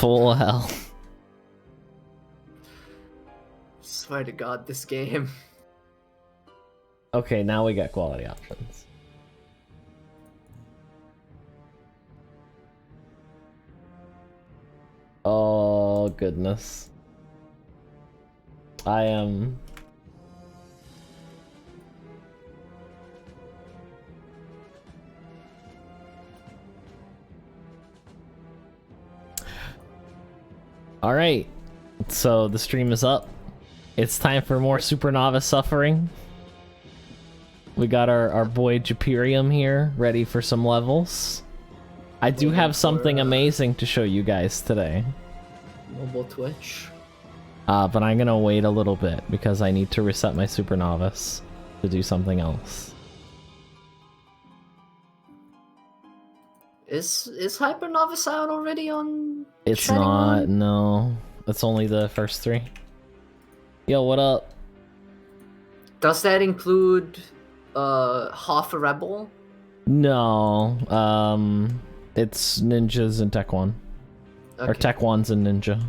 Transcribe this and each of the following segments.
Full hell. Swear to God, this game. Okay, now we got quality options. Oh, goodness. I am... Alright, so the stream is up. It's time for more Super Novice suffering. We got our boy Japirium here, ready for some levels. I do have something amazing to show you guys today. Mobile Twitch. But I'm gonna wait a little bit because I need to reset my Super Novice to do something else. Is Hyper Novice out already on? It's Shining not, Moon? no. It's only the first 3. Yo, what up? Does that include half a rebel? No, it's ninjas and Tech 1. Okay. Or Tech 1's and ninja.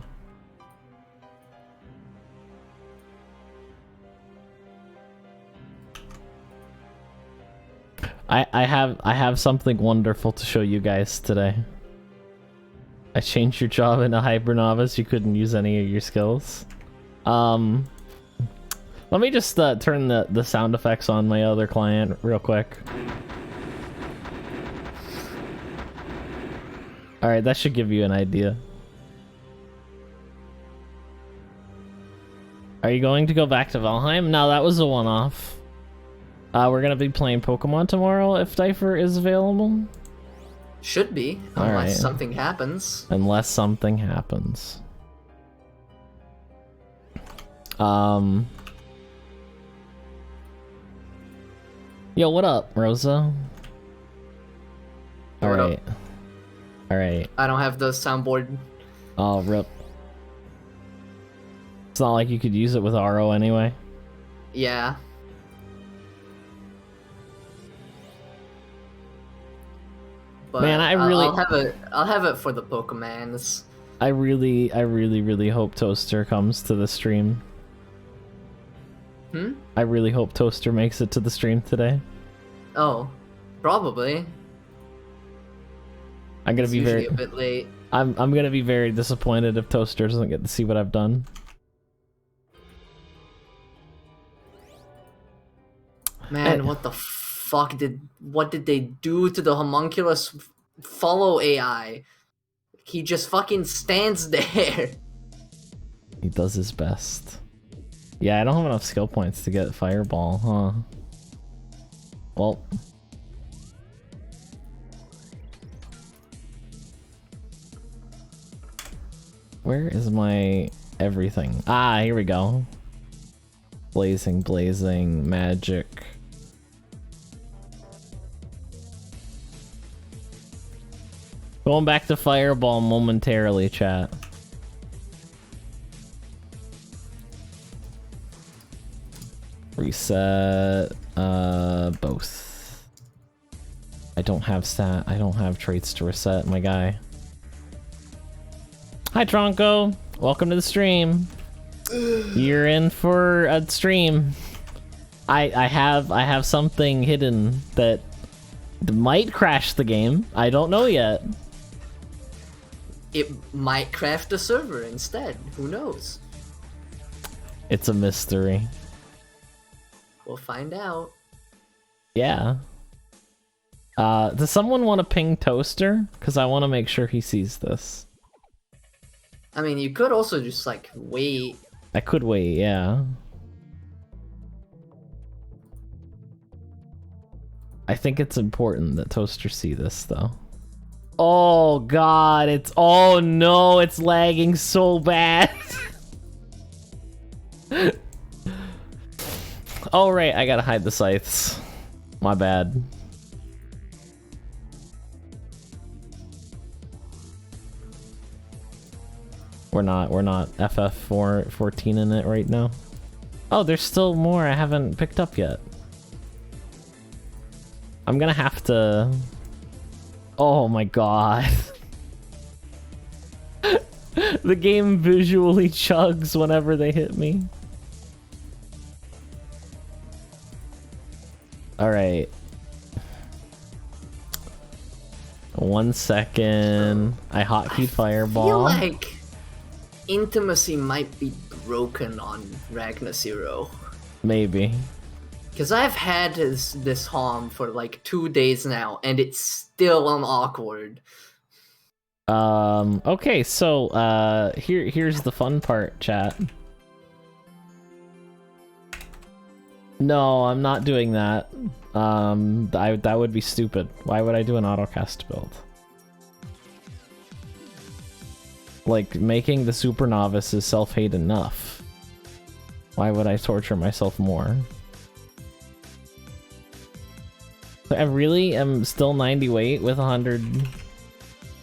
I have something wonderful to show you guys today. I changed your job into Hyper Novice. You couldn't use any of your skills. Let me just turn the sound effects on my other client real quick. Alright, that should give you an idea. Are you going to go back to Valheim? No, that was a one-off. We're gonna be playing Pokemon tomorrow if Difer is available. Should be, unless something happens. Unless something happens. Yo, what up, Rosa? Alright. Alright. I don't have the soundboard. Oh, rip. It's not like you could use it with RO anyway. Yeah. But Man, I'll have it for the Pokemans. I really hope Toaster comes to the stream. I really hope Toaster makes it to the stream today. Oh, probably. I'm gonna It's be usually very a bit late. I'm gonna be very disappointed if Toaster doesn't get to see what I've done. Man, what the fuck what did they do to the homunculus follow AI? He just fucking stands there. He does his best. Yeah, I don't have enough skill points to get Fireball, huh? Well. Where is my everything? Ah, here we go. Blazing, magic. Going back to Fireball momentarily, chat. Reset, both. I don't have traits to reset, my guy. Hi, Tronco. Welcome to the stream. You're in for a stream. I have something hidden that might crash the game. I don't know yet. It might crash the server instead. Who knows? It's a mystery. We'll find out. Yeah. Does someone want to ping Toaster? Because I want to make sure he sees this. I mean, you could also just, like, wait. I could wait, yeah. I think it's important that Toaster see this, though. Oh, God, oh, no, it's lagging so bad. Oh, right, I gotta hide the scythes. My bad. We're not FF14 in it right now. Oh, there's still more I haven't picked up yet. I'm gonna have to... Oh my god. The game visually chugs whenever they hit me. Alright. 1 second. I hotkeyed fireball. I feel like intimacy might be broken on Ragnar Zero. Maybe. Because I've had this home for like 2 days now, and it's still awkward. Okay, so here's the fun part, chat. No, I'm not doing that. That would be stupid. Why would I do an autocast build? Like, making the Super Novice is self-hate enough. Why would I torture myself more? I really am still 90 weight with 100...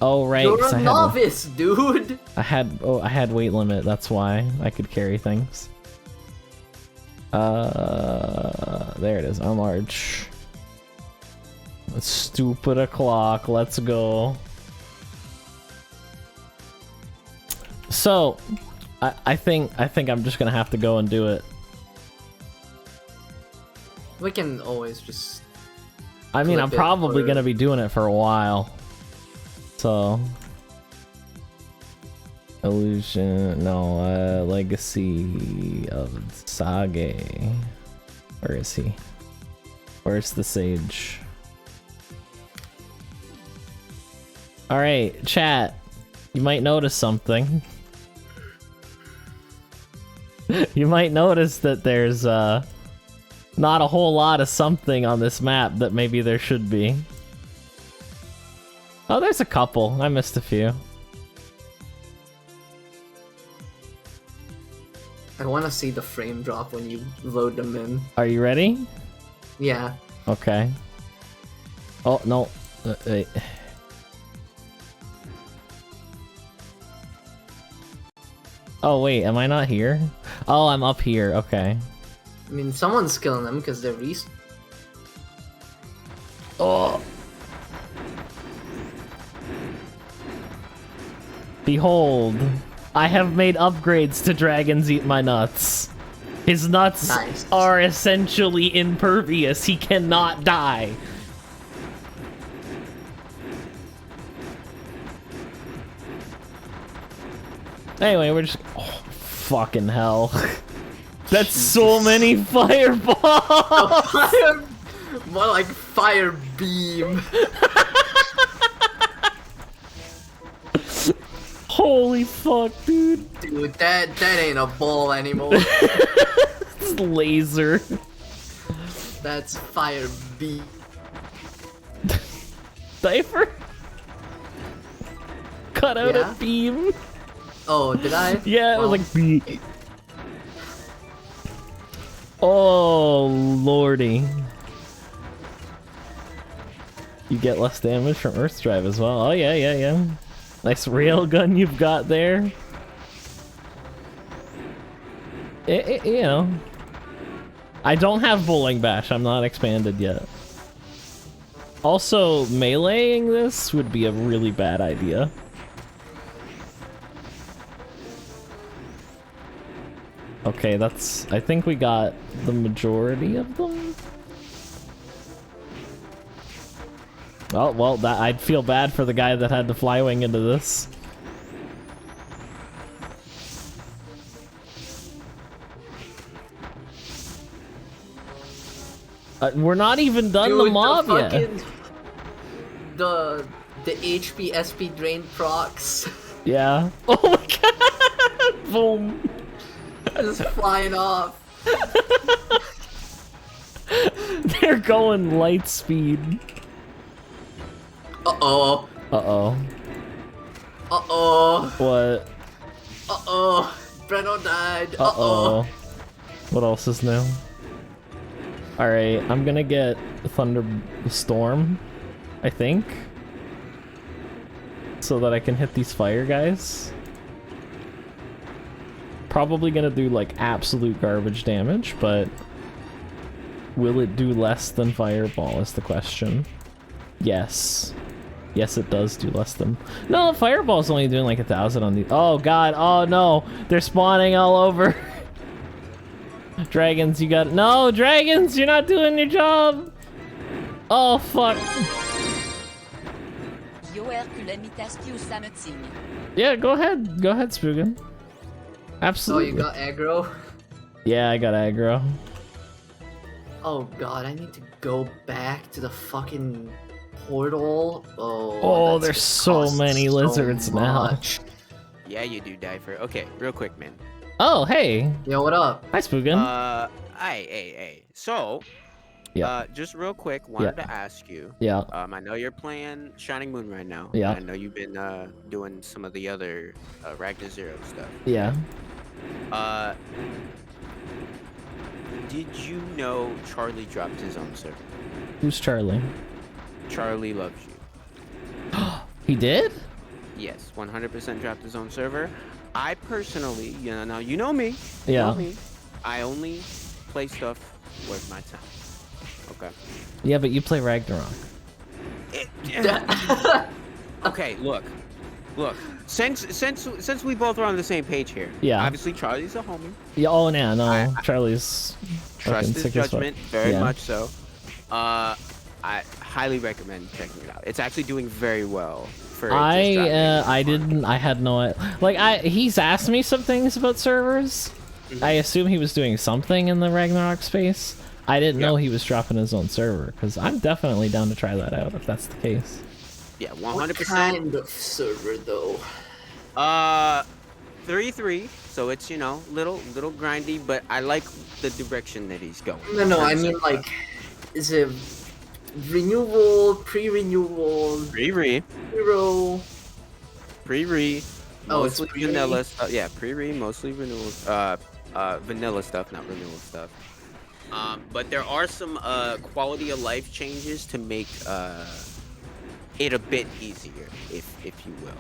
Oh, right. You're a novice, dude! I had weight limit, that's why I could carry things. There it is, unlarge. Stupid o'clock, let's go. So, I think I'm just gonna have to go and do it. We can always just... I mean, I'm probably gonna be doing it for a while. So... Illusion... No, Legacy of Sage. Where is he? Where's the sage? Alright, chat. You might notice something. You might notice that there's, not a whole lot of something on this map that maybe there should be. Oh, there's a couple. I missed a few. I want to see the frame drop when you load them in. Are you ready? Yeah. Okay. Oh, no. Wait. Oh, wait. Am I not here? Oh, I'm up here. Okay. I mean, someone's killing them because they're Oh! Behold, I have made upgrades to Dragons Eat My Nuts. His nuts are essentially impervious. He cannot die. Anyway, we're just... Oh, fucking hell. That's so many fireballs! More like fire beam. Holy fuck, dude. Dude, that ain't a ball anymore. It's laser. That's fire beam. Diaper? Cut out Yeah? a beam. Oh, did I? Yeah, it was like beep. Oh, lordy. You get less damage from Earth Drive as well. Oh, yeah. Nice railgun you've got there. You know. I don't have Bowling Bash. I'm not expanded yet. Also, meleeing this would be a really bad idea. Okay, that's... I think we got the majority of them. Oh, well, that I'd feel bad for the guy that had to fly wing into this. We're not even done the mob yet. The HP SP drain procs. Yeah. Oh my god! Boom! Just flying off. They're going light speed. Uh-oh. Uh-oh. Uh-oh. What? Uh-oh. Breno died. Uh-oh. What else is new? Alright, I'm gonna get Thunderstorm, I think. So that I can hit these fire guys. Probably gonna do like absolute garbage damage, but will it do less than Fireball is the question. Yes. Yes, it does do less than... No, Fireball's only doing like 1,000 on the... Oh, God. Oh, no. They're spawning all over. Dragons, you got... No, dragons, you're not doing your job. Oh, fuck. Yeah, go ahead. Go ahead, Spookin. Absolutely. Oh, you got aggro? Yeah, I got aggro. Oh god, I need to go back to the fucking portal. Oh, there's so many lizards now. Yeah, you do, Diver. Okay, real quick, man. Oh, hey. Yo, what up? Hi, Spookin. Hey. So, yeah. Just real quick, wanted to ask you. Yeah. I know you're playing Shining Moon right now. Yeah. I know you've been doing some of the other Ragnar Zero stuff. Yeah. Did you know Charlie dropped his own server? Who's Charlie? Charlie loves you. He did? Yes, 100% dropped his own server. I personally, now you know me. You Yeah. know me. I only play stuff worth my time. Okay. Yeah, but you play Ragnarok. Okay, look. Since we both are on the same page here. Yeah. Obviously, Charlie's a homie. Yeah. Oh, no. Charlie's Trust his sick as fuck. judgment very Yeah. much so. I highly recommend checking it out. It's actually doing very well. For I had no, like, he's asked me some things about servers. Mm-hmm. I assume he was doing something in the Ragnarok space. I didn't know he was dropping his own server, because I'm definitely down to try that out if that's the case. Yeah, 100%. What kind of server though? 3-3, so it's little grindy, but I like the direction that he's going. No, I mean like, is it renewal, pre-renewal, Pre-re, hero? pre-re, Oh, it's mostly pre-re? vanilla stuff. Yeah, pre-re, mostly renewal, vanilla stuff, not renewal stuff. But there are some quality of life changes to make it a bit easier, if you will.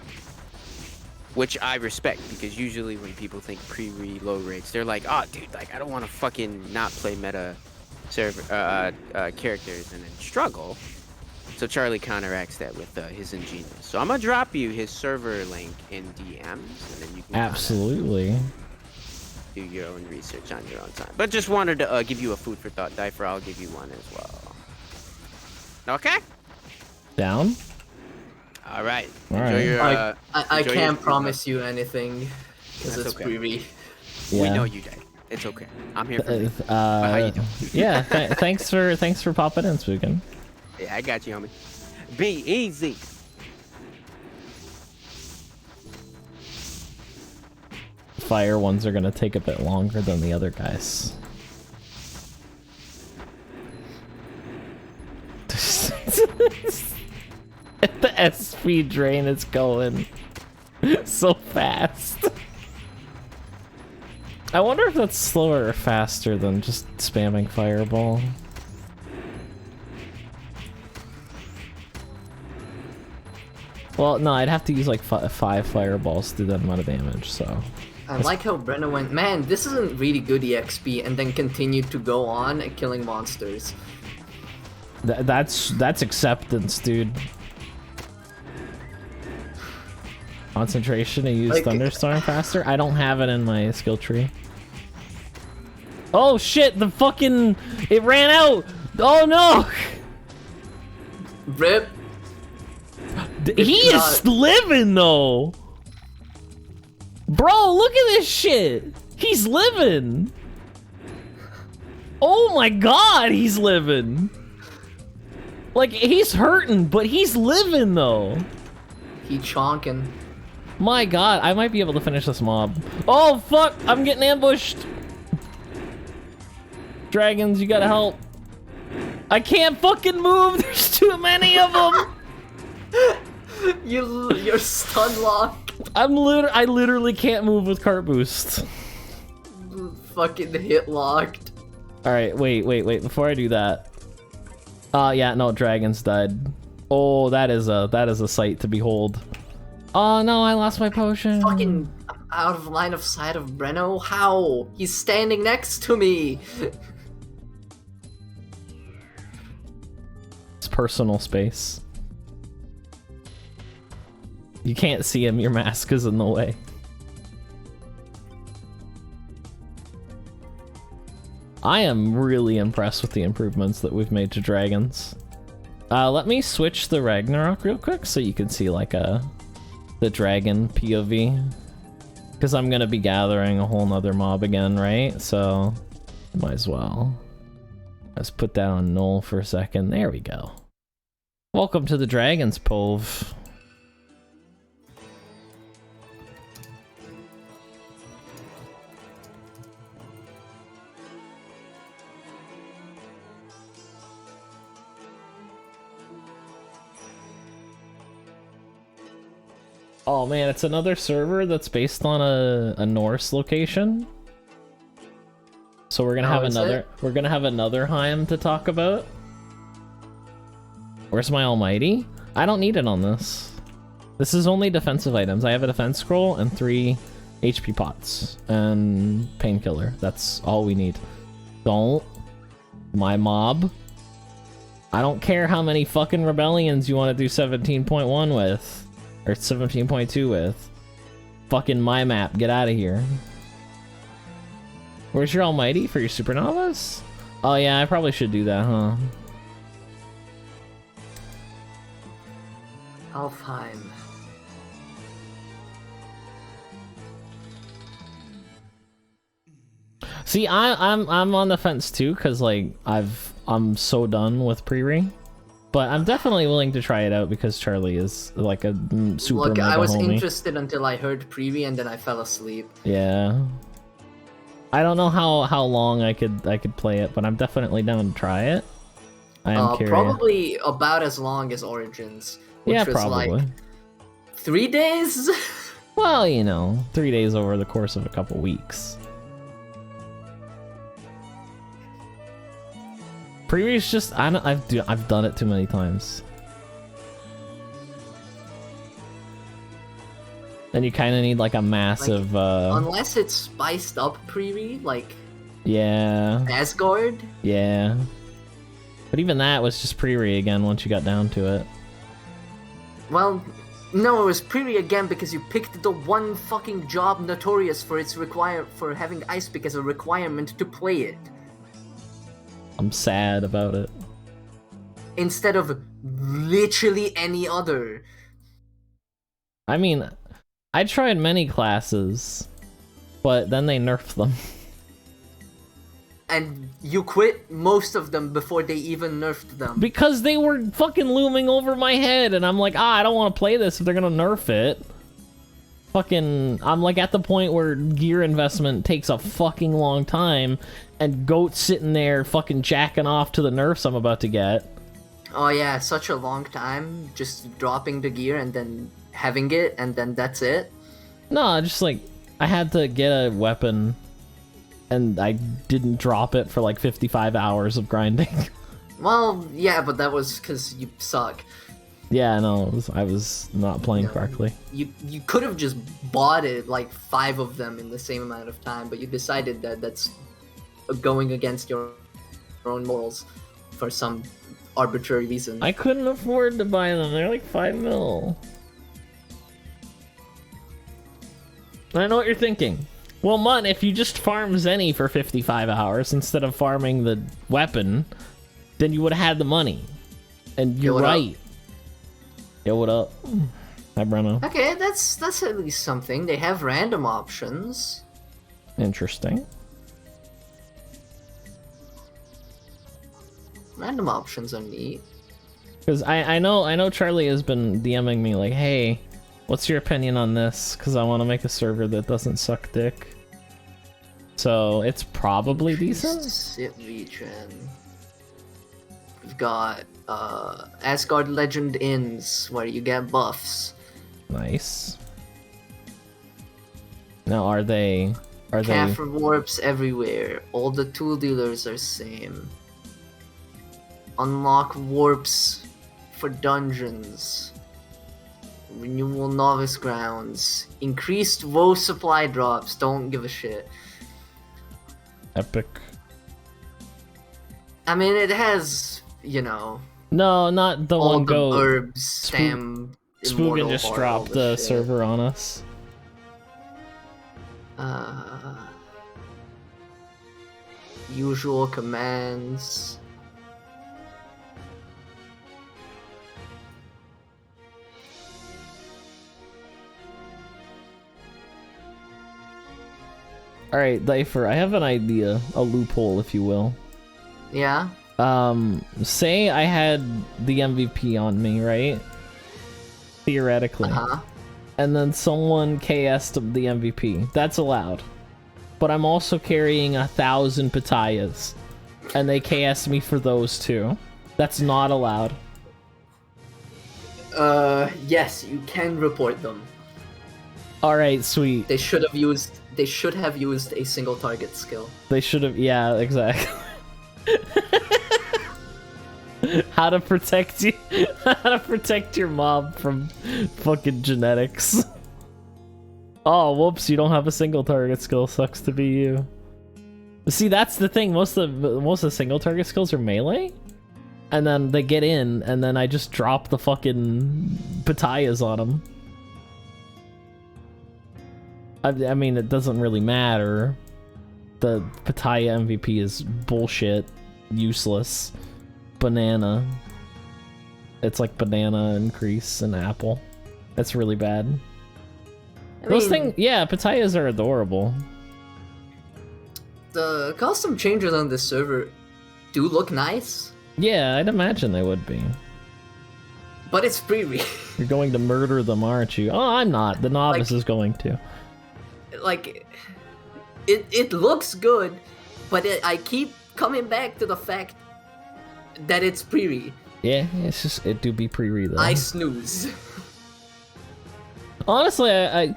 Which I respect, because usually when people think pre-re low rates, they're like, oh dude, like I don't want to fucking not play meta server characters and then struggle. So Charlie counteracts that with his ingenious. So I'm gonna drop you his server link in DMs, and then you can Absolutely do your own research on your own time. But just wanted to give you a food for thought, Difer. I'll give you one as well. Okay. down. All right. All Enjoy right. your. I enjoy can't your promise you anything because That's it's okay. pre-re. Yeah. We know you, Dave. It's okay. I'm here for you. How you doing? Yeah. Thanks for popping in, Spookin. Yeah, I got you, homie. Be easy. Fire ones are gonna take a bit longer than the other guys. The SP drain is going so fast. I wonder if that's slower or faster than just spamming Fireball. Well, no, I'd have to use like 5 Fireballs to do that amount of damage, so... I like how Brenna went, man, this isn't really good EXP, and then continued to go on and killing monsters. That's acceptance, dude. Concentration to use Like, Thunderstorm faster? I don't have it in my skill tree. Oh shit, the fucking... It ran out! Oh no! Rip. He is living though! Bro, look at this shit! He's living! Oh my god, he's living! Like, he's hurting, but he's living though! He chonking. My god, I might be able to finish this mob. Oh fuck, I'm getting ambushed! Dragons, you gotta help. I can't fucking move, there's too many of them! You're stun locked. I literally can't move with cart boost. Fucking hit locked. Alright, wait, before I do that. Yeah, no, dragons died. Oh, that is a sight to behold. Oh no, I lost my potion. Fucking out of line of sight of Breno? How? He's standing next to me. It's personal space. You can't see him, your mask is in the way. I am really impressed with the improvements that we've made to dragons. Let me switch the Ragnarok real quick so you can see like the dragon POV. Because I'm gonna be gathering a whole nother mob again, right? So might as well. Let's put that on null for a second. There we go. Welcome to the Dragon's Pove. Oh man, it's another server that's based on a Norse location. So we're gonna have another Heim to talk about. Where's my almighty? I don't need it on this. This is only defensive items. I have a defense scroll and 3 HP pots and painkiller. That's all we need. Don't. My mob. I don't care how many fucking rebellions you want to do 17.1 with. Or 17.2 with. Fucking my map. Get out of here. Where's your almighty for your Super Novice? Oh yeah, I probably should do that, huh? Alfheim. See, I'm on the fence too, cause like I'm so done with pre-re. But I'm definitely willing to try it out because Charlie is like a super Look, mega I was homie. interested until I heard preview and then I fell asleep. Yeah. I don't know how long I could play it, but I'm definitely down to try it. I am curious. Probably about as long as Origins, which Yeah, was probably. like 3 days. Well, you know, 3 days over the course of a couple weeks. Previous just I've done it too many times. And you kind of need like a massive Unless it's spiced up pre-re, like yeah. Asgard. Yeah. But even that was just pre-re again once you got down to it. Well, no, it was pre-re again because you picked the one fucking job notorious for for having ice pick as a requirement to play it. I'm sad about it. Instead of literally any other. I mean, I tried many classes, but then they nerfed them. And you quit most of them before they even nerfed them. Because they were fucking looming over my head, and I'm like, I don't want to play this if they're gonna nerf it. Fucking, I'm like at the point where gear investment takes a fucking long time, and Goat's sitting there fucking jacking off to the nerfs I'm about to get. Oh yeah, such a long time, just dropping the gear and then having it, and then that's it? No, just like, I had to get a weapon, and I didn't drop it for like 55 hours of grinding. Well, yeah, but that was because you suck. Yeah, no, I was not playing correctly. You could have just bought it, like 5 of them in the same amount of time, but you decided that that's going against your own morals for some arbitrary reason. I couldn't afford to buy them, they're like 5 mil. I know what you're thinking. Well, Mutt, if you just farm Zenny for 55 hours instead of farming the weapon, then you would have had the money. And you're right. Yo, what up? Hi, Bruno. Okay, that's at least something. They have random options. Interesting. Random options are neat. Because I know Charlie has been DMing me like, hey, what's your opinion on this? Because I want to make a server that doesn't suck dick. So it's probably decent. Sit region. We've got Asgard Legend Inns where you get buffs. Nice. Now are they Calf warps everywhere. All the tool dealers are same. Unlock warps for dungeons. Renewal novice grounds. Increased WoW supply drops. Don't give a shit. epic? I mean, it has, you know, No, not the all one the go. herbs, stem, Spookin just horror, all dropped the shit. server on us. Usual commands. Alright, Difer, I have an idea. A loophole, if you will. Yeah. Say I had the MVP on me, right? Theoretically. And then someone KS'd the MVP. That's allowed. But I'm also carrying 1,000 Patayas. And they KS me for those two. That's not allowed. Yes, you can report them. Alright, sweet. They should have used a single target skill. They should have, yeah, exactly. How to protect you, how to protect your mob from fucking genetics. Oh, whoops, you don't have a single target skill, sucks to be you. See, that's the thing, most of the single target skills are melee. And then they get in, and then I just drop the fucking Patayas on them. I mean, it doesn't really matter. The Pataya MVP is bullshit. Useless. Banana. It's like banana and crease and apple. That's really bad. Those things, yeah, Patayas are adorable. The custom changes on this server do look nice. Yeah, I'd imagine they would be. But it's pre-re. You're going to murder them, aren't you? Oh, I'm not. The novice is going to. Like, it looks good, but I keep coming back to the fact that it's pre-re. Yeah, it's just, it do be pre-re though. I snooze. Honestly, I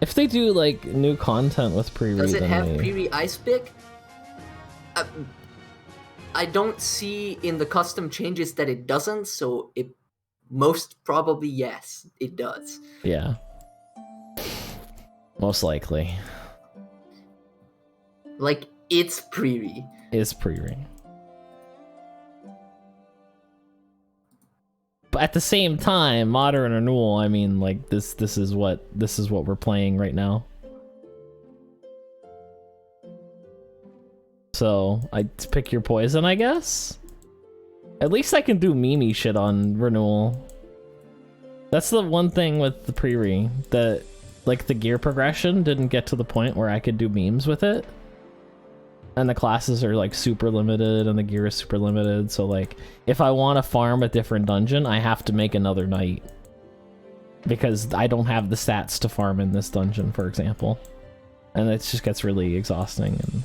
if they do like new content with pre-re, Does it then have pre-re ice pick? I don't see in the custom changes that it doesn't, so it most probably yes, it does. Yeah. Most likely. Like, it's pre-re. Is pre-re. But at the same time, modern renewal, I mean, like this is what we're playing right now. So I pick your poison, I guess. At least I can do meme shit on renewal. That's the one thing with the pre-re, that like the gear progression didn't get to the point where I could do memes with it. And the classes are like super limited and the gear is super limited, so like if I want to farm a different dungeon, I have to make another knight. Because I don't have the stats to farm in this dungeon, for example. And it just gets really exhausting, and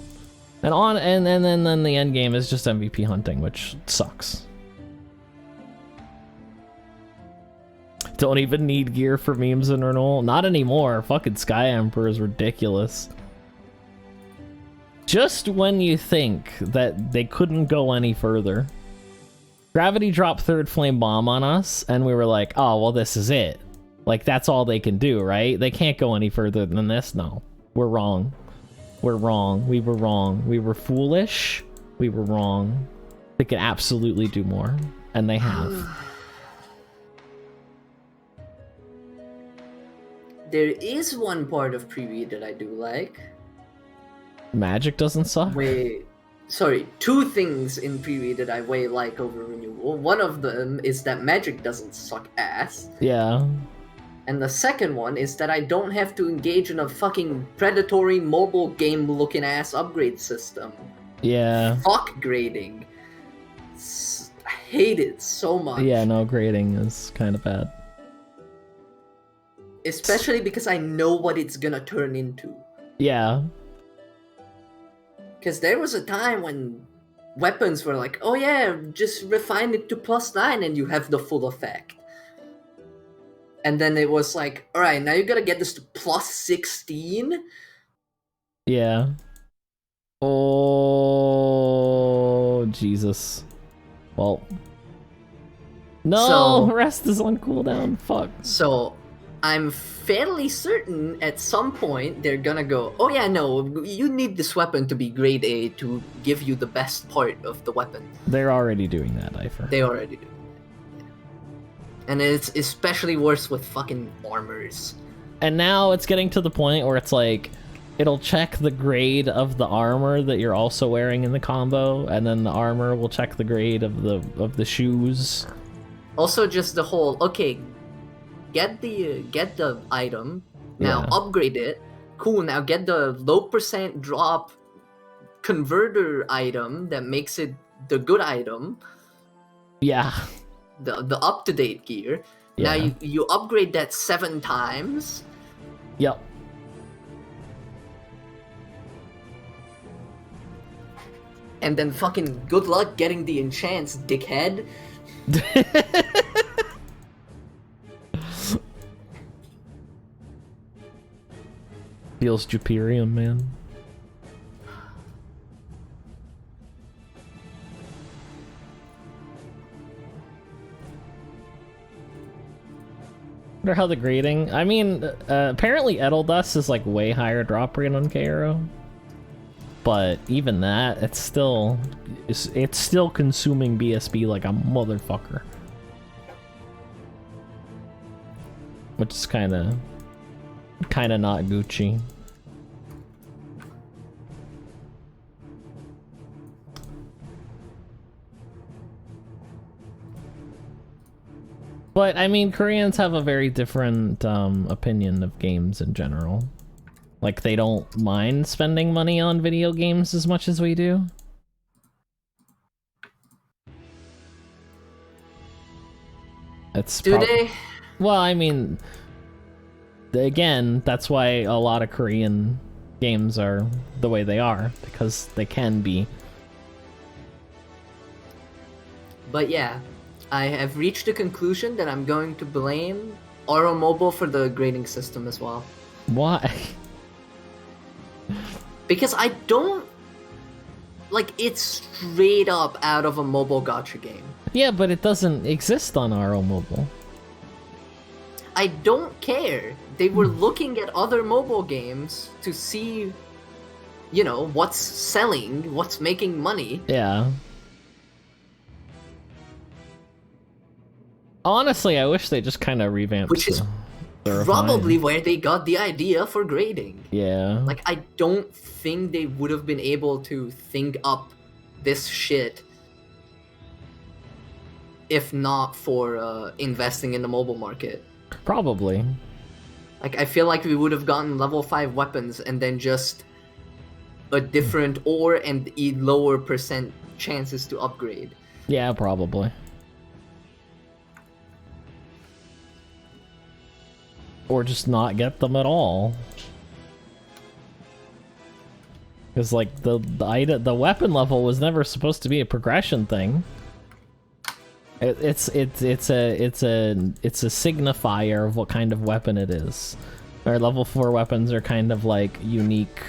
then the end game is just MVP hunting, which sucks. Don't even need gear for memes in renewal. Not anymore. Fucking Sky Emperor is ridiculous. Just when you think that they couldn't go any further, Gravity dropped third flame bomb on us, and we were like, oh, well, this is it. Like, that's all they can do, right? They can't go any further than this. No, we're wrong. We're wrong. We were wrong. We were foolish. We were wrong. They can absolutely do more, and they have. There is one part of pre-re that I do like. Magic doesn't suck? Sorry, two things in pre-re that I way like over renewal. One of them is that magic doesn't suck ass. Yeah. And the second one is that I don't have to engage in a fucking predatory mobile game looking ass upgrade system. Yeah. Fuck grading. I hate it so much. Yeah, no, grading is kind of bad. Especially because I know what it's gonna turn into. Yeah. Because there was a time when weapons were like, oh yeah, just refine it to +9 and you have the full effect. And then it was like, alright, now you gotta get this to +16? Yeah. Oh, Jesus. Well. No, So- rest is on cooldown. Fuck. So, I'm fairly certain at some point they're gonna go, oh yeah, no, you need this weapon to be grade A to give you the best part of the weapon. They're already doing that, Ifer. They already do. And it's especially worse with fucking armors. And now it's getting to the point where it's like, it'll check the grade of the armor that you're also wearing in the combo, and then the armor will check the grade of the shoes. Also, just the whole, okay, get the item, now Yeah. upgrade it. Cool, now get the low percent drop converter item that makes it the good item. Yeah. The up-to-date gear. Yeah. Now you upgrade that 7 times. Yep. And then fucking good luck getting the enchants, dickhead. Feels Jupirium, man. Wonder how the grading. I mean, apparently Edeldust is like way higher drop rate on KRO. But even that, it's still consuming BSB like a motherfucker. Which is kind of not Gucci. But I mean, Koreans have a very different opinion of games in general. Like, they don't mind spending money on video games as much as we do. Do they? Well, I mean, again, that's why a lot of Korean games are the way they are, because they can be. But yeah, I have reached a conclusion that I'm going to blame Oro Mobile for the grading system as well. Why? Because I don't... Like, it's straight up out of a mobile gacha game. Yeah, but it doesn't exist on RO Mobile. I don't care. They were looking at other mobile games to see, you know, what's selling, what's making money. Yeah. Honestly, I wish they just kind of revamped Which is probably where they got the idea for grading. Yeah. Like, I don't think they would have been able to think up this shit if not for investing in the mobile market. Probably. Like, I feel like we would have gotten level 5 weapons and then just a different ore and lower percent chances to upgrade. Yeah, probably. Or just not get them at all. Because like the weapon level was never supposed to be a progression thing. It's a signifier of what kind of weapon it is. Our level 4 weapons are kind of like unique,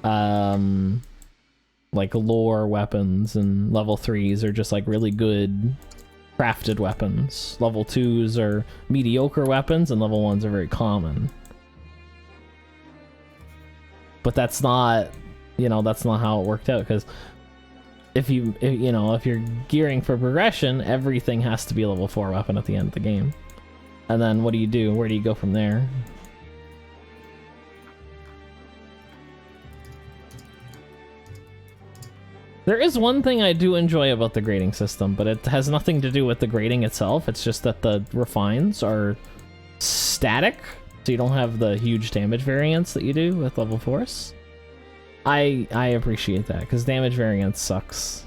like lore weapons, and level 3s are just like really good crafted weapons. Level 2s are mediocre weapons, and level 1s are very common. But that's not, you know, that's not how it worked out, because if you're gearing for progression, everything has to be a level 4 weapon at the end of the game. And then what do you do? Where do you go from there? There is one thing I do enjoy about the grading system, but it has nothing to do with the grading itself. It's just that the refines are static, so you don't have the huge damage variance that you do with level 4s. I appreciate that, because damage variance sucks.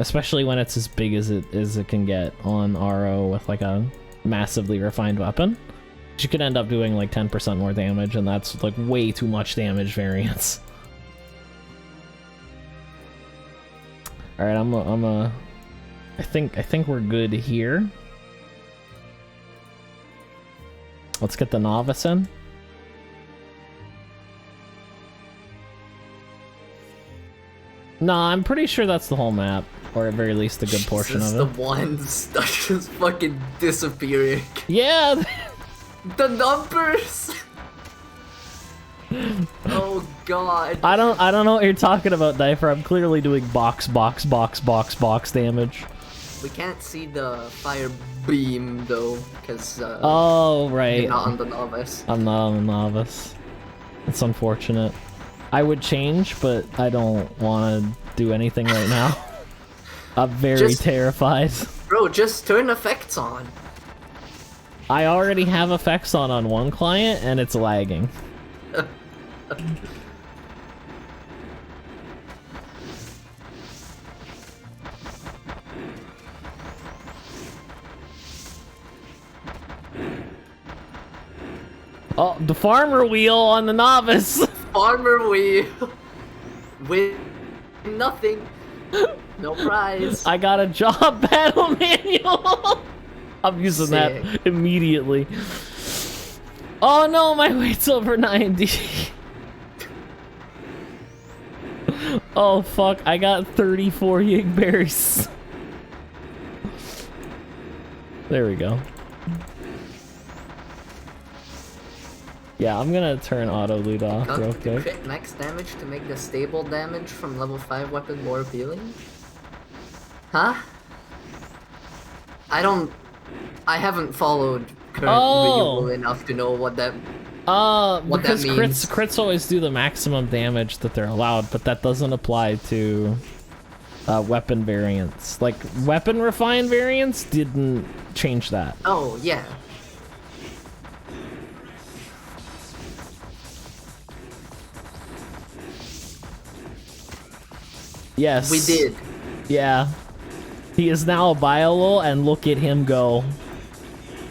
Especially when it's as big as it can get on RO with like a massively refined weapon. You could end up doing like 10% more damage, and that's like way too much damage variance. All right, I think we're good here. Let's get the novice in. Nah, I'm pretty sure that's the whole map, or at very least a good portion of it. The ones that just fucking disappearing. Yeah. The numbers. Oh god. I don't know what you're talking about, Difer. I'm clearly doing box damage. We can't see the fire beam though, because Oh, right. you're not on the novice. I'm not on the novice. It's unfortunate. I would change, but I don't want to do anything right now. I'm very terrified. Bro, just turn effects on. I already have effects on one client, and it's lagging. Oh, the farmer wheel on the novice! Farmer wheel! With nothing. No prize. I got a job battle manual! I'm using that immediately. Oh no, my weight's over 90. Oh fuck, I got 34 yig berries. There we go. Yeah, I'm gonna turn auto loot off real quick. Crit max damage to make the stable damage from level 5 weapon more appealing? Huh? I haven't followed current video enough to know what that because that means. crits always do the maximum damage that they're allowed, but that doesn't apply to weapon variants. Like, weapon refine variants didn't change that. Oh, yeah. Yes. We did. Yeah. He is now a Biolol, and look at him go.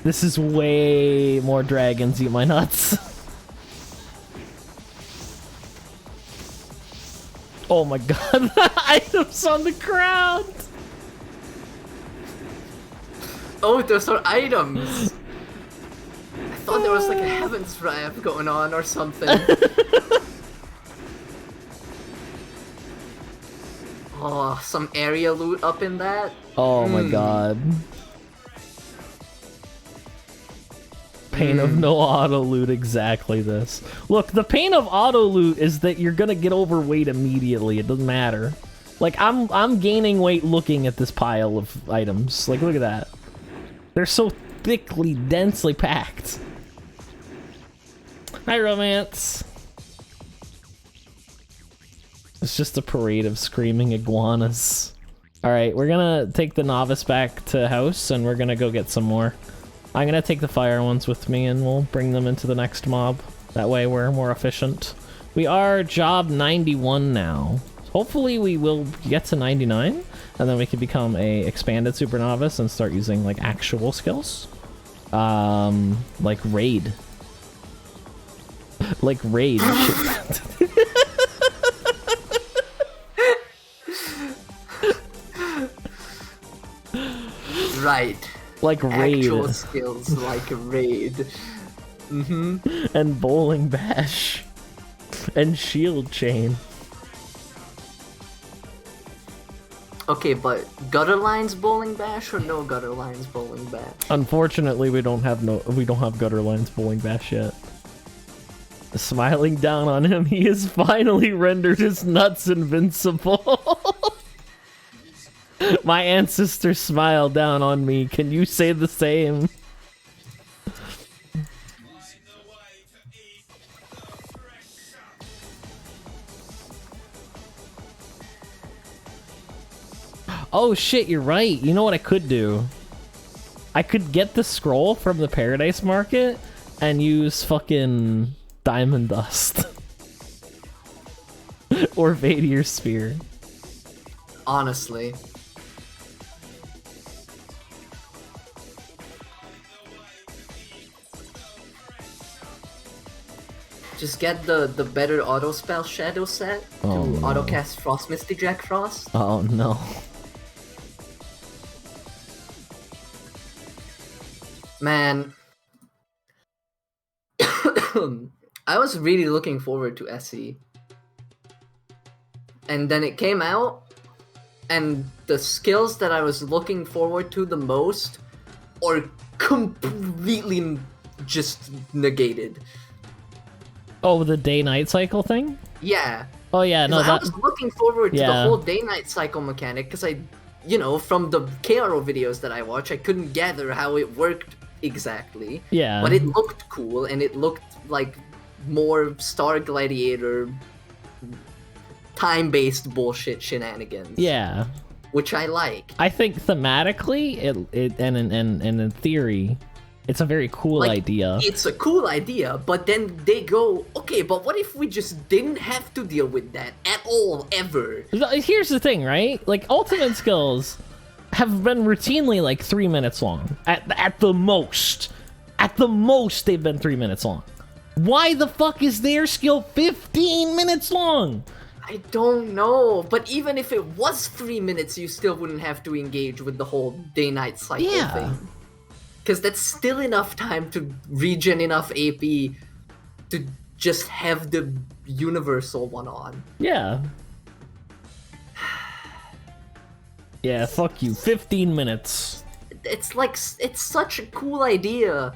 This is way more dragons, eat my nuts. Oh my god, the items on the ground! Oh, those are items! I thought there was like a heavens ramp going on or something. Oh, some area loot up in that? Oh my god. Pain of no auto loot, exactly this. Look, the pain of auto loot is that you're gonna get overweight immediately. It doesn't matter. Like, I'm gaining weight looking at this pile of items. Like, look at that. They're so thickly, densely packed. Hi, Romance. It's just a parade of screaming iguanas. Alright, we're gonna take the novice back to house, and we're gonna go get some more. I'm gonna take the fire ones with me, and we'll bring them into the next mob. That way we're more efficient. We are job 91 now. Hopefully we will get to 99, and then we can become a expanded super novice and start using like actual skills. Like raid. Like raid. Right. Like raid. Actual skills like raid. And bowling bash. And shield chain. Okay, but gutter lines bowling bash or no gutter lines bowling bash? Unfortunately, we don't have gutter lines bowling bash yet. Smiling down on him, he has finally rendered his nuts invincible. My ancestors smile down on me. Can you say the same? Oh shit, you're right. You know what I could do? I could get the scroll from the Paradise Market and use fucking Diamond Dust. Or Vadir Spear. Honestly. Just get the better auto spell shadow set to auto cast Frost Misty Jack Frost. Oh no. Man. I was really looking forward to SE. And then it came out, and the skills that I was looking forward to the most are completely just negated. Oh, the day-night cycle thing? Yeah. Oh yeah, no, I was looking forward to the whole day-night cycle mechanic, because I you know, from the KRO videos that I watch, I couldn't gather how it worked exactly. Yeah. But it looked cool, and it looked like more Star Gladiator time-based bullshit shenanigans. Yeah. Which I like. I think thematically, it and in theory, it's a very cool idea. It's a cool idea, but then they go, okay, but what if we just didn't have to deal with that at all, ever? Here's the thing, right? Like, ultimate skills have been routinely like 3 minutes long. At the most. At the most, they've been 3 minutes long. Why the fuck is their skill 15 minutes long? I don't know, but even if it was 3 minutes, you still wouldn't have to engage with the whole day-night cycle thing. Because that's still enough time to regen enough AP to just have the universal one on. Yeah. Yeah, fuck you. 15 minutes. It's like, it's such a cool idea.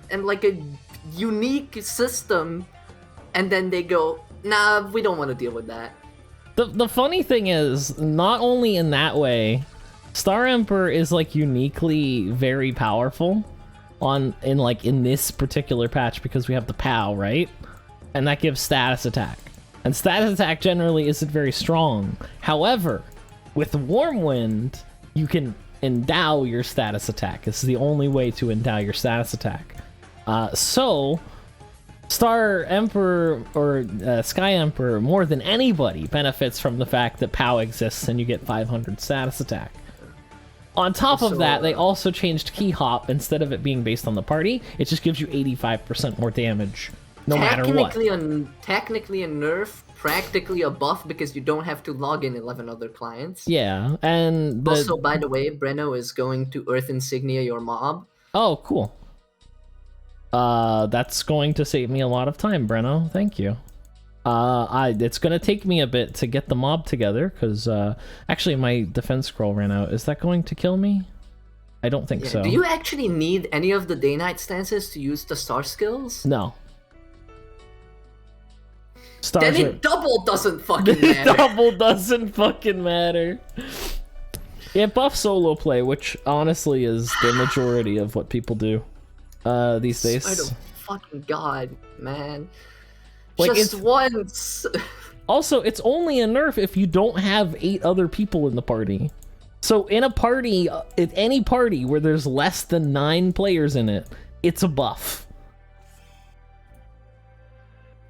And like a unique system. And then they go, nah, we don't want to deal with that. The funny thing is, not only in that way, Star Emperor is like uniquely very powerful in this particular patch because we have the POW, right? And that gives status attack. And status attack generally isn't very strong. However, with Warmwind, you can endow your status attack. It's the only way to endow your status attack. So Star Emperor or Sky Emperor, more than anybody, benefits from the fact that POW exists and you get 500 status attack. On top of that, they also changed Key Hop. Instead of it being based on the party, it just gives you 85% more damage, no matter what. Technically a nerf, practically a buff because you don't have to log in 11 other clients. Yeah, and also, by the way, Breno is going to Earth Insignia your mob. Oh, cool. That's going to save me a lot of time, Breno. Thank you. It's gonna take me a bit to get the mob together, because, actually my defense scroll ran out. Is that going to kill me? I don't think so. Do you actually need any of the day-night stances to use the star skills? No. Then it double doesn't fucking matter. Double doesn't fucking matter. It buffs solo play, which honestly is the majority of what people do these days. Swear to fucking God, man. Like, just once. Also, it's only a nerf if you don't have 8 other people in the party. So in a party, in any party where there's less than 9 players in it, it's a buff.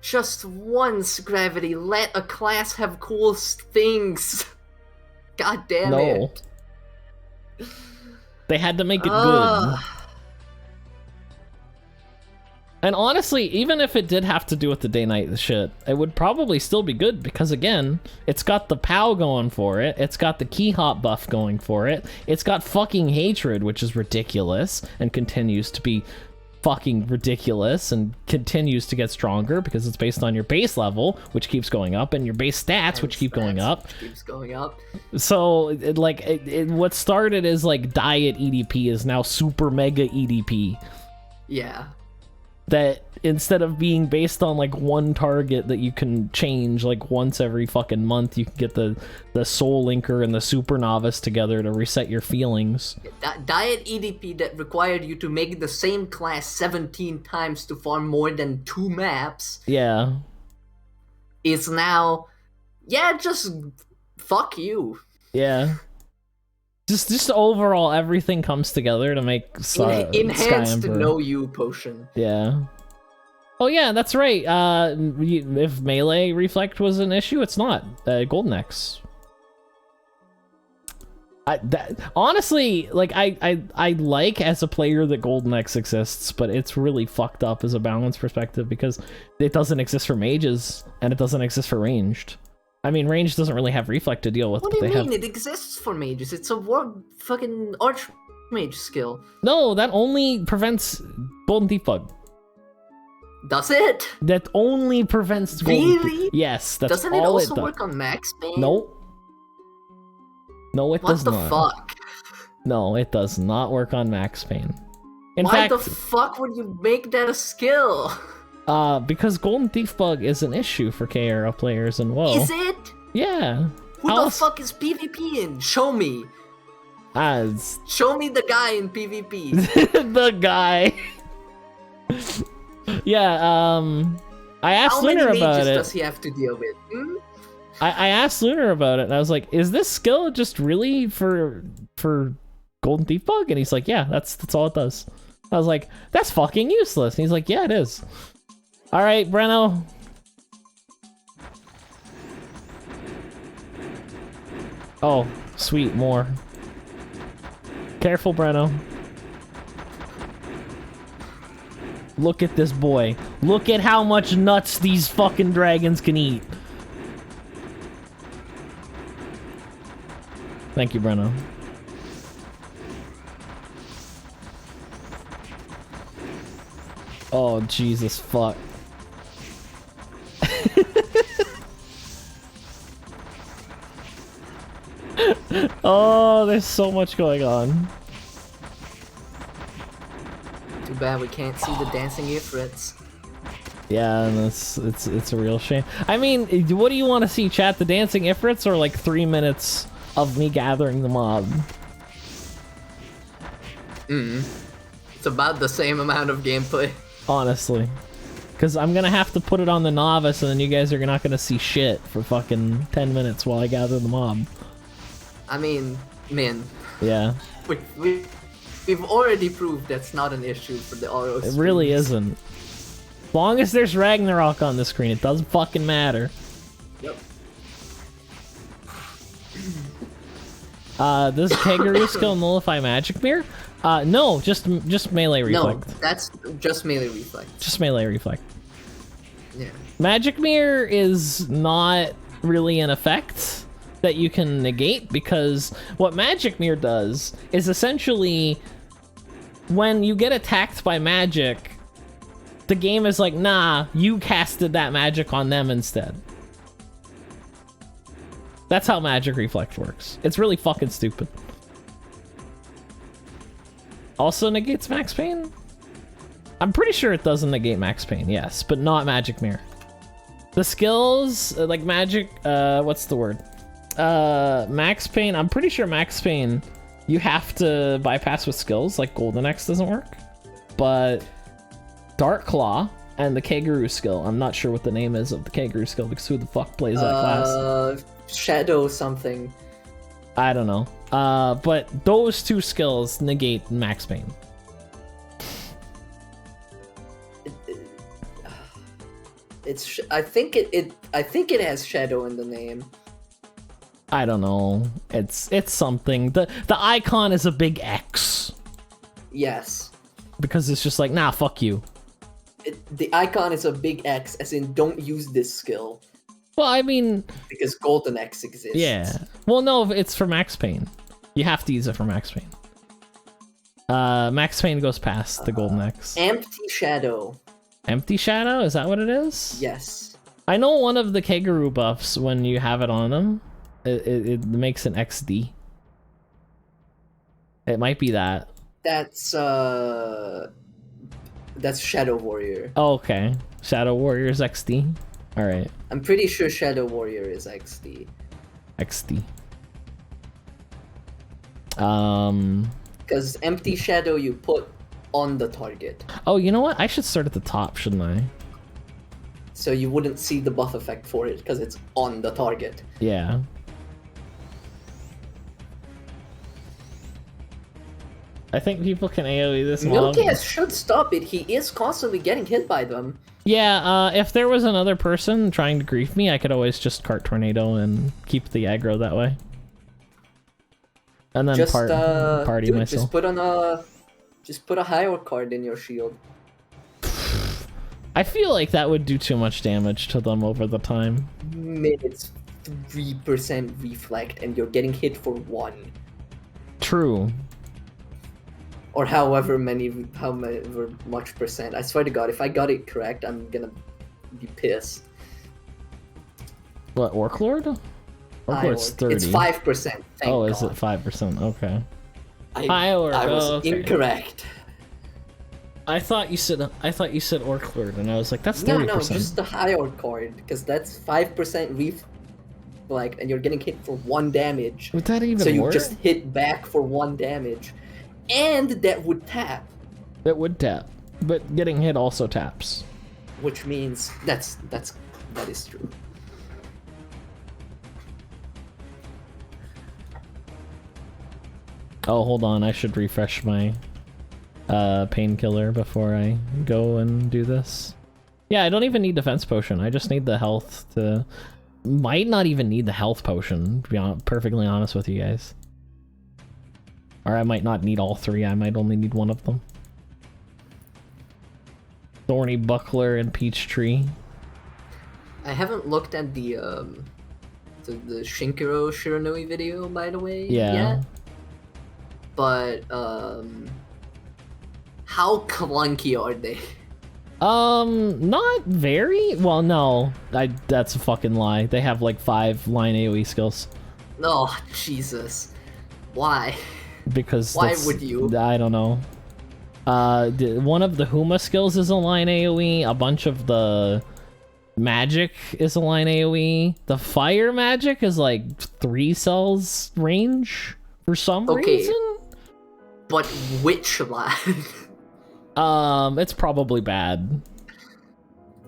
Just once, Gravity. Let a class have cool things. God damn it. They had to make it good. And honestly, even if it did have to do with the day-night shit, it would probably still be good because, again, it's got the POW going for it, it's got the Key Hop buff going for it, it's got fucking Hatred, which is ridiculous, and continues to be fucking ridiculous, and continues to get stronger because it's based on your base level, which keeps going up, and your base stats, which keep going up. Keeps going up. So, what started as, like, diet EDP is now super mega EDP. Yeah. That instead of being based on like one target that you can change like once every fucking month, you can get the Soul Linker and the Super Novice together to reset your feelings. Diet EDP that required you to make the same class 17 times to farm more than 2 maps. Yeah. Is now, yeah, just fuck you. Yeah. Just overall, everything comes together to make enhanced know you potion. Yeah. Oh yeah, that's right. If melee reflect was an issue, it's not. Golden X. Honestly, like I like as a player that Golden X exists, but it's really fucked up as a balance perspective because it doesn't exist for mages and it doesn't exist for ranged. I mean, range doesn't really have reflect to deal with. What do you mean? It exists for mages. It's a fucking archmage skill. No, that only prevents Golden Thief Bug. Does it? That only prevents Golden Thief. Yes, that's Doesn't all it also does. work on Max Bane? No. No, it does not. What the fuck? No, it does not work on Max Bane. Why the fuck would you make that a skill? Because Golden Thief Bug is an issue for KRL players and WoW. Is it? Yeah. Who the fuck is PvP in? Show me. As Show me the guy in PvP. the guy. Yeah, I asked Lunar How many about mages it. does he have to deal with? I asked Lunar about it, and I was like, "Is this skill just really for Golden Thief Bug?" And he's like, "Yeah, that's all it does." I was like, "That's fucking useless." And he's like, "Yeah, it is." All right, Breno. Oh, sweet, more. Careful, Breno. Look at this boy. Look at how much nuts these fucking dragons can eat. Thank you, Breno. Oh, Jesus, fuck. Oh, there's so much going on. Too bad we can't see the dancing ifrits. Yeah, and it's a real shame. I mean, what do you want to see, chat? The dancing ifrits or like 3 minutes of me gathering the mob? It's about the same amount of gameplay. Honestly. Because I'm gonna have to put it on the novice and then you guys are not gonna see shit for fucking 10 minutes while I gather the mob. I mean, man. Yeah. We've already proved that's not an issue for the auto It really isn't. As long as there's Ragnarok on the screen, it doesn't fucking matter. Yep. Does Kangaroo skill nullify Magic Mirror? No, just melee reflect. No, that's just melee reflect. Just melee reflect. Yeah. Magic Mirror is not really an effect that you can negate, because what Magic Mirror does is essentially when you get attacked by magic, the game is like, nah, you casted that magic on them instead. That's how Magic Reflect works. It's really fucking stupid. Also negates Max Payne? I'm pretty sure it doesn't negate Max Payne, yes, but not Magic Mirror. The skills, like magic, what's the word? Max Payne, I'm pretty sure Max Payne, you have to bypass with skills, like Golden Axe doesn't work. But Dark Claw and the Kangaroo skill, I'm not sure what the name is of the Kangaroo skill, because who the fuck plays that class? Shadow something. I don't know. But those two skills negate Max Payne. I think it has Shadow in the name. I don't know. It's something. The icon is a big X. Yes. Because it's just like, nah, fuck you. The icon is a big X, as in don't use this skill. Well, I mean... Because Golden X exists. Yeah. Well, no, it's for Max Payne. You have to use it for Max Payne. Max Payne goes past the Golden X. Empty Shadow. Empty Shadow? Is that what it is? Yes. I know one of the Kangaroo buffs, when you have it on them, it makes an XD. It might be that. That's Shadow Warrior. Oh, okay. Shadow Warrior's XD. Alright. I'm pretty sure Shadow Warrior is XD. XD. Because Empty Shadow you put on the target. Oh, you know what? I should start at the top, shouldn't I? So you wouldn't see the buff effect for it, because it's on the target. Yeah. I think people can AoE this mob. Milky should stop it. He is constantly getting hit by them. Yeah, if there was another person trying to grief me, I could always just cart Tornado and keep the aggro that way. And then Just party dude, myself. Just put a higher card in your shield. I feel like that would do too much damage to them over the time. It's 3% reflect, and you're getting hit for 1. True. Or however much percent. I swear to God, if I got it correct, I'm gonna be pissed. What, Orc Lord? Orc Lord's 30. It's 5%. Oh, is it 5%? Okay. I was incorrect. I thought you said Orc Lord, and I was like, that's 30%. No, just the higher card, because that's 5% black, and you're getting hit for 1 damage. Would that even So you work? just hit back for 1 damage. And that would tap. That would tap. But getting hit also taps. Which means that is true. Oh, hold on. I should refresh my painkiller before I go and do this. Yeah, I don't even need defense potion. I just need the health to... Might not even need the health potion, to be perfectly honest with you guys. Or I might not need all 3. I might only need 1 of them. Thorny Buckler and Peach Tree. I haven't looked at the Shinkiro Shiranui video, by the way, yet. But, how clunky are they? Not very. Well, no. That's a fucking lie. They have like 5 line AoE skills. Oh, Jesus. Why? Because why would you? I don't know. One of the Huma skills is a line AoE. A bunch of the magic is a line AoE. The fire magic is like 3 cells range for some reason. But which line? It's probably bad.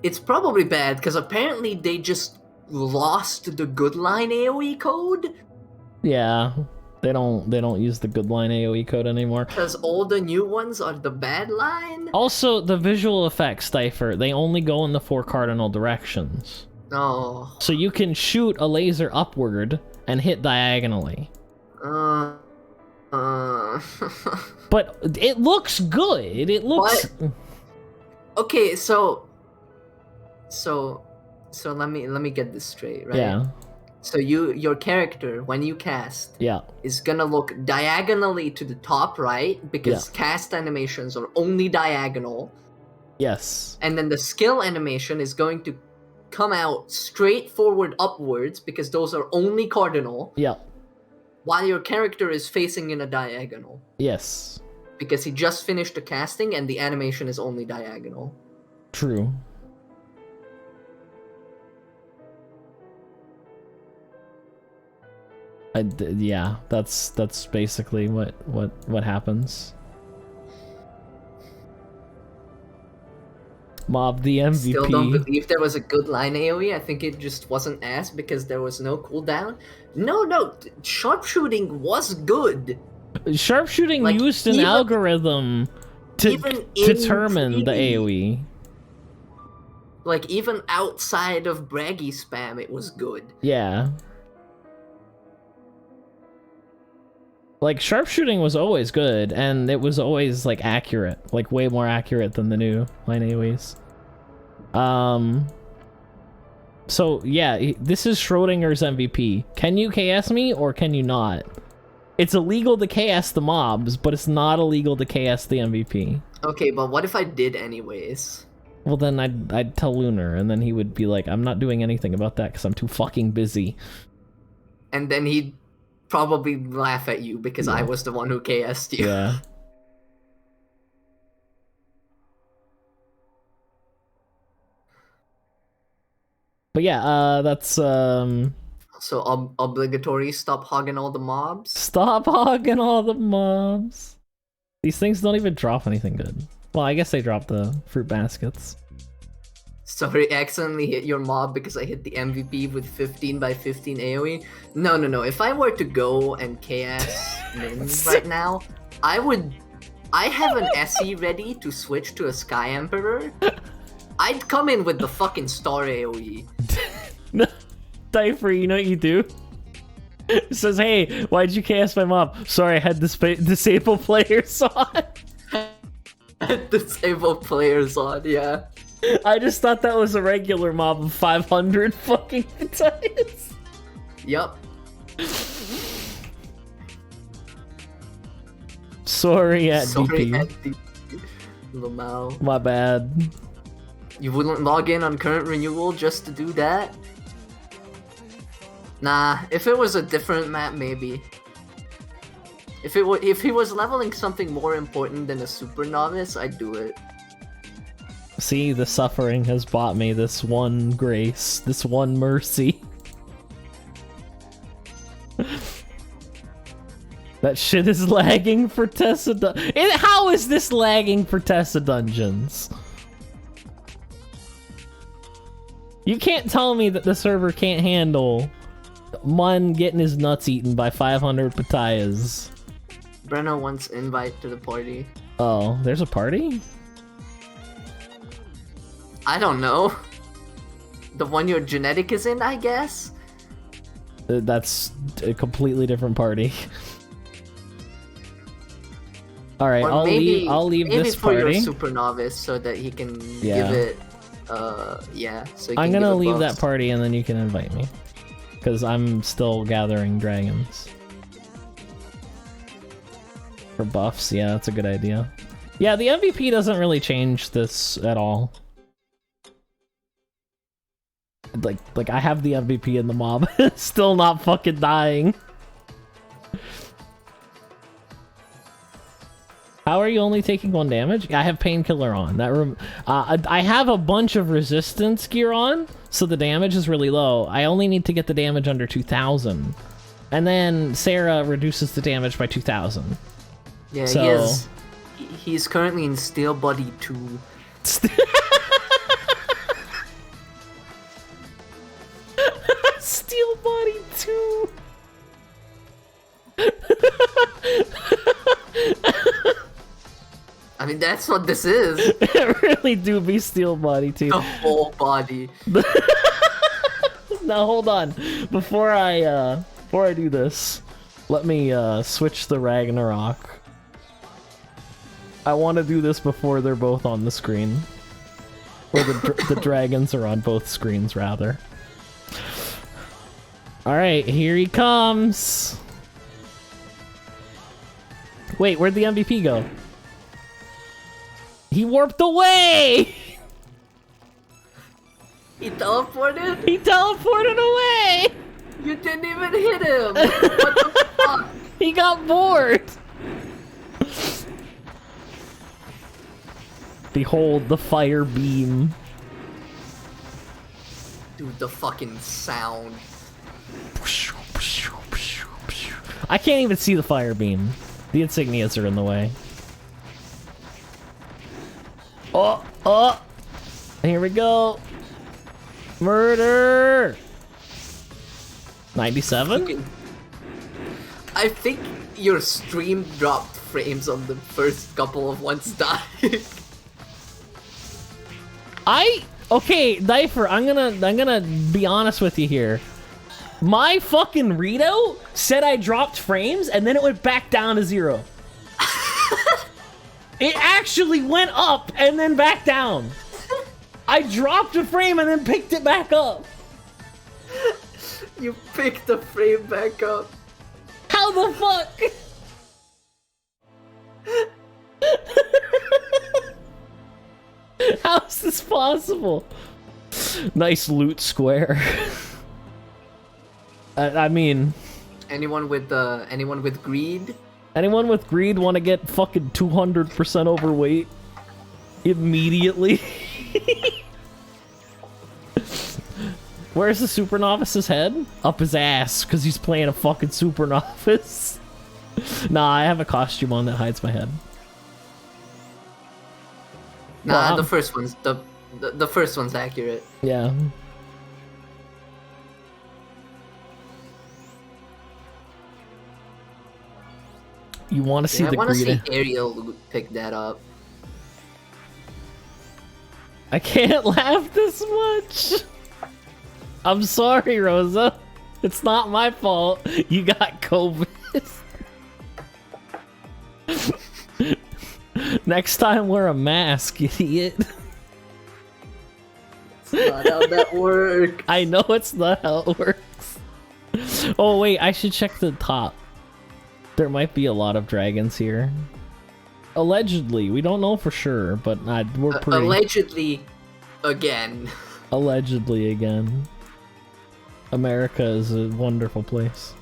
It's probably bad because apparently they just lost the good line AoE code. Yeah, they don't use the good line AoE code anymore. Because all the new ones are the bad line. Also, the visual effects, Difer, they only go in the 4 cardinal directions. Oh. So you can shoot a laser upward and hit diagonally. But it looks good. It looks. What? Okay, so let me get this straight, right? Yeah. So your character, when you cast, is gonna look diagonally to the top right because cast animations are only diagonal. Yes. And then the skill animation is going to come out straight forward upwards because those are only cardinal. Yeah. While your character is facing in a diagonal. Yes. Because he just finished the casting and the animation is only diagonal. True. Yeah, that's basically what happens. Mob the MVP. Still don't believe there was a good line AoE. I think it just wasn't asked because there was no cooldown. No, sharpshooting was good. Sharpshooting used an algorithm to determine the AoE. Like, even outside of braggy spam, it was good. Yeah. Like, sharpshooting was always good, and it was always, like, accurate. Like, way more accurate than the new line AoEs. So, yeah, this is Schrodinger's MVP. Can you KS me, or can you not? It's illegal to KS the mobs, but it's not illegal to KS the MVP. Okay, but what if I did anyways? Well, then I'd tell Lunar, and then he would be like, I'm not doing anything about that, because I'm too fucking busy. And then he'd probably laugh at you because I was the one who KS'd you. Yeah. But yeah, that's So obligatory stop hogging all the mobs? Stop hogging all the mobs. These things don't even drop anything good. Well, I guess they drop the fruit baskets. Sorry, accidentally hit your mob because I hit the MVP with 15 by 15 AoE. No. If I were to go and KS Mins right now, I have an SE ready to switch to a Sky Emperor. I'd come in with the fucking star AoE. No, Difer, you know what you do? It says, hey, why'd you KS my mob? Sorry, I had disable players on. Disable players on, yeah. I just thought that was a regular mob of 500 fucking battalions. Yup. Sorry at DP. Lamau. My bad. You wouldn't log in on current renewal just to do that? Nah, if it was a different map, maybe. If he was leveling something more important than a Super Novice, I'd do it. See, the suffering has bought me this one grace, this one mercy. That shit is lagging for Tessa How is this lagging for Tessa Dungeons? You can't tell me that the server can't handle Mun getting his nuts eaten by 500 Patayas. Brenna wants invite to the party. Oh, there's a party? I don't know. The one your genetic is in, I guess? That's a completely different party. Alright, I'll leave this for party. Your Super Novice so that he can Yeah. give it, yeah. So he I'm can gonna give it leave buffs. that party and then you can invite me. Because I'm still gathering dragons. For buffs, yeah, that's a good idea. Yeah, the MVP doesn't really change this at all. Like I have the MVP in the mob, still not fucking dying. How are you only taking 1 damage? I have painkiller on. I have a bunch of resistance gear on, so the damage is really low. I only need to get the damage under 2,000, and then Sarah reduces the damage by 2,000. Yeah, So- he's currently in Steel Body 2. Steel Body 2. I mean, that's what this is. It really do be Steel Body 2. The whole body. Now hold on. Before I do this, let me switch the Ragnarok. I want to do this before they're both on the screen. Or the dragons are on both screens, rather. Alright, here he comes! Wait, where'd the MVP go? He warped away! He teleported? He teleported away! You didn't even hit him! What the fuck? He got bored! Behold the fire beam. Dude, the fucking sound. I can't even see the fire beam. The insignias are in the way. Oh! Here we go. Murder! 97? Fucking- I think your stream dropped frames on the first couple of ones dying. Okay, Difer, I'm gonna be honest with you here. My fucking readout said I dropped frames and then it went back down to 0. It actually went up and then back down. I dropped a frame and then picked it back up. You picked the frame back up. How the fuck? How is this possible? Nice loot square. I mean, Anyone with greed? anyone with greed want to get fucking 200% overweight immediately? Where's the Super Novice's head? Up his ass, because he's playing a fucking Super Novice. Nah, I have a costume on that hides my head. Nah, Well, the first one's the first one's accurate. Yeah. You want to see Yeah, I the want to greed? see Ariel pick that up. I can't laugh this much. I'm sorry, Rosa. It's not my fault. You got COVID. Next time, wear a mask, idiot. It's not how that works. I know it's not how it works. Oh, wait, I should check the top. There might be a lot of dragons here. Allegedly, we don't know for sure, but we're pretty... Allegedly, again. Allegedly again. America is a wonderful place.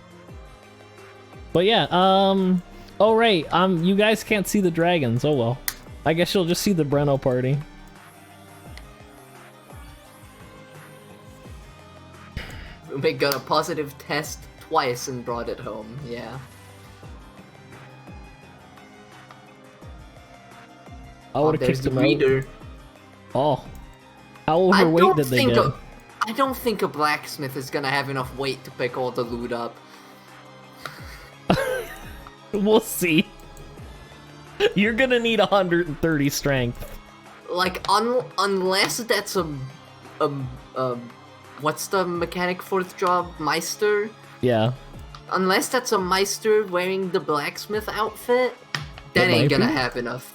But yeah, oh right, you guys can't see the dragons, oh well. I guess you'll just see the Breno party. We got a positive test twice and brought it home, yeah. I would have there's kicked the him out. breeder. Oh. How overweight did they get? I don't think a blacksmith is gonna have enough weight to pick all the loot up. We'll see. You're gonna need 130 strength. Like, unless that's a, what's the mechanic for the job? Meister? Yeah. Unless that's a Meister wearing the blacksmith outfit, that ain't gonna have enough.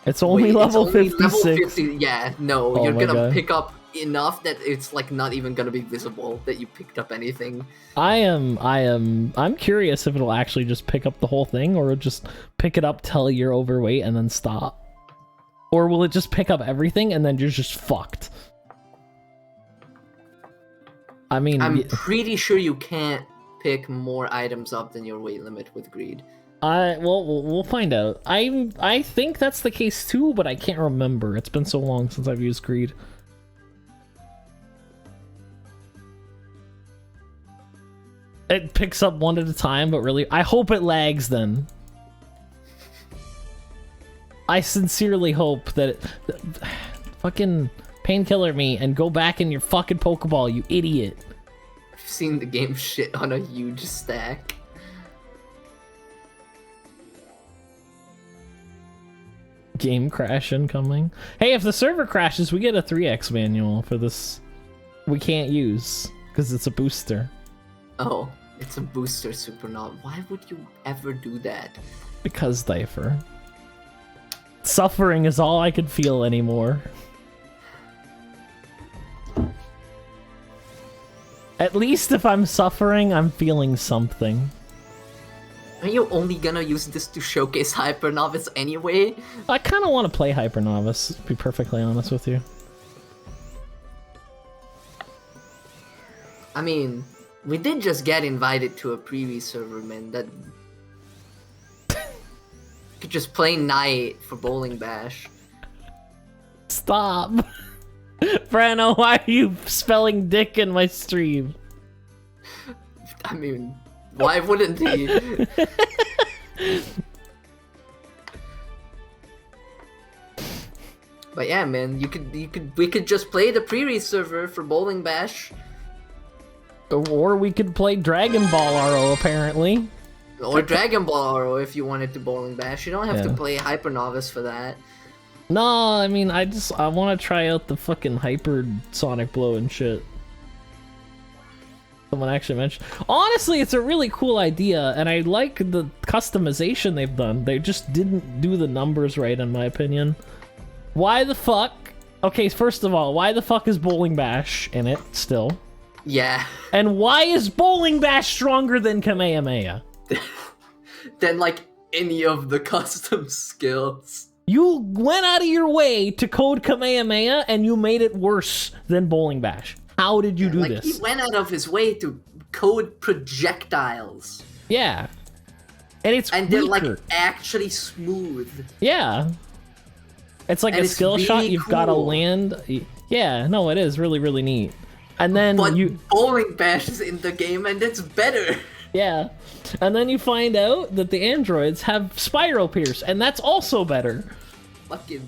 It's only level 56. Level 50, yeah, no, Oh you're my gonna God. pick up enough that it's like not even gonna be visible that you picked up anything. I'm curious if it'll actually just pick up the whole thing, or just pick it up till you're overweight and then stop. Or will it just pick up everything and then you're just fucked? I mean, I'm pretty sure you can't pick more items up than your weight limit with greed. we'll find out. I think that's the case too, but I can't remember. It's been so long since I've used greed. It picks up one at a time, but really, I hope it lags then. I sincerely hope that fucking painkiller me and go back in your fucking Pokeball, you idiot. I've seen the game shit on a huge stack. Game crash incoming. Hey, if the server crashes, we get a 3x manual for this. We can't use because it's a booster. Oh, it's a booster supernova. Why would you ever do that? Because Diaper. Suffering is all I could feel anymore. At least if I'm suffering, I'm feeling something. Are you only gonna use this to showcase Hyper Novice anyway? I kind of want to play Hyper Novice, to be perfectly honest with you. I mean, we did just get invited to a preview server, man. That could just play Knight for Bowling Bash. Stop! Brano, why are you spelling dick in my stream? I mean, why wouldn't he? But yeah, man, we could just play the preview server for Bowling Bash. Or we could play Dragon Ball RO, apparently. Or Dragon Ball RO if you wanted to Bowling Bash. You don't have to Yeah. play Hyper Novice for that. No, I mean, I want to try out the fucking Hyper Sonic Blow and shit. Someone actually mentioned. Honestly, it's a really cool idea, and I like the customization they've done. They just didn't do the numbers right, in my opinion. Why the fuck? Okay, first of all, why the fuck is Bowling Bash in it still? Yeah. And why is Bowling Bash stronger than Kamehameha? Than like any of the custom skills. You went out of your way to code Kamehameha, and you made it worse than Bowling Bash. How did you do Like, this? he went out of his way to code projectiles. Yeah. And it's And they're weaker. like actually smooth. Yeah. It's like And a it's skill shot really you've got to cool. land. Yeah, no, it is really, really neat. And then But you... Bowling Bash is in the game and it's better. Yeah. And then you find out that the androids have Spiral Pierce, and that's also better. Fucking...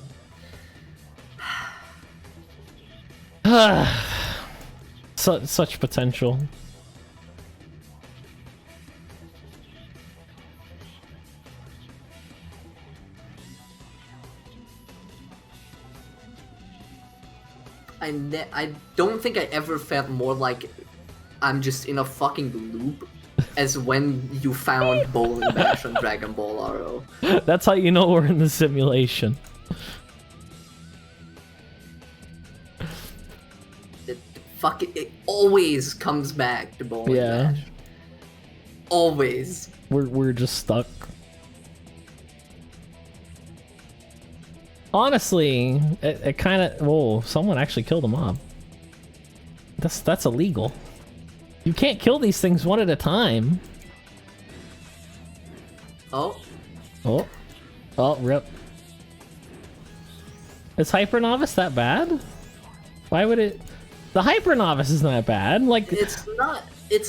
Such potential. I don't think I ever felt more like I'm just in a fucking loop as when you found Bowling Bash on Dragon Ball RO. That's how you know we're in the simulation. It always comes back to Bowling Yeah. Bash. Always. We're just stuck. Honestly, it kind of... Whoa, someone actually killed a mob. That's illegal. You can't kill these things one at a time. Oh, Oh. Oh, rip. Is Hyper Novice that bad? Why would it... The Hyper Novice is not bad. Like, it's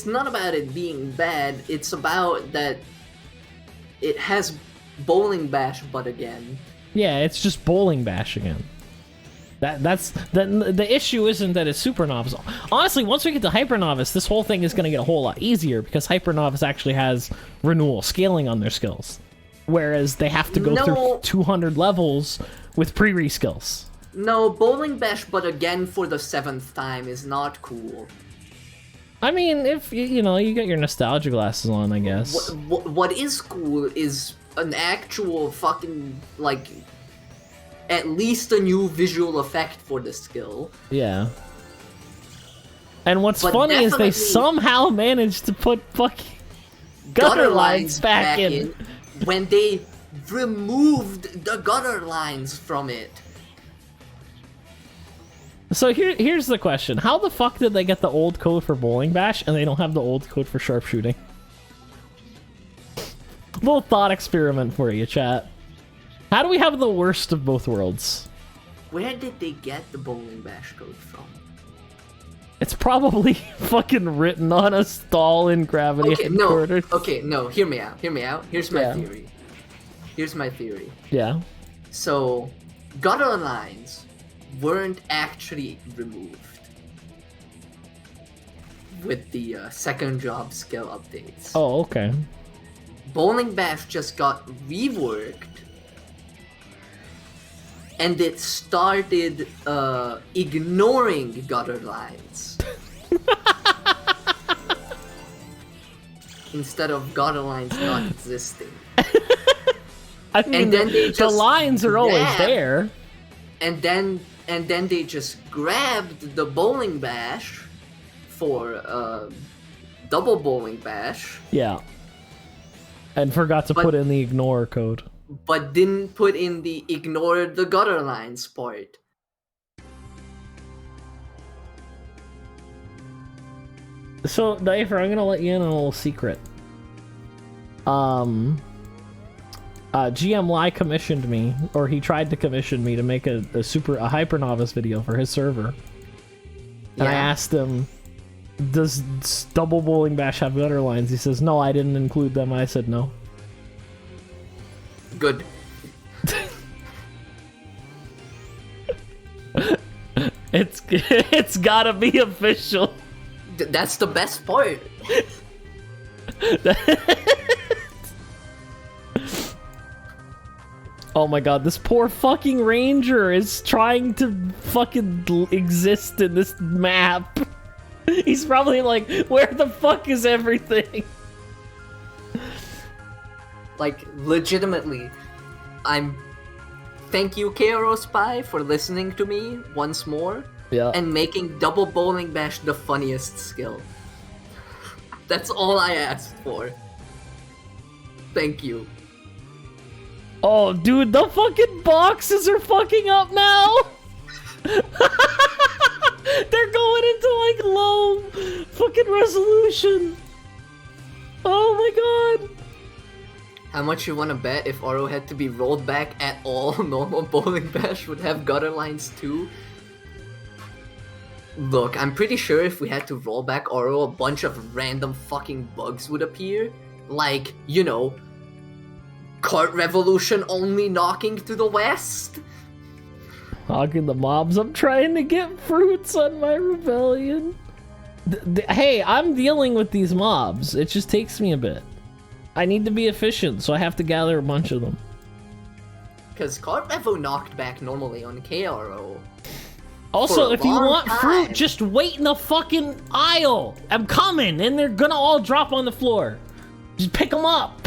not about it being bad. It's about that it has Bowling Bash, but again. Yeah, it's just Bowling Bash again. The issue isn't that it's Super Novice. Honestly, once we get to Hyper Novice, this whole thing is going to get a whole lot easier because Hyper Novice actually has renewal scaling on their skills, whereas they have to go through 200 levels with pre-re skills. No, Bowling Bash, but again for the 7th time, is not cool. I mean, if you know, you get your nostalgia glasses on, I guess. What is cool is an actual fucking, like, at least a new visual effect for the skill. Yeah. And what's funny is they somehow managed to put fucking gutter lines back in when they removed the gutter lines from it. So here's the question. How the fuck did they get the old code for Bowling Bash and they don't have the old code for sharpshooting? Little thought experiment for you, chat. How do we have the worst of both worlds? Where did they get the Bowling Bash code from? It's probably fucking written on a stall in Gravity headquarters. No, hear me out. Here's my theory. Yeah. So, gutter lines weren't actually removed with the second job skill updates. Oh, okay. Bowling Bash just got reworked, and it started ignoring gutter lines instead of gutter lines not existing. I mean, and then they just the lines are always there. And then they just grabbed the Bowling Bash for double Bowling Bash. Yeah. And forgot to put in the ignore code. But didn't put in the ignore the gutter lines part. So, Diaper, I'm gonna let you in on a little secret. GM Lai commissioned me, or he tried to commission me to make a Hyper Novice video for his server. And I asked him, does double Bowling Bash have gutter lines? He says, no, I didn't include them. I said no. Good. It's gotta be official. That's the best part. Oh my god, this poor fucking ranger is trying to fucking exist in this map. He's probably like, where the fuck is everything? Like, legitimately, thank you, KRO Spy, for listening to me once more. Yeah. And making double Bowling Bash the funniest skill. That's all I asked for. Thank you. Oh, dude, the fucking boxes are fucking up now! They're going into, like, low fucking resolution. Oh my god. How much you wanna bet if Oro had to be rolled back at all, normal Bowling Bash would have gutter lines too? Look, I'm pretty sure if we had to roll back Oro, a bunch of random fucking bugs would appear. Like, you know, Cart Revolution only knocking to the west? Hogging the mobs, I'm trying to get fruits on my rebellion. Hey, I'm dealing with these mobs. It just takes me a bit. I need to be efficient, so I have to gather a bunch of them. Because Cart Revo knocked back normally on KRO. Also, if you want fruit, just wait in the fucking aisle. I'm coming, and they're gonna all drop on the floor. Just pick them up.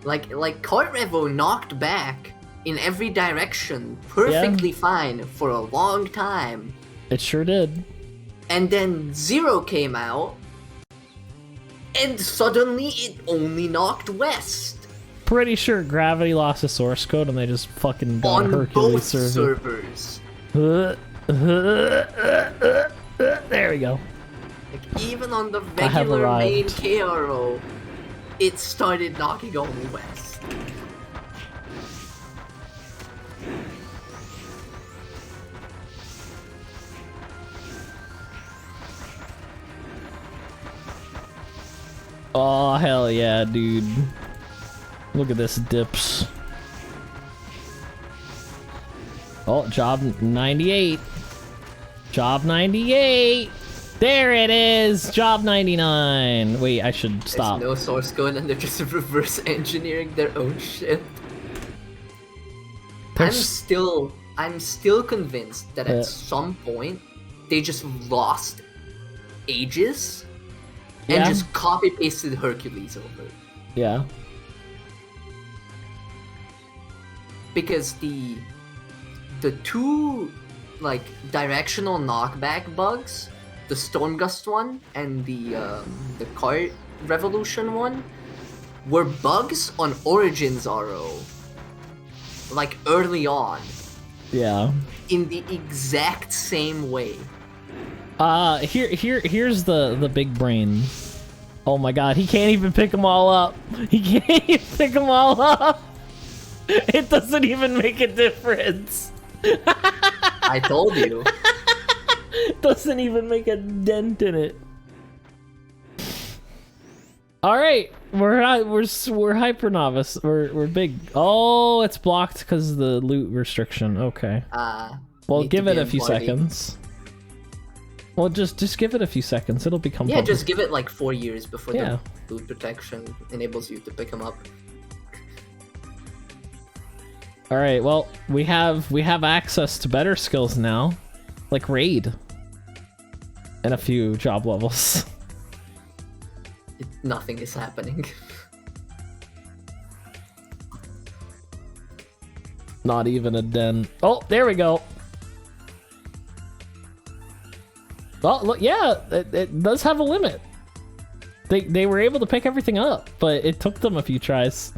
Like Cart Revo knocked back in every direction perfectly fine for a long time. It sure did. And then Zero came out, and suddenly it only knocked west. Pretty sure Gravity lost a source code and they just fucking got on a Hercules both server. servers. There we go. Like, even on the regular main KRO, it started knocking only west. Oh, hell yeah, dude. Look at this dips. Oh, job 98. Job 98. There it is. Job 99. Wait, I should stop. There's no source code and they're just reverse engineering their own shit. I'm still convinced that at some point they just lost Aegis and just copy pasted Hercules over it. Yeah. Because the two like directional knockback bugs, the Stormgust one and the Cart Revolution one, were bugs on Origins RO. Like early on. Yeah. In the exact same way. Here's the big brain. Oh my god, he can't even pick them all up. He can't even pick them all up. It doesn't even make a difference. I told you. It doesn't even make a dent in it. All right, we're hyper novice. We're big. Oh, it's blocked because of the loot restriction. Okay. Well, give it a few seconds. Well, just give it a few seconds. It'll become. Yeah, public. just give it like 4 years before the loot protection enables you to pick them up. All right. Well, we have access to better skills now, like raid, and a few job levels. Nothing is happening. Not even a den. Oh, there we go. Oh, look, yeah, it does have a limit. They were able to pick everything up, but it took them a few tries.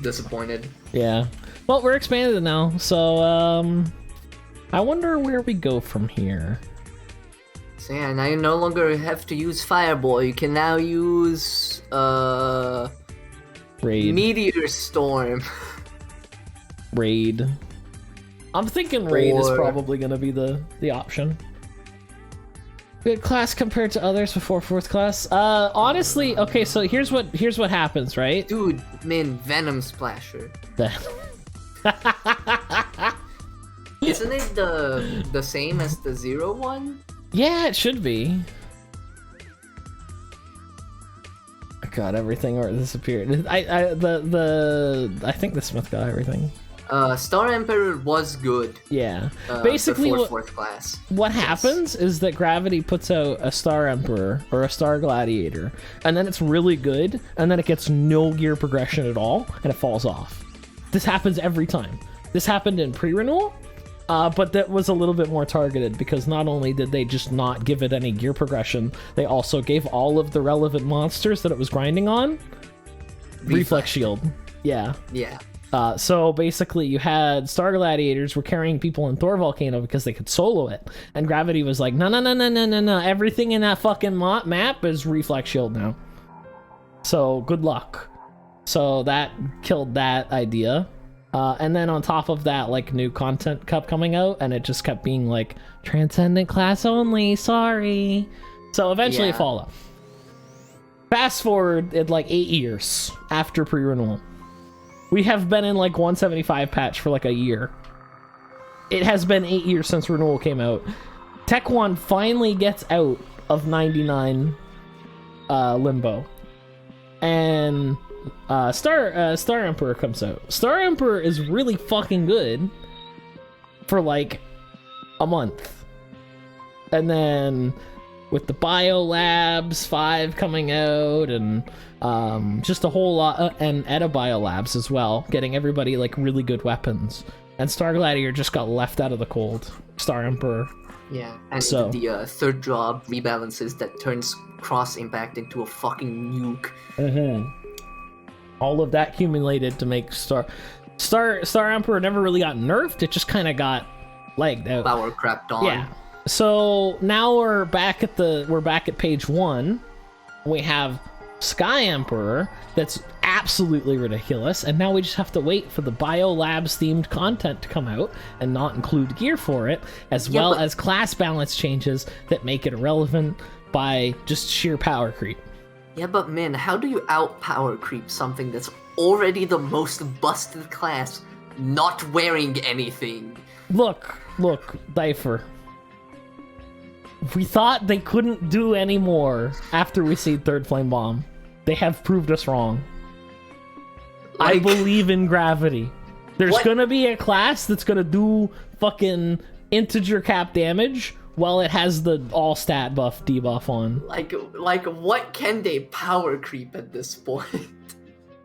Disappointed. Yeah. Well, we're expanded now, so I wonder where we go from here. So yeah, now you no longer have to use Fireball. You can now use Raid. Meteor Storm. Raid. I'm thinking raid is probably gonna be the option. Good class compared to others before 4th class. Honestly, okay. So here's what happens, right? Dude, man, Venom Splasher. Isn't it the same as the 0 one? Yeah, it should be. God, everything or disappeared. I think the Smith got everything. Star Emperor was good. Yeah. Basically, before 4th class. What happens is that Gravity puts out a Star Emperor or a Star Gladiator, and then it's really good, and then it gets no gear progression at all, and it falls off. This happens every time. This happened in pre-renewal, but that was a little bit more targeted because not only did they just not give it any gear progression, they also gave all of the relevant monsters that it was grinding on Reflex Shield. Yeah. Yeah. So basically you had Star Gladiators were carrying people in Thor Volcano because they could solo it. And Gravity was like, no. Everything in that fucking map is Reflex Shield now. So good luck. So that killed that idea. And then on top of that, like new content kept coming out and it just kept being like Transcendent class only, sorry. So eventually it fell off. Fast forward in like 8 years after pre-renewal. We have been in like 175 patch for like a year. It has been 8 years since renewal came out. Tech 1 finally gets out of 99 limbo. And Star Emperor comes out. Star Emperor is really fucking good for like a month. And then with the Biolabs 5 coming out and just a whole lot, and Edda Biolabs as well, getting everybody like really good weapons. And Star Gladiator just got left out of the cold. Star Emperor. Yeah, and so the third job rebalances that turns cross impact into a fucking nuke. All of that accumulated to make Star Emperor never really got nerfed. It just kind of got legged out. Power crapped on. Yeah. So now we're back at page 1. We have Sky Emperor that's absolutely ridiculous, and now we just have to wait for the Biolabs themed content to come out and not include gear for it, as well as class balance changes that make it irrelevant by just sheer power creep. Yeah, but man, how do you out power creep something that's already the most busted class not wearing anything. Look, Difer. We thought they couldn't do any more after we see Third Flame Bomb. They have proved us wrong. I Like, believe in gravity. There's What? gonna be a class that's gonna do fucking integer cap damage while it has the all stat buff debuff on. like what can they power creep at this point?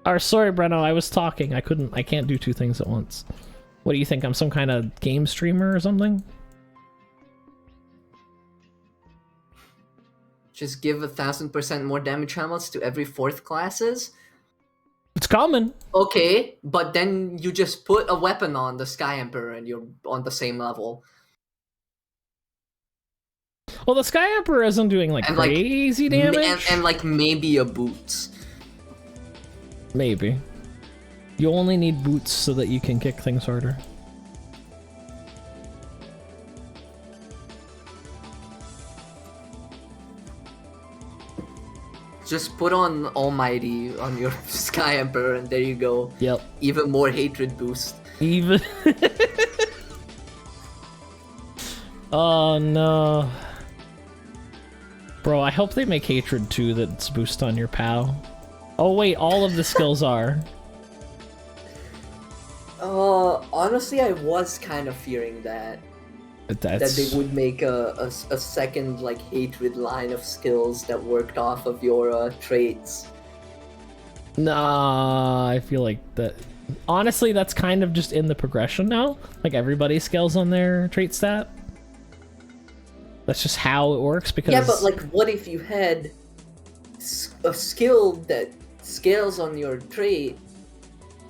Or sorry, Breno, I was talking. I can't do two things at once. What do you think? I'm some kind of game streamer or something? Just give 1,000% more damage helmets to every 4th classes? It's coming. Okay, but then you just put a weapon on the Sky Emperor and you're on the same level. Well, the Sky Emperor isn't doing like And, like, crazy damage. And like maybe a boots. Maybe. You only need boots so that you can kick things harder. Just put on Almighty on your Sky Emperor and there you go. Yep. Even more hatred boost. Even. Oh no. Bro, I hope they make hatred too that's boost on your POW. Oh wait, all of the skills are. Honestly, I was kind of fearing that. That they would make a second like hatred line of skills that worked off of your traits. Nah, I feel like that. Honestly, that's kind of just in the progression now. Like everybody scales on their trait stat. That's just how it works because. Yeah, but like, what if you had a skill that scales on your trait,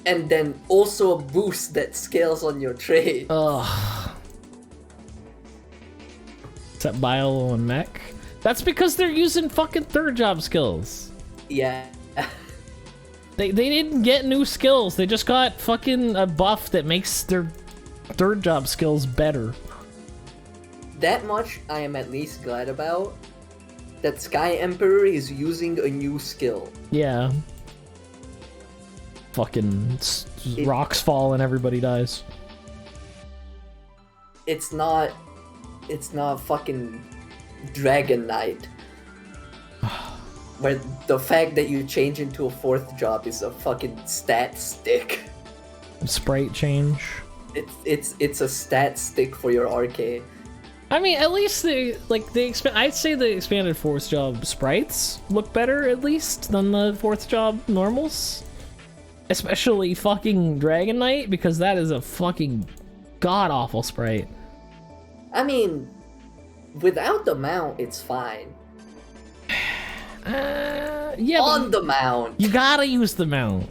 and then also a boost that scales on your trait? Ugh. Except Bio and Mech. That's because they're using fucking third job skills. Yeah. They didn't get new skills. They just got fucking a buff that makes their third job skills better. That much I am at least glad about. That Sky Emperor is using a new skill. Yeah. Fucking rocks fall and everybody dies. It's not fucking Dragon Knight. Where the fact that you change into a 4th job is a fucking stat stick. Sprite change. It's a stat stick for your RK. I mean, at least I'd say the expanded 4th job sprites look better at least than the 4th job normals. Especially fucking Dragon Knight, because that is a fucking god-awful sprite. I mean, without the mount, it's fine. Yeah, On the mount, you gotta use the mount.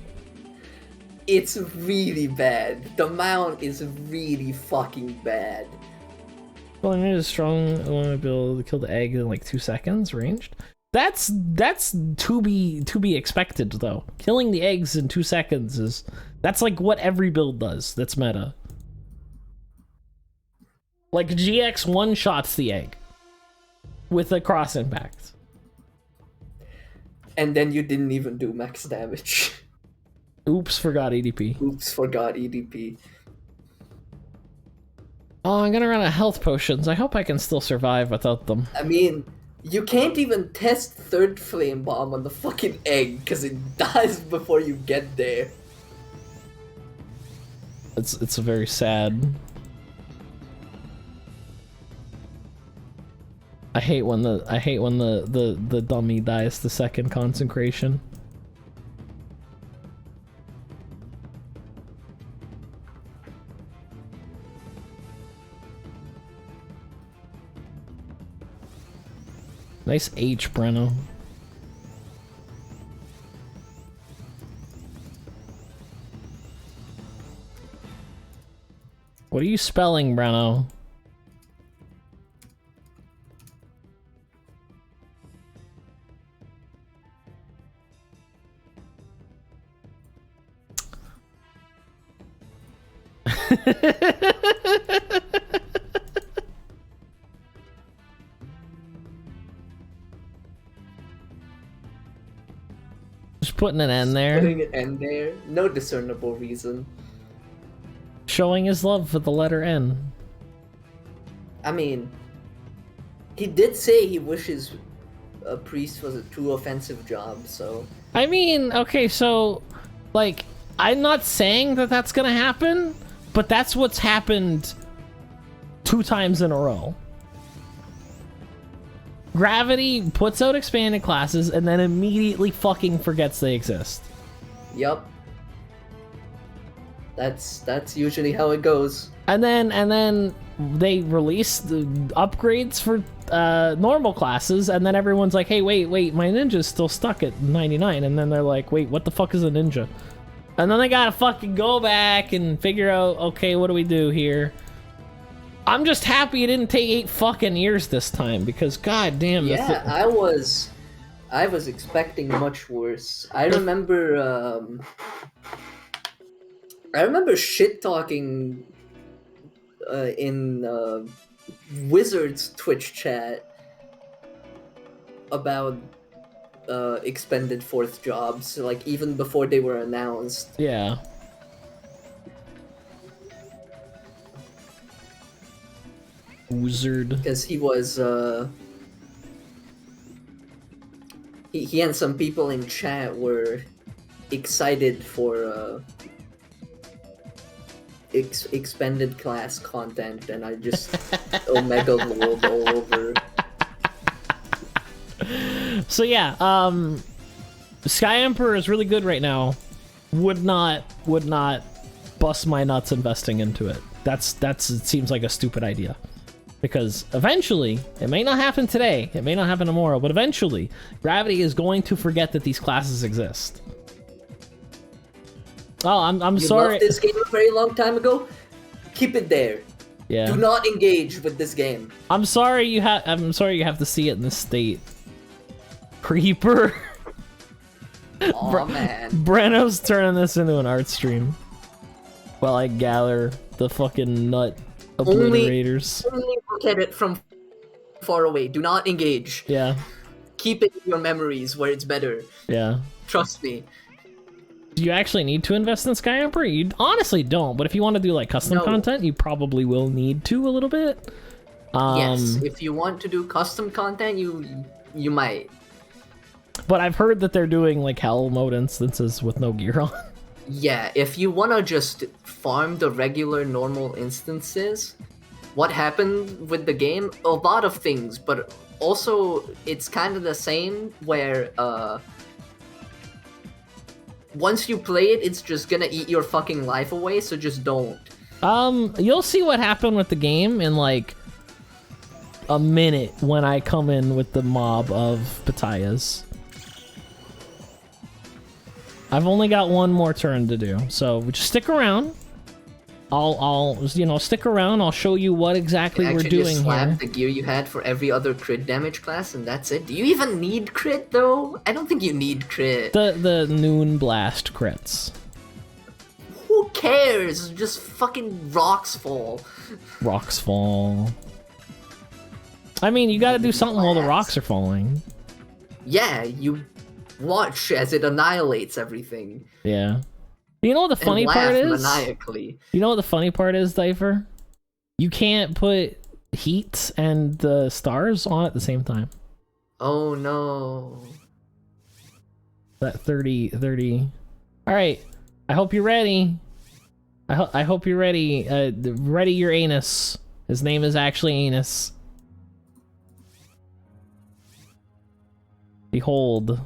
it's really bad. The mount is really fucking bad. Well, I mean, it's strong. I want to be able to kill the egg in like 2 seconds, ranged. That's to be expected though. Killing the eggs in 2 seconds that's like what every build does. That's meta. Like GX one shots the egg with a cross impact. And then you didn't even do max damage. Oops, forgot EDP. Oops, forgot EDP. Oh, I'm gonna run out of health potions. I hope I can still survive without them. I mean, you can't even test Third Flame Bomb on the fucking egg because it dies before you get there. It's very sad. I hate when the dummy dies the second consecration. Nice H, Breno. What are you spelling, Breno? Just putting an N there. Putting an N there, no discernible reason. showing his love for the letter N. I mean, he did say he wishes a priest was a too offensive job, so... I mean, okay, so, like, I'm not saying that that's gonna happen, but that's what's happened 2 times in a row. Gravity puts out expanded classes and then immediately fucking forgets they exist. Yup. That's usually how it goes. And then they release the upgrades for normal classes, and then everyone's like, hey, wait, my ninja's still stuck at 99, and then they're like, wait, what the fuck is a ninja? And then they gotta fucking go back and figure out, okay, what do we do here? I'm just happy it didn't take 8 fucking years this time, because god damn. Yeah, I was expecting much worse. I remember shit talking in Wizards Twitch chat about expended 4th jobs, like even before they were announced. Yeah. Wizard. Because he was he and some people in chat were excited for expended class content, and I just Omega rolled all over. So yeah, Sky Emperor is really good right now. Would not bust my nuts investing into it. That's it seems like a stupid idea. Because eventually, it may not happen today, it may not happen tomorrow, but eventually, Gravity is going to forget that these classes exist. Oh, I'm sorry. You loved this game a very long time ago. Keep it there. Yeah. Do not engage with this game. I'm sorry you have to see it in this state. Creeper. Aw, man. Breno's turning this into an art stream. While I gather the fucking nut obliterators. Only look at it from far away. Do not engage. Yeah. Keep it in your memories where it's better. Yeah. Trust me. Do you actually need to invest in Sky Emperor? You honestly don't, but if you want to do like custom content, you probably will need to a little bit. Yes, if you want to do custom content, you might. But I've heard that they're doing like hell mode instances with no gear on. Yeah, if you want to just farm the regular normal instances, what happened with the game? A lot of things, but also it's kind of the same where once you play it, it's just gonna eat your fucking life away, so just don't. You'll see what happened with the game in like a minute when I come in with the mob of Patayas. I've only got one more turn to do, so just stick around. I'll stick around. I'll show you what exactly we're doing just slap here. The gear you had for every other crit damage class, and that's it. Do you even need crit though? I don't think you need crit. The noon blast crits. Who cares? Just fucking rocks fall. Rocks fall. I mean, you gotta do something while the rocks are falling. Yeah, you watch as it annihilates everything. Yeah. You know what the funny part is? Maniacally. You know what the funny part is, Difer? You can't put heat and the stars on at the same time. Oh no. That 30. Alright. I hope you're ready. I hope you're ready. Ready your anus. His name is actually Anus. Behold.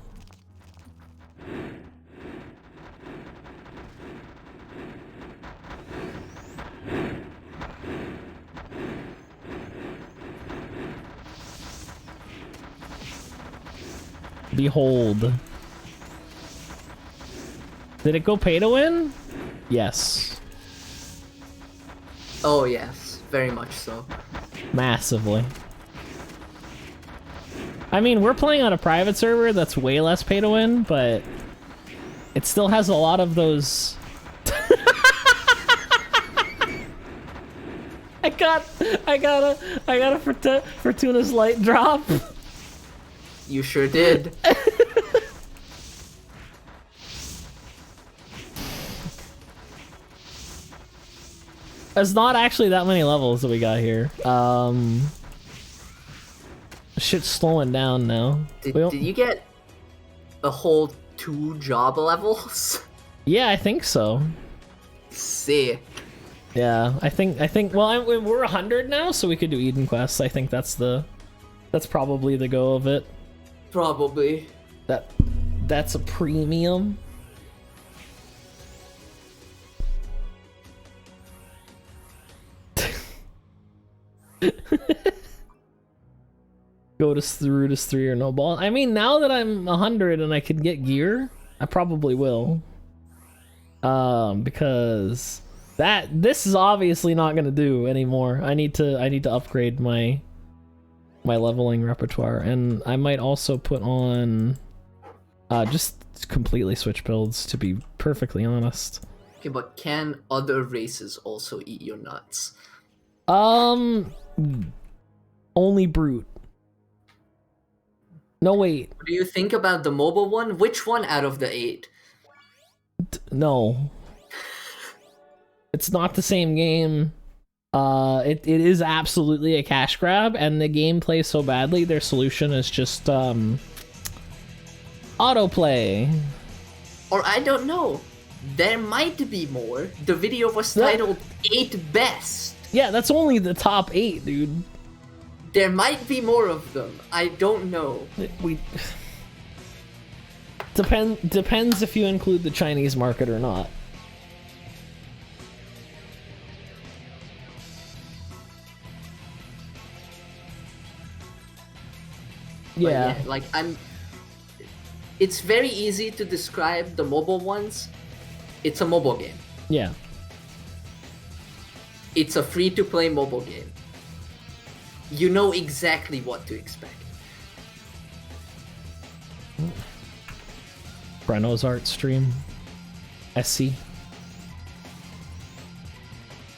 Behold. Did it go pay to win? Yes. Oh yes, very much so. Massively. I mean, we're playing on a private server that's way less pay to win, but it still has a lot of those. I got a Fortuna's light drop. You sure did. There's not actually that many levels that we got here. Shit's slowing down now. Did you get a whole 2 job levels? Yeah, I think so. Sick. Yeah, I think. Well, we're 100 now, so we could do Eden quests. I think that's probably the go of it. Probably. That's a premium. Go to route is 3 or no ball. I mean, now that I'm 100 and I can get gear, I probably will. Because this is obviously not gonna do anymore. I need to upgrade my leveling repertoire, and I might also put on just completely switch builds, to be perfectly honest. Okay, but can other races also eat your nuts? Only brute. No, wait. What do you think about the mobile one? Which one out of the 8? No. It's not the same game. It is absolutely a cash grab, and the game plays so badly, their solution is just, autoplay. Or I don't know. There might be more. The video was titled 8 Best. Yeah, that's only the top 8, dude. There might be more of them. I don't know. Depends if you include the Chinese market or not. Yeah. Like it's very easy to describe the mobile ones. It's a mobile game. Yeah. It's a free-to-play mobile game. You know exactly what to expect. Breno's art stream. SC.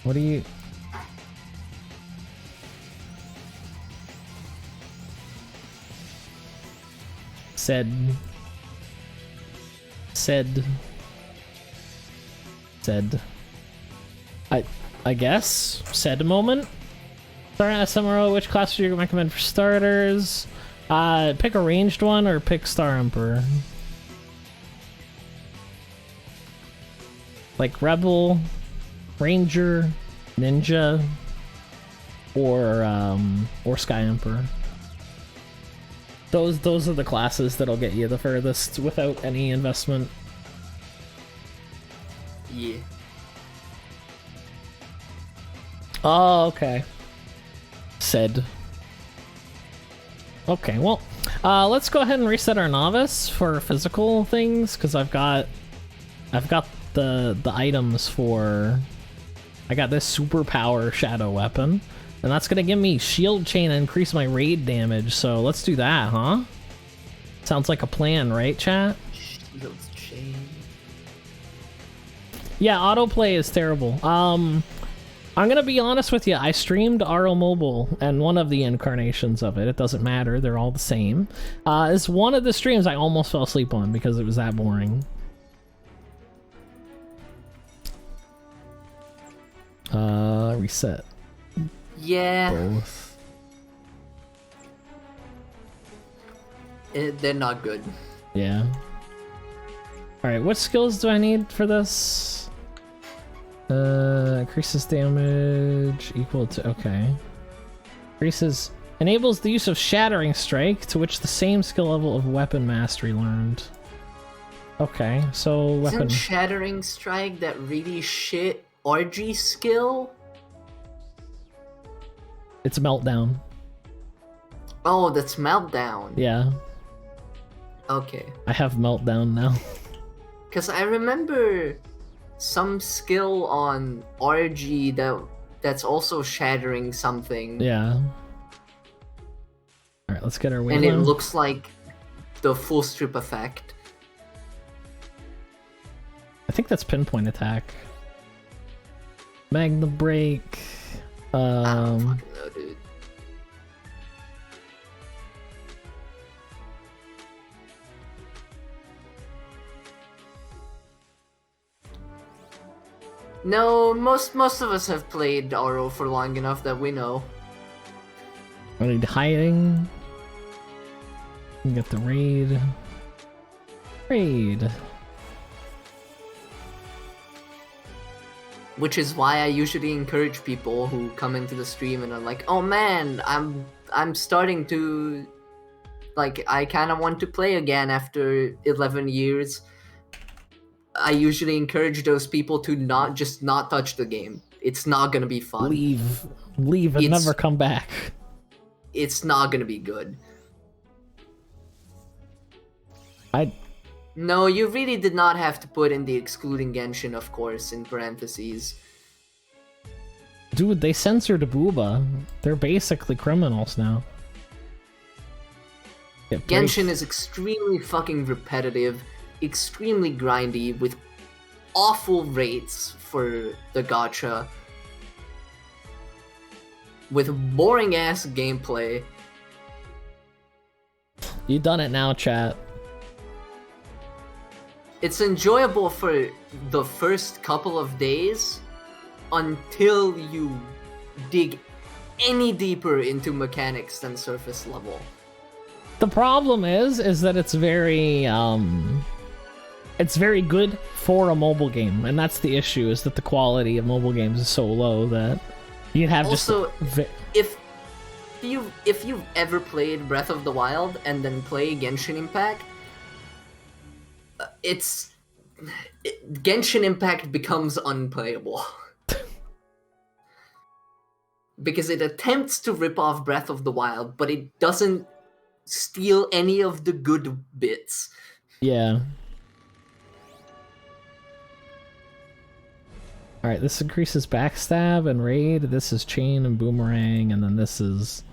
What do you... Said. I guess. Said moment. Starting at SMRO, which class would you recommend for starters? Pick a ranged one or pick Star Emperor. Like Rebel, Ranger, Ninja, or Sky Emperor. Those are the classes that'll get you the furthest without any investment. Yeah. Oh, okay. Said. Okay, well, let's go ahead and reset our novice for physical things, because I've got the items for. I got this superpower shadow weapon, and that's gonna give me shield chain and increase my raid damage. So let's do that, huh? Sounds like a plan, right, chat? Shield chain. Yeah, autoplay is terrible. I'm gonna be honest with you, I streamed RO Mobile, and one of the incarnations of it, it doesn't matter, they're all the same, is one of the streams I almost fell asleep on because it was that boring. Reset. Yeah. Both. They're not good. Yeah. Alright, what skills do I need for this? Increases damage equal to, okay. Enables the use of Shattering Strike, to which the same skill level of weapon mastery learned. Okay, so weapon. Isn't Shattering Strike that really shit RG skill? It's Meltdown. Oh, that's Meltdown. Yeah. Okay. I have Meltdown now. Because I remember some skill on RG that's also shattering something. Yeah. Alright, let's get our way. And it looks like the full strip effect. I think that's pinpoint attack. Magna break. I don't fucking know, dude. No, most of us have played RO for long enough that we know. I need hiding. You get the raid. Raid. Which is why I usually encourage people who come into the stream and are like, "Oh man, I'm starting to, like, I kind of want to play again after 11 years." I usually encourage those people to not touch the game. It's not gonna be fun. Leave and never come back. It's not gonna be good. No, you really did not have to put in the excluding Genshin, of course, in parentheses. Dude, they censored Booba. They're basically criminals now. Genshin is extremely fucking repetitive, extremely grindy, with awful rates for the gacha, with boring ass gameplay. You done it now, chat. It's enjoyable for the first couple of days until you dig any deeper into mechanics than surface level. The problem is that it's very good for a mobile game, and that's the issue, is that the quality of mobile games is so low that you'd have also, just... if you've ever played Breath of the Wild and then play Genshin Impact, Genshin Impact becomes unplayable. Because it attempts to rip off Breath of the Wild, but it doesn't steal any of the good bits. Yeah. Alright, this increases backstab and raid, this is chain and boomerang, and then this is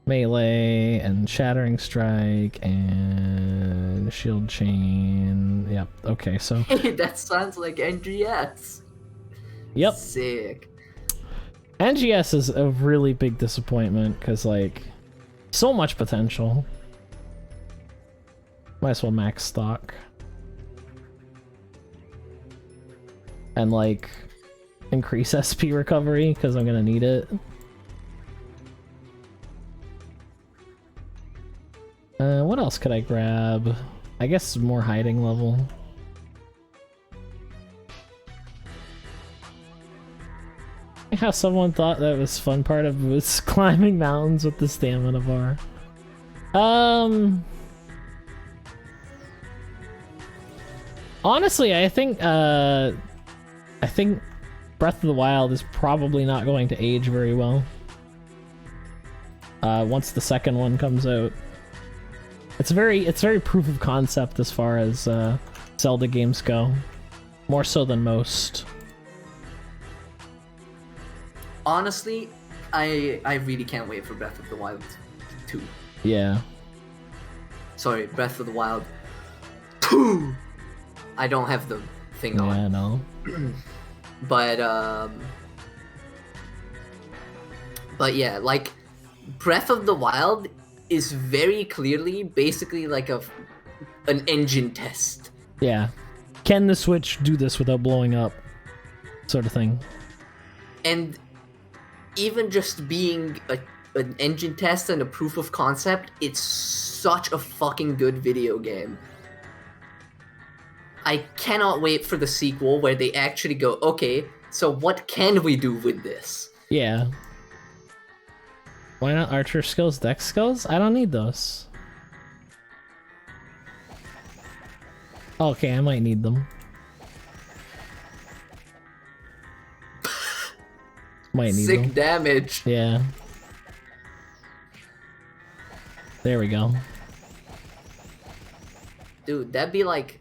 melee and shattering strike and shield chain. Yep, okay, so... Hey, that sounds like NGS. Yep. Sick. NGS is a really big disappointment, because, like, so much potential. Might as well max stock. And, like, increase SP recovery, because I'm gonna need it. What else could I grab? I guess more hiding level. How someone thought that was fun part of it was climbing mountains with the stamina bar. Honestly, I think Breath of the Wild is probably not going to age very well. Once the second one comes out. It's very proof of concept as far as Zelda games go. More so than most. Honestly, I really can't wait for Breath of the Wild 2. Yeah. Sorry, Breath of the Wild 2! I don't have the thing on. Yeah, no. But yeah, like, Breath of the Wild is very clearly basically like an engine test. Yeah. Can the Switch do this without blowing up? Sort of thing. And even just being an engine test and a proof of concept, it's such a fucking good video game. I cannot wait for the sequel where they actually go, okay, so what can we do with this? Yeah. Why not archer skills, dex skills? I don't need those. Okay, I might need them. Might need them. Sick damage. Yeah. There we go. Dude, that'd be like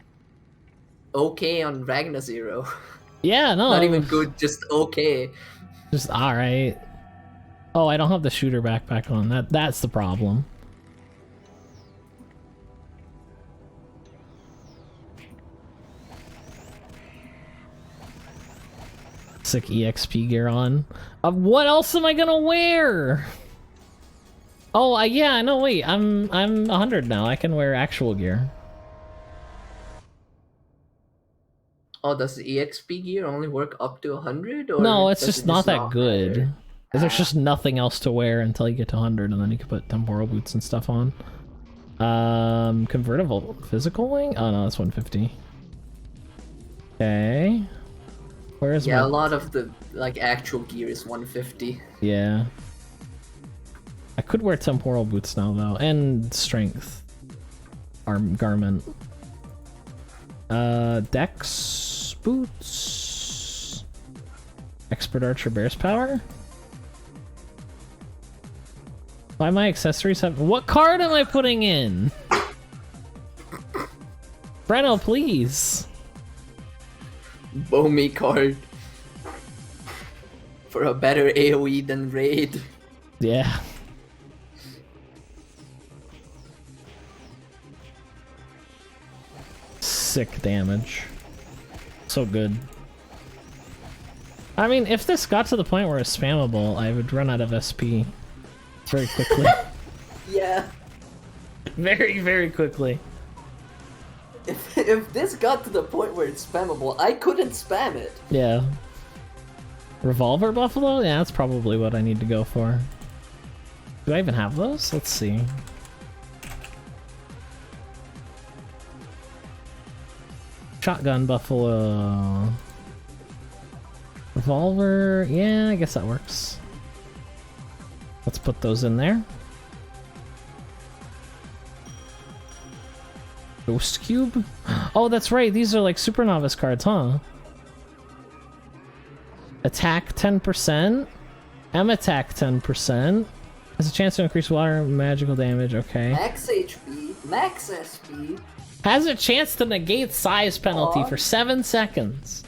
okay on Ragna Zero. Yeah, no. Not even good, just okay. Just alright. Oh, I don't have the shooter backpack on. That's the problem. Sick EXP gear on. What else am I gonna wear? Oh, yeah, no, wait. I'm 100 now. I can wear actual gear. Oh, does the EXP gear only work up to 100, or No, it's does just it not just that not good. matter? There's Ah. just nothing else to wear until you get to 100, and then you can put temporal boots and stuff on. Convertible physical wing? Oh no, that's 150. Okay. Where's Yeah, my... a lot of the like actual gear is 150. Yeah. I could wear temporal boots now though, and strength arm garment. Dex boots. Expert archer bears power. Why my accessories have... What card am I putting in? Breno, please. Bomi card. For a better AoE than Raid. Yeah. Sick damage. So good. I mean, if this got to the point where it's spammable, I would run out of SP very quickly. Yeah. Very, very quickly. If this got to the point where it's spammable, I couldn't spam it. Yeah. Revolver Buffalo? Yeah, that's probably what I need to go for. Do I even have those? Let's see. Shotgun Buffalo. Revolver, yeah, I guess that works. Let's put those in there. Ghost Cube? Oh, that's right, these are like Super Novice cards, huh? Attack 10%. M attack 10%. Has a chance to increase water magical damage, okay. Max HP, max SP. Has a chance to negate size penalty for 7 seconds.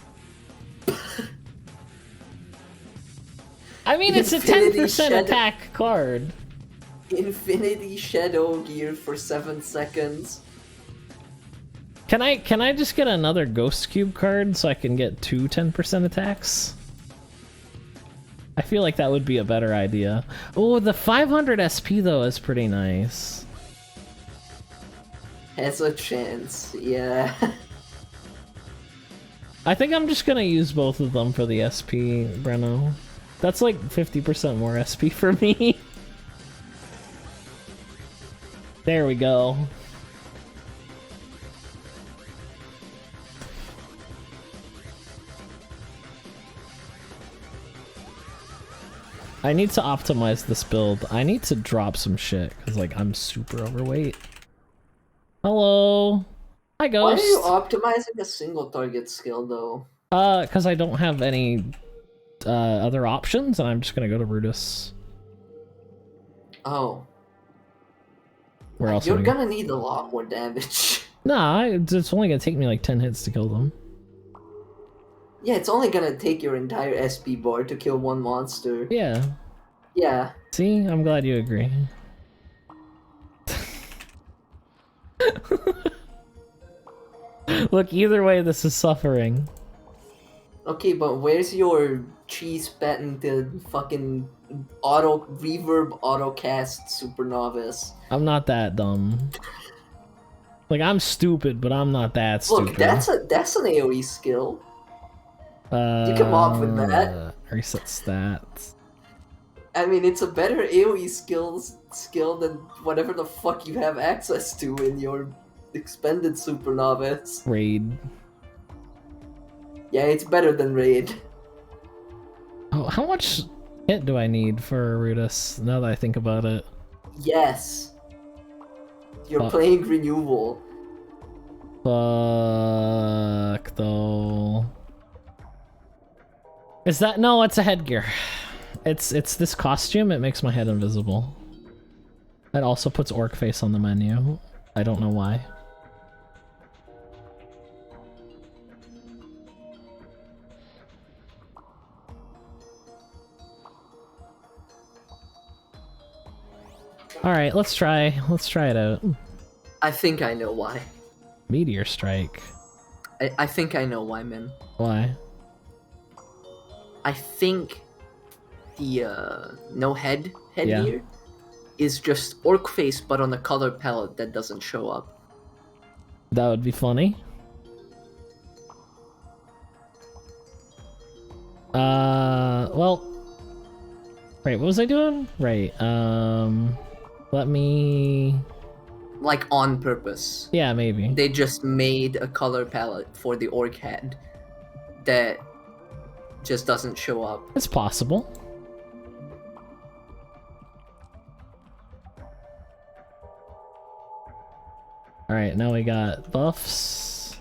I mean, it's a Infinity 10% Shadow. attack card. Infinity Shadow gear for 7 seconds. Can I just get another Ghost Cube card so I can get 2 10% attacks? I feel like that would be a better idea. Oh, the 500 SP though is pretty nice. Has a chance, yeah. I think I'm just gonna use both of them for the SP, Breno. That's like 50% more SP for me. There we go. I need to optimize this build. I need to drop some shit, because like I'm super overweight. Hello. Hi, Ghost. Why are you optimizing a single target skill though? Because I don't have any other options, and I'm just gonna go to Brutus. Oh. Where else? You're would I go? gonna need a lot more damage. Nah, it's only gonna take me like 10 hits to kill them. Yeah, it's only gonna take your entire SP bar to kill one monster. Yeah. Yeah. See, I'm glad you agree. Look, either way, this is suffering. Okay, but where's your cheese patented fucking auto reverb auto cast Super Novice? I'm not that dumb. Like, I'm stupid, but I'm not that stupid. Look, that's an AoE skill. You come up with that. Reset stats. I mean, it's a better AoE skill than whatever the fuck you have access to in your expended Super Novice. Raid. Yeah, it's better than Raid. Oh, how much hit do I need for Brutus, now that I think about it? Yes. You're Fuck. playing Renewal. Fuck, though. Is that... No, it's a headgear. It's this costume, it makes my head invisible. It also puts orc face on the menu. I don't know why. Alright, let's try it out. I think I know why. Meteor Strike. I think I know why, man. Why? I think the no headgear is just orc face, but on a color palette that doesn't show up. That would be funny. Well, right, what was I doing? Right, let me... Like on purpose. Yeah, maybe. They just made a color palette for the orc head that just doesn't show up. It's possible. Alright, now we got buffs.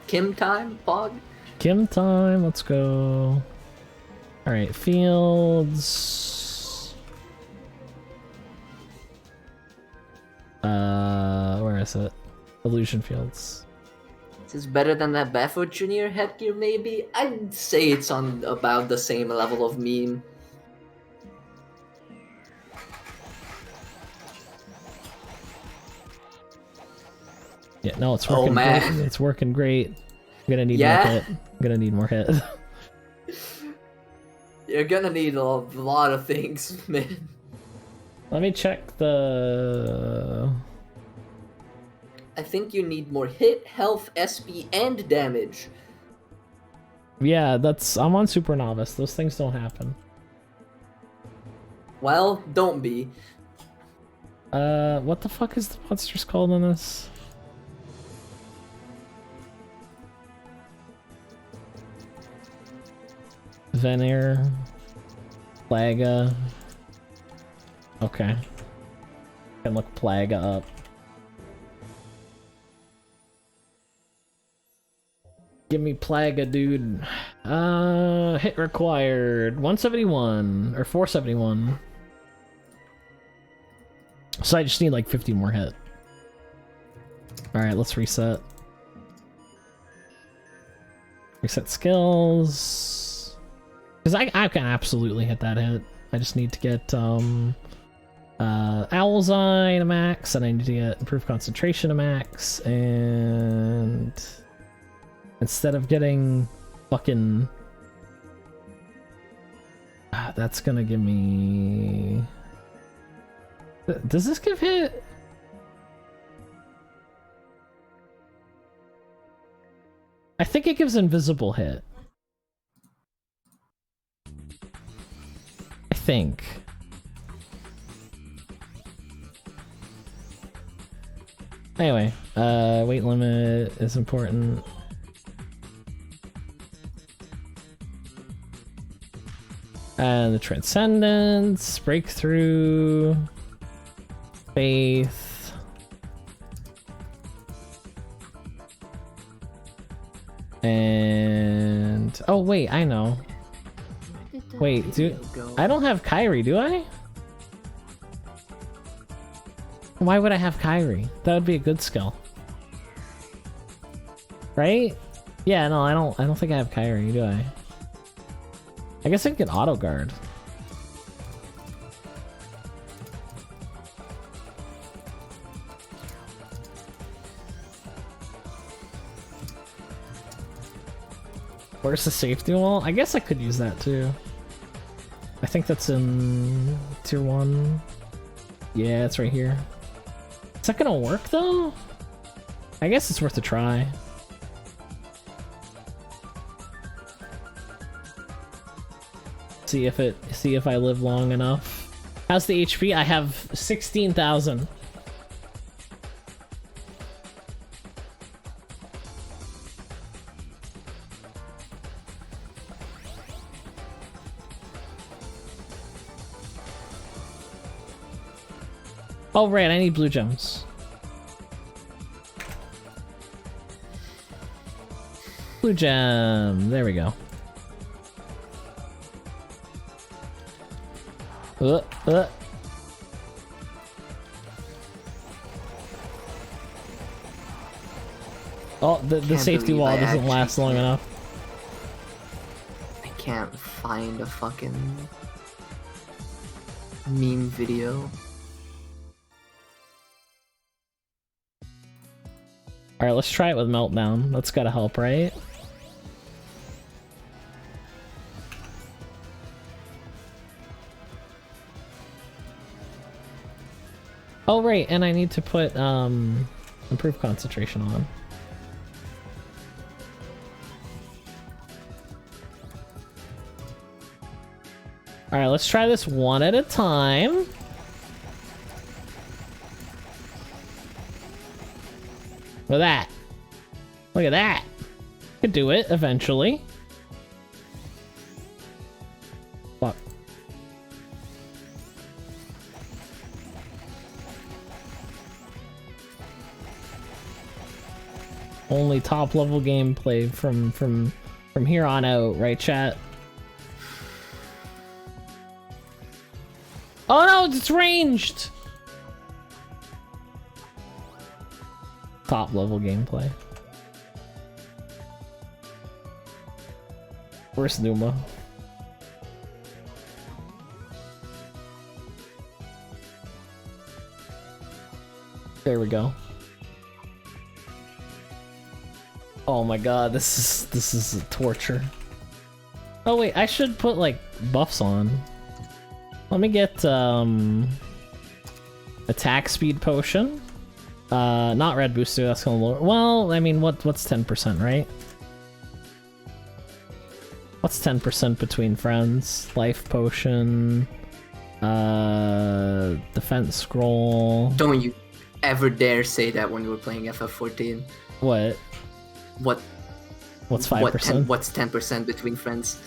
Kim time, Pog? Kim time, let's go. Alright, fields. Where is it? Illusion fields. Is this better than that Baffo Junior headgear, maybe? I'd say it's on about the same level of meme. Yeah, no, it's working great. It's working great. I'm gonna need more hit. I'm gonna need more hit. You're gonna need a lot of things, man. Let me check the... I think you need more hit, health, SP, and damage. Yeah, that's... I'm on Super Novice. Those things don't happen. Well, don't be. What the fuck is the monsters called in this? Veneer. Plaga. Okay. Can look Plaga up. Give me Plaga, dude. Hit required 171 or 471. So I just need like 50 more hit. Alright, let's reset. Reset skills. Because I can absolutely hit that hit. I just need to get Owl's Eye to max, and I need to get Improved Concentration to max, and instead of getting fucking... that's gonna give me... Does this give hit? I think it gives invisible hit. I think. Anyway, weight limit is important. And the Transcendence, Breakthrough, Faith. And... oh wait, I know. Wait, I don't have Kyrie, do I? Why would I have Kyrie? That would be a good skill. Right? Yeah, no, I don't think I have Kyrie, do I? I guess I can get auto guard. Where's the safety wall? I guess I could use that too. I think that's in tier 1. Yeah, it's right here. Is that gonna work though? I guess it's worth a try. See if I live long enough. How's the HP? I have 16,000. Oh right, I need blue gems. Blue gem, there we go. Oh, the safety wall doesn't last long enough. I can't find a fucking meme video. Alright, let's try it with Meltdown. That's gotta help, right? Oh, right, and I need to put, improve concentration on. Alright, let's try this one at a time. Look at that. Look at that. Could do it eventually. Fuck. Only top level gameplay from here on out, right, chat? Oh no, it's ranged! Top level gameplay. Where's Numa? There we go. Oh my god, this is a torture. Oh wait, I should put like buffs on. Let me get attack speed potion. Not red booster, that's gonna lower. Well, I mean, what's 10%, right? What's 10% between friends? Life potion, defense scroll. Don't you ever dare say that when you were playing FF14. What? What's 5%? What's 10% between friends?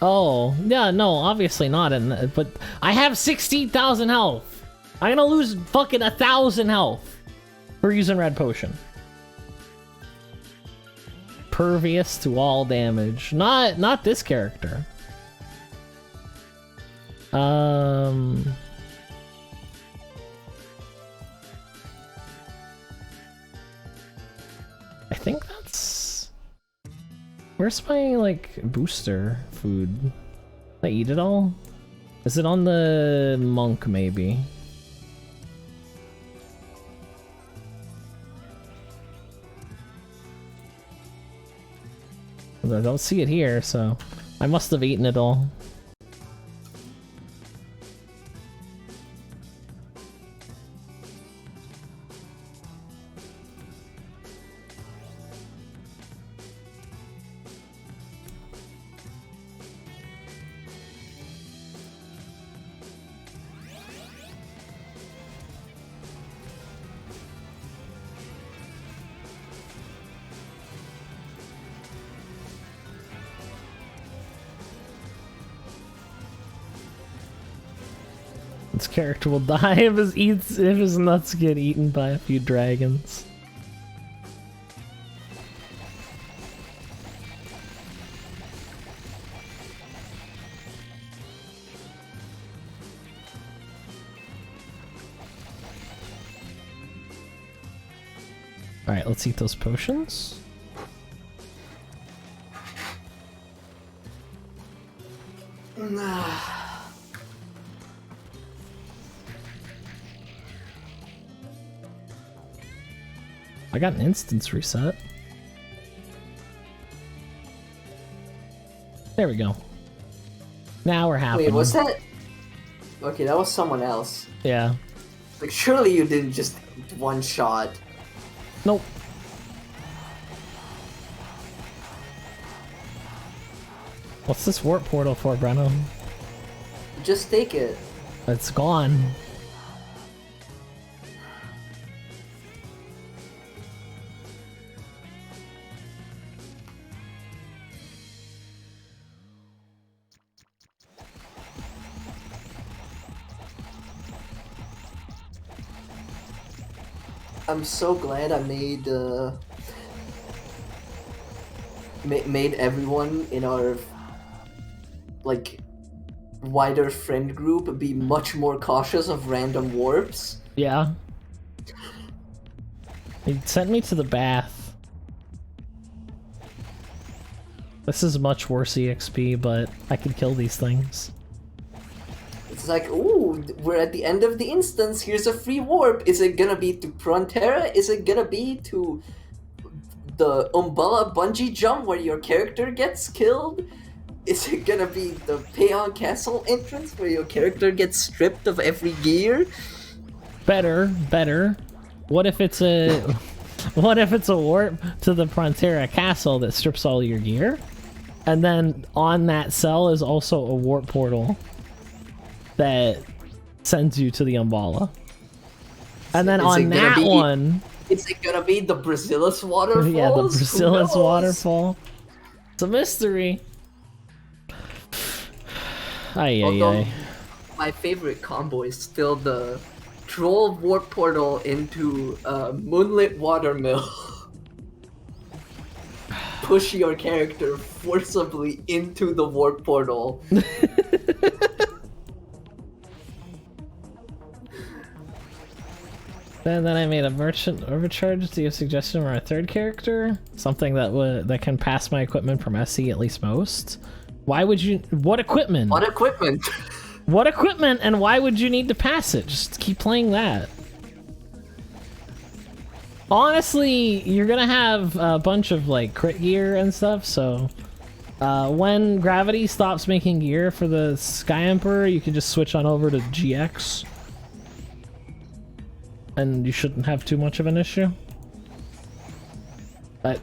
Oh, yeah, no, obviously not. But I have 16,000 health. I'm gonna lose fucking 1,000 health for using red potion. Pervious to all damage. Not this character. I think that's... Where's my, like, booster food? Did I eat it all? Is it on the monk, maybe? I don't see it here, so I must have eaten it all. This character will die if his nuts get eaten by a few dragons. Alright, let's eat those potions. I got an instance reset. There we go. Now we're happy. Wait, was that? Okay, that was someone else. Yeah. Like, surely you didn't just one shot. Nope. What's this warp portal for, Breno? Just take it. It's gone. I'm so glad I made everyone in our like wider friend group be much more cautious of random warps. Yeah. He sent me to the bath. This is much worse EXP, but I can kill these things. It's like, ooh, we're at the end of the instance, here's a free warp. Is it gonna be to Frontera? Is it gonna be to the Umbrella bungee jump where your character gets killed? Is it gonna be the Payon Castle entrance where your character gets stripped of every gear? Better. What if it's a what if it's a warp to the Frontera castle that strips all your gear? And then on that cell is also a warp portal that sends you to the Umbala. And then on that one... Is it gonna be the Brazilius waterfall? Yeah, the Brazilius waterfall. It's a mystery. Ay. My favorite combo is still the Troll Warp Portal into Moonlit Watermill. Push your character forcibly into the Warp Portal. And then I made a merchant overcharge. Do you have a suggestion for a third character? Something that can pass my equipment from SC at least most? Why would you... What equipment? What equipment? What equipment, and why would you need to pass it? Just keep playing that. Honestly, you're gonna have a bunch of, like, crit gear and stuff, so... when Gravity stops making gear for the Sky Emperor, you can just switch on over to GX. And you shouldn't have too much of an issue. But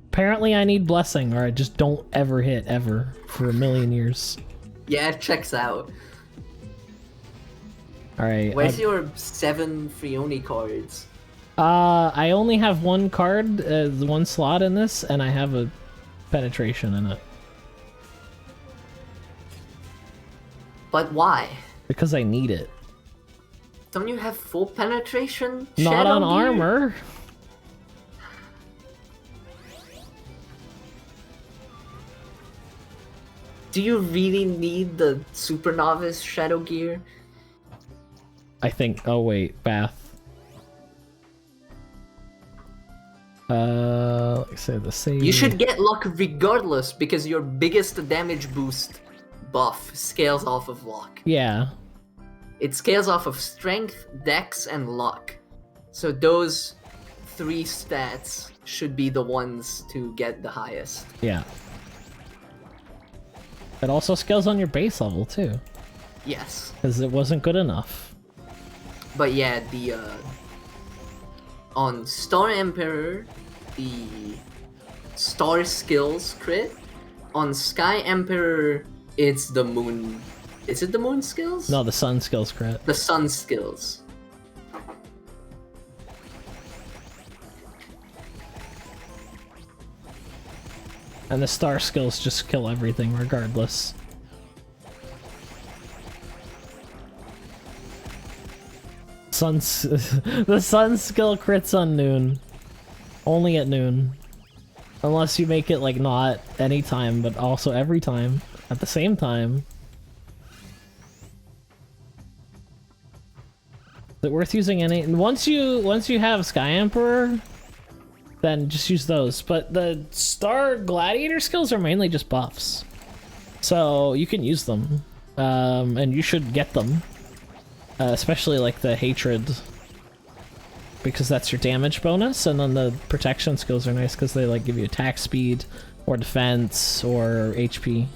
apparently I need Blessing, or I just don't ever hit, ever, for a million years. Yeah, it checks out. Alright. Where's your 7 Frioni cards? I only have one card, one slot in this, and I have a penetration in it. But why? Because I need it. Don't you have full penetration? Not on gear? armor. Do you really need the Super Novice Shadow Gear? I think. Oh wait, Bath. Let's say the same. You should get luck regardless because your biggest damage boost buff scales off of luck. Yeah. It scales off of strength, dex, and luck. So those 3 stats should be the ones to get the highest. Yeah. It also scales on your base level too. Yes. Because it wasn't good enough. But yeah, the on Star Emperor, the Star Skills crit. On Sky Emperor, it's the Moon. Is it the Moon Skills? No, the Sun skills crit. The Sun Skills. And the Star skills just kill everything regardless. The Sun skill crits on noon. Only at noon. Unless you make it like not any time, but also every time. At the same time. Is it worth using any? Once you have Sky Emperor, then just use those. But the Star Gladiator skills are mainly just buffs, so you can use them, and you should get them, especially like the Hatred, because that's your damage bonus, and then the protection skills are nice because they like give you attack speed, or defense, or HP.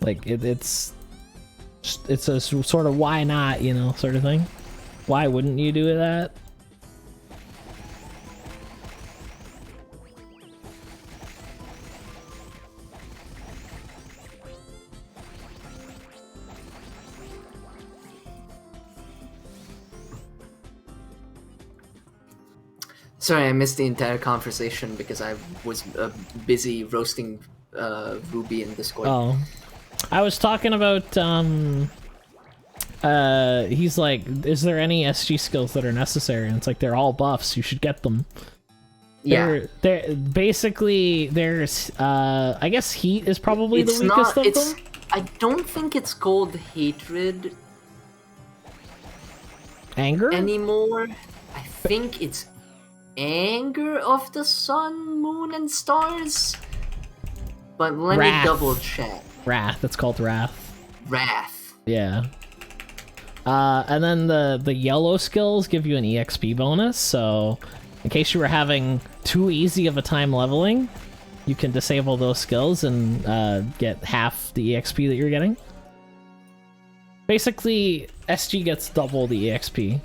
Like it's a sort of why not, you know, sort of thing. Why wouldn't you do that? Sorry, I missed the entire conversation because I was busy roasting Ruby in Discord. Oh. I was talking about, he's like, is there any SG skills that are necessary? And it's like, they're all buffs, you should get them. Yeah. Basically, there's, I guess Heat is probably the weakest of them? I don't think it's called Hatred Anger? anymore. I think it's Anger of the Sun, Moon, and Stars. But let me double check. Wrath, it's called Wrath. Wrath. Yeah. And then the yellow skills give you an EXP bonus, so in case you were having too easy of a time leveling, you can disable those skills and get half the EXP that you're getting. Basically, SG gets double the EXP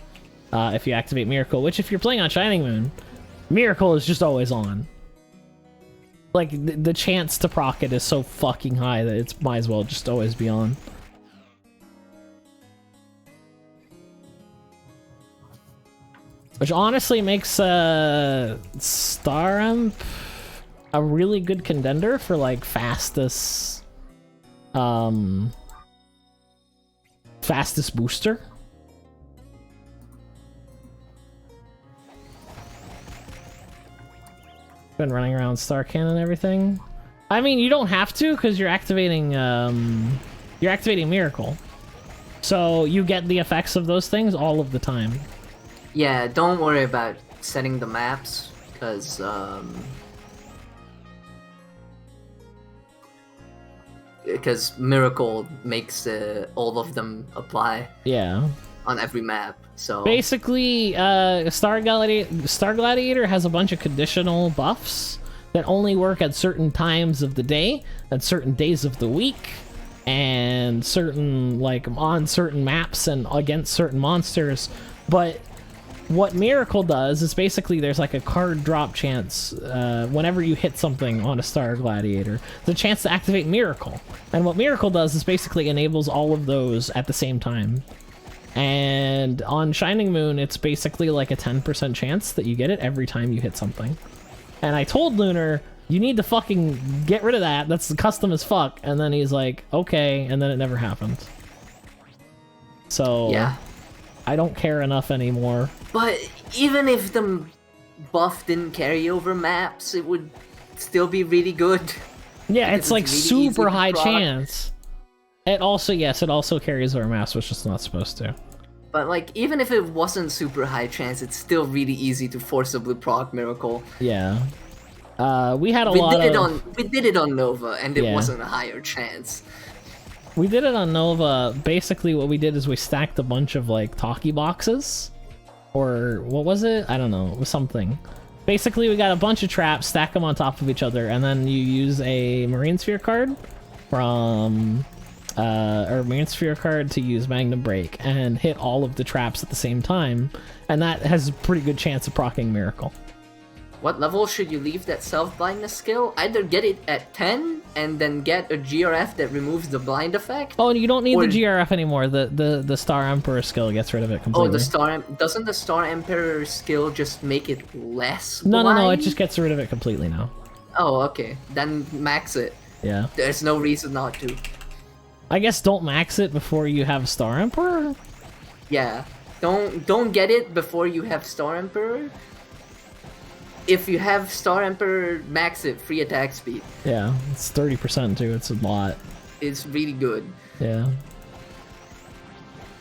if you activate Miracle, which if you're playing on Shining Moon, Miracle is just always on. Like, the chance to proc it is so fucking high that it might as well just always be on. Which honestly makes Star Imp a really good contender for like fastest booster. Been running around Star Cannon and everything. I mean, you don't have to because you're activating Miracle, so you get the effects of those things all of the time. Yeah, don't worry about setting the maps, because Miracle makes all of them apply. Yeah. On every map. So basically, Star Gladiator has a bunch of conditional buffs that only work at certain times of the day, at certain days of the week, and certain on certain maps and against certain monsters. But what Miracle does is basically there's like a card drop chance whenever you hit something on a Star Gladiator. There's a chance to activate Miracle. And what Miracle does is basically enables all of those at the same time. And on Shining Moon, it's basically like a 10% chance that you get it every time you hit something. And I told Lunar, you need to fucking get rid of that. That's custom as fuck. And then he's like, okay. And then it never happened. So yeah. I don't care enough anymore. But even if the buff didn't carry over maps, it would still be really good. Yeah, it's like really super high chance. It also, yes, it also carries over maps, which it's not supposed to. But like, even if it wasn't super high chance, it's still really easy to forcibly proc Miracle. Yeah. We had a lot of... We did it on Nova, and it wasn't a higher chance. We did it on Nova. Basically, what we did is we stacked a bunch of, like, talkie boxes. Or, what was it? I don't know. It was something. Basically, we got a bunch of traps, stack them on top of each other, and then you use a Marine Sphere card from... or Marine Sphere card to use Magnum Break and hit all of the traps at the same time, and that has a pretty good chance of proccing Miracle. What level should you leave that self-blindness skill? Either get it at 10 and then get a GRF that removes the blind effect. Oh, you don't need the GRF anymore. The Star Emperor skill gets rid of it completely. Oh, doesn't the Star Emperor skill just make it less blind? No, it just gets rid of it completely now. Oh, okay. Then max it. Yeah. There's no reason not to. I guess don't max it before you have Star Emperor? Yeah. Don't get it before you have Star Emperor. If you have Star Emperor, max it, free attack speed. Yeah, it's 30% too, it's a lot. It's really good. Yeah.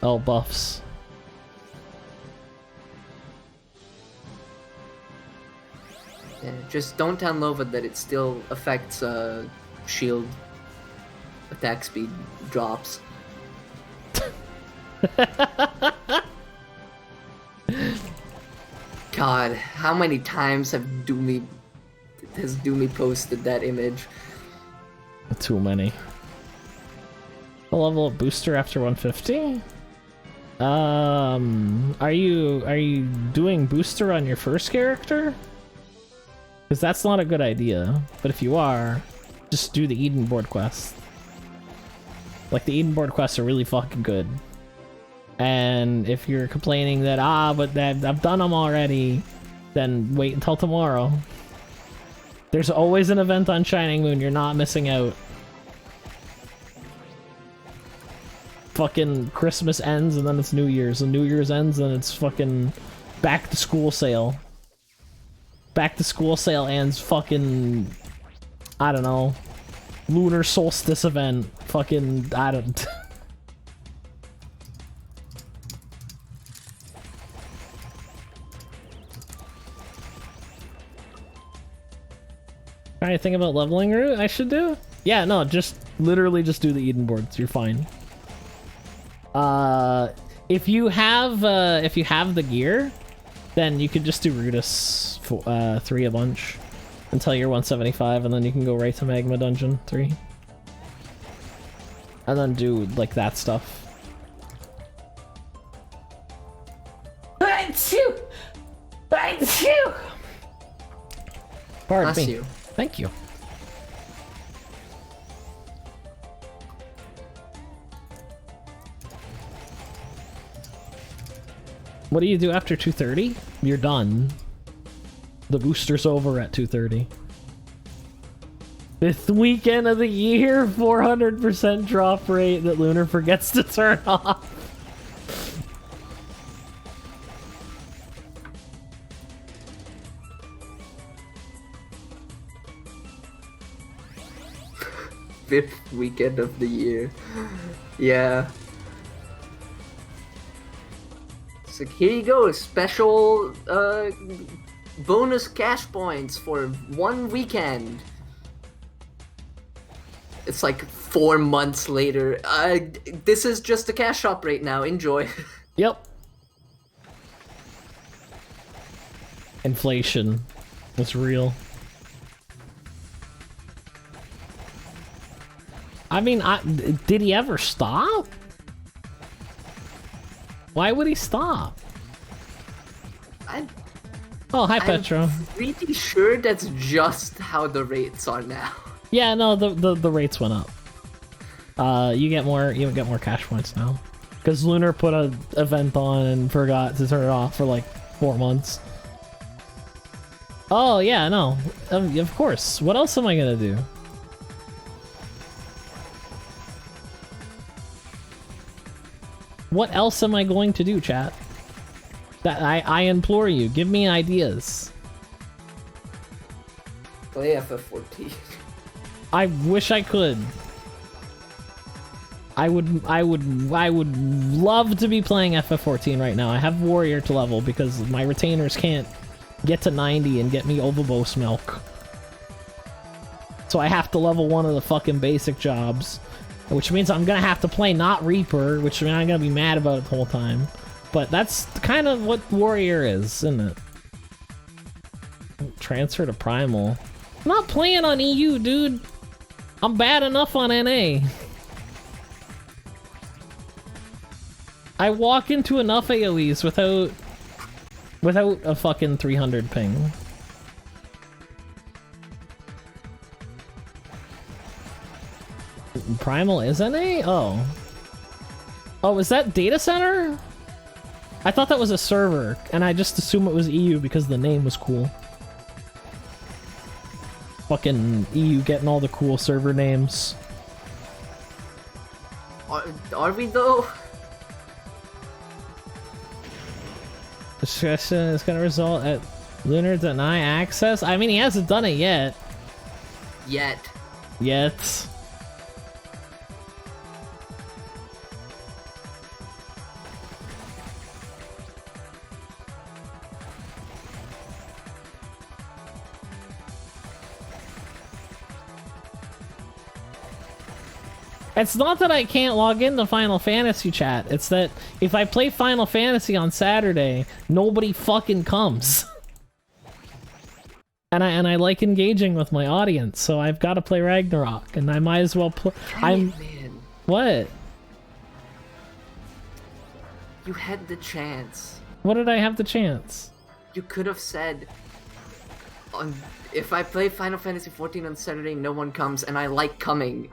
Oh, buffs. Yeah, just don't tell Nova that it still affects shield attack speed drops. God, how many times has Doomy posted that image? Too many. A level up booster after 150? Are you doing booster on your first character? Because that's not a good idea. But if you are, just do the Eden board quest. Like, the Eden board quests are really fucking good. And if you're complaining that, but I've done them already, then wait until tomorrow. There's always an event on Shining Moon, you're not missing out. Fucking Christmas ends and then it's New Year's, and New Year's ends and it's fucking back to school sale. Back to school sale ends fucking, I don't know, lunar solstice event. Fucking, I don't... Trying to think about leveling route I should do? Yeah, no, just literally just do the Eden boards. You're fine. If you have the gear, then you could just do Rudis 3 a bunch until you're 175, and then you can go right to Magma Dungeon 3. And then do like that stuff. Pardon Bless me. you. Thank you. What do you do after 2:30? You're done. The booster's over at 2:30. 5th weekend of the year, 400% drop rate that Lunar forgets to turn off. Fifth weekend of the year. Yeah. It's like, here you go, special bonus cash points for 1 weekend. It's like 4 months later. This is just a cash shop right now. Enjoy. Yep. Inflation. It's real. I mean, did he ever stop? Why would he stop? Oh, hi, Petro. I'm pretty sure that's just how the rates are now. Yeah, no, the rates went up. You get more cash points now. Because Lunar put an event on and forgot to turn it off for like 4 months. Oh, yeah, no. Of course. What else am I gonna do? What else am I going to do, chat? That I implore you, give me ideas. Play FF14. I wish I could. I would love to be playing FF14 right now. I have Warrior to level because my retainers can't get to 90 and get me Overboast milk. So I have to level one of the fucking basic jobs. Which means I'm gonna have to play not Reaper, which means I'm gonna be mad about it the whole time. But that's kind of what Warrior is, isn't it? Transfer to Primal. I'm not playing on EU, dude. I'm bad enough on NA. I walk into enough AoEs without a fucking 300 ping. Primal is NA? Oh. Oh, is that data center? I thought that was a server, and I just assumed it was EU because the name was cool. Fucking EU getting all the cool server names. Are we though? Discussion is gonna result at Lunar deny access? I mean, he hasn't done it yet. Yet. It's not that I can't log into Final Fantasy chat, it's that if I play Final Fantasy on Saturday, nobody fucking comes. And I like engaging with my audience, so I've got to play Ragnarok, and I might as well play. Man. What? You had the chance. What did I have the chance? You could have said, if I play Final Fantasy XIV on Saturday, no one comes, and I like coming.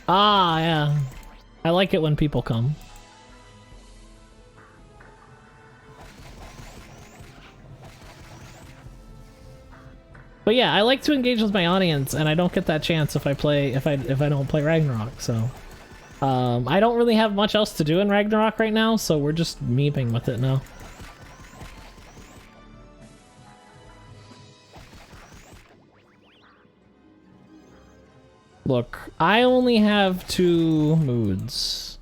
Ah, yeah. I like it when people come. But yeah, I like to engage with my audience, and I don't get that chance if I don't play Ragnarok. So, I don't really have much else to do in Ragnarok right now, so we're just memeing with it now. Look, I only have 2 moods.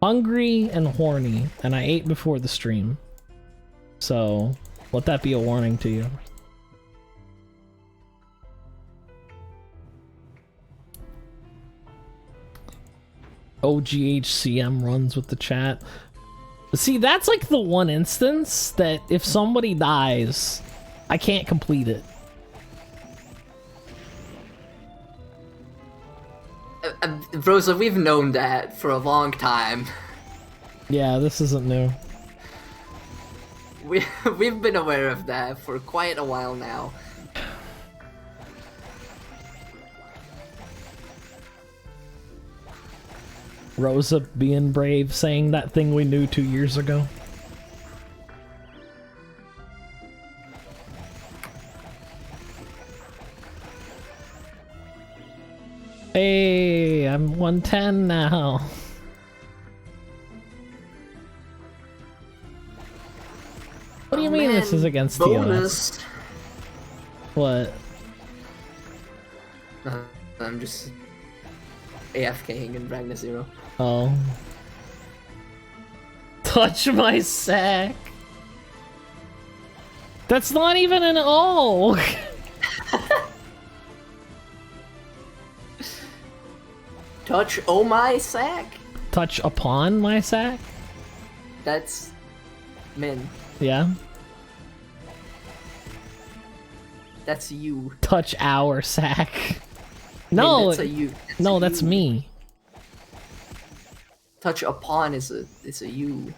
Hungry and horny, and I ate before the stream. So, let that be a warning to you. OGHCM runs with the chat. See, that's like the one instance that if somebody dies, I can't complete it. Rosa, we've known that for a long time. Yeah, this isn't new. We've been aware of that for quite a while now. Rosa being brave, saying that thing we knew 2 years ago. Hey, I'm 110 now. What do you mean this is against bonus. TOS? What? I'm just AFKing in Ragnarok 0. Oh. Touch my sack. That's not even an O. Touch oh my sack? Touch upon my sack? That's Min. Yeah. That's you. Touch our sack. Min, No, that's a you. That's no, a that's you. me. Touch upon is a you.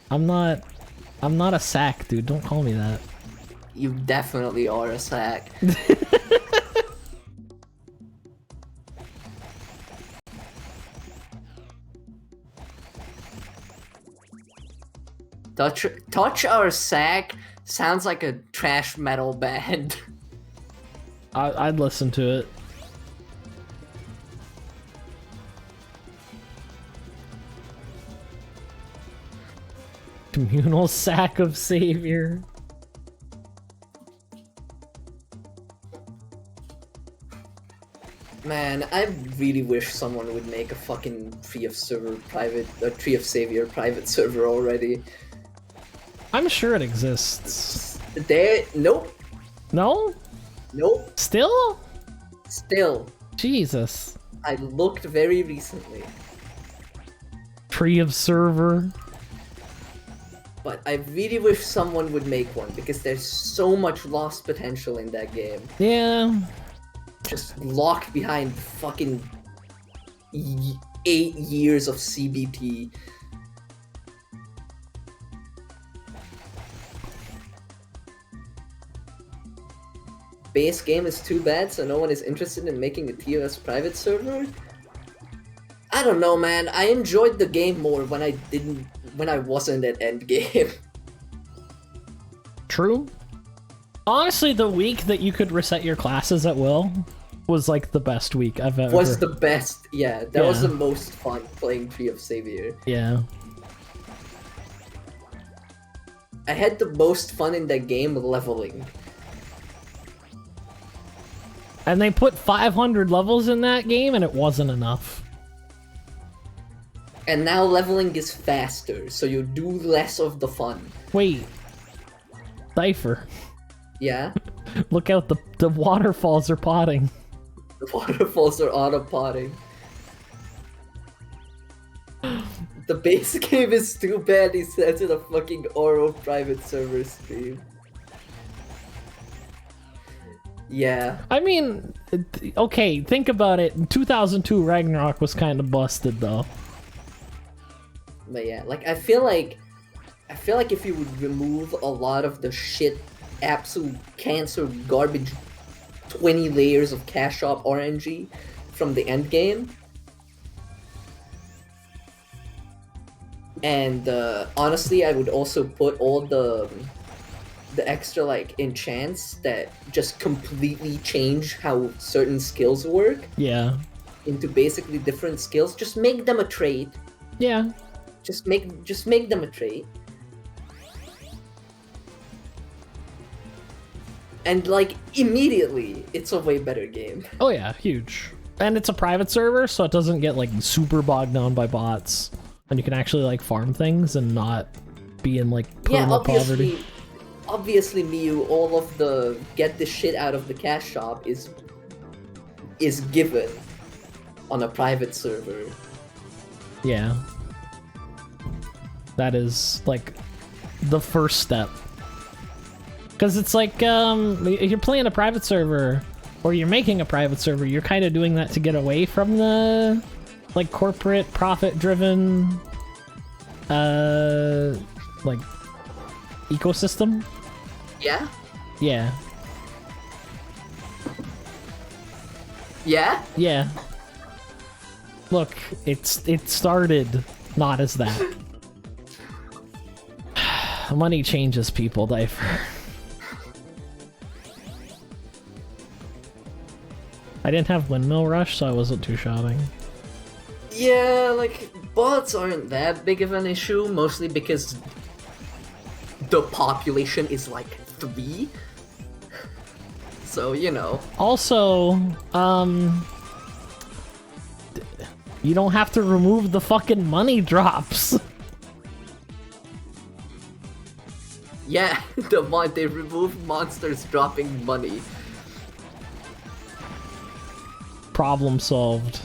I'm not a sack, dude. Don't call me that. You definitely are a sack. Touch our sack sounds like a trash metal band. I'd listen to it. Communal sack of savior. Man, I really wish someone would make a fucking Tree of Savior private server already. I'm sure it exists. Nope. No? Nope. Still? Still. Jesus. I looked very recently. Tree of server. But I really wish someone would make one because there's so much lost potential in that game. Yeah. Just locked behind fucking 8 years of CBT. Base game is too bad, so no one is interested in making a TOS private server? I don't know, man. I enjoyed the game more when I wasn't at endgame. True. Honestly, the week that you could reset your classes at will was like the best week I've ever. Was the best, yeah. That was Yeah. the most fun playing Tree of Savior. Yeah. I had the most fun in that game leveling. And they put 500 levels in that game, and it wasn't enough. And now leveling is faster, so you do less of the fun. Wait. Cypher. Yeah? Look out, the waterfalls are potting. The waterfalls are auto-potting. The base game is too bad he says in a fucking Oro private server stream. Yeah. I mean, okay, think about it. In 2002, Ragnarok was kind of busted, though. But yeah, like I feel like if you would remove a lot of the shit, absolute cancer garbage, 20 layers of cash shop RNG from the end game, and honestly, I would also put all the extra like enchants that just completely change how certain skills work Yeah. into basically different skills. Just make them a trait. Yeah. Just make them a trait. And like immediately, it's a way better game. Oh yeah, huge. And it's a private server, so it doesn't get like super bogged down by bots. And you can actually like farm things and not be in like perma poverty. Obviously, Miyu, all of the get the shit out of the cash shop is given on a private server. Yeah. That is like the first step. Because it's like, if you're playing a private server, or you're making a private server, you're kind of doing that to get away from the, like, corporate, profit-driven, like, ecosystem. Yeah? Yeah. Yeah? Yeah. Look, it started not as that. Money changes people, Diaper. I didn't have Windmill Rush, so I wasn't too shouting. Yeah, like, bots aren't that big of an issue, mostly because the population is like 3. So, you know. Also, you don't have to remove the fucking money drops. Yeah, they removed monsters dropping money. Problem solved.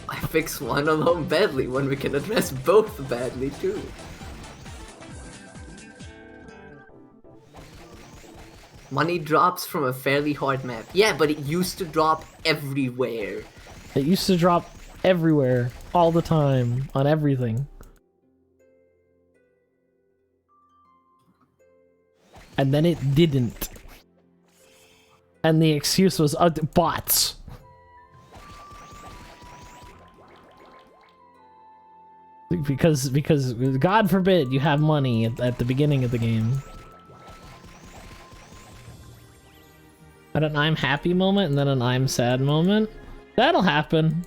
I fix one alone badly when we can address both badly too. Money drops from a fairly hard map. Yeah, but it used to drop everywhere. It used to drop everywhere, all the time, on everything. And then it didn't. And the excuse was bots. Because God forbid you have money at the beginning of the game. At an I'm happy moment and then an I'm sad moment. That'll happen.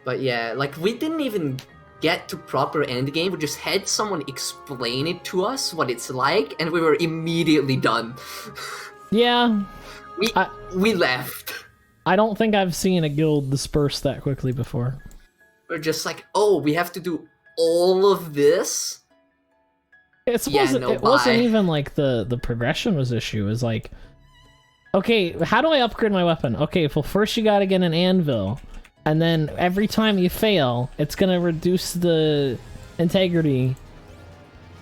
But yeah, like, we didn't even get to proper endgame. We just had someone explain it to us, what it's like, and we were immediately done. Yeah. We left. I don't think I've seen a guild disperse that quickly before. We're just like, oh, we have to do all of this? It wasn't even like the progression was issue. It was like, okay, how do I upgrade my weapon? Okay, well, first you gotta get an anvil. And then every time you fail, it's gonna reduce the integrity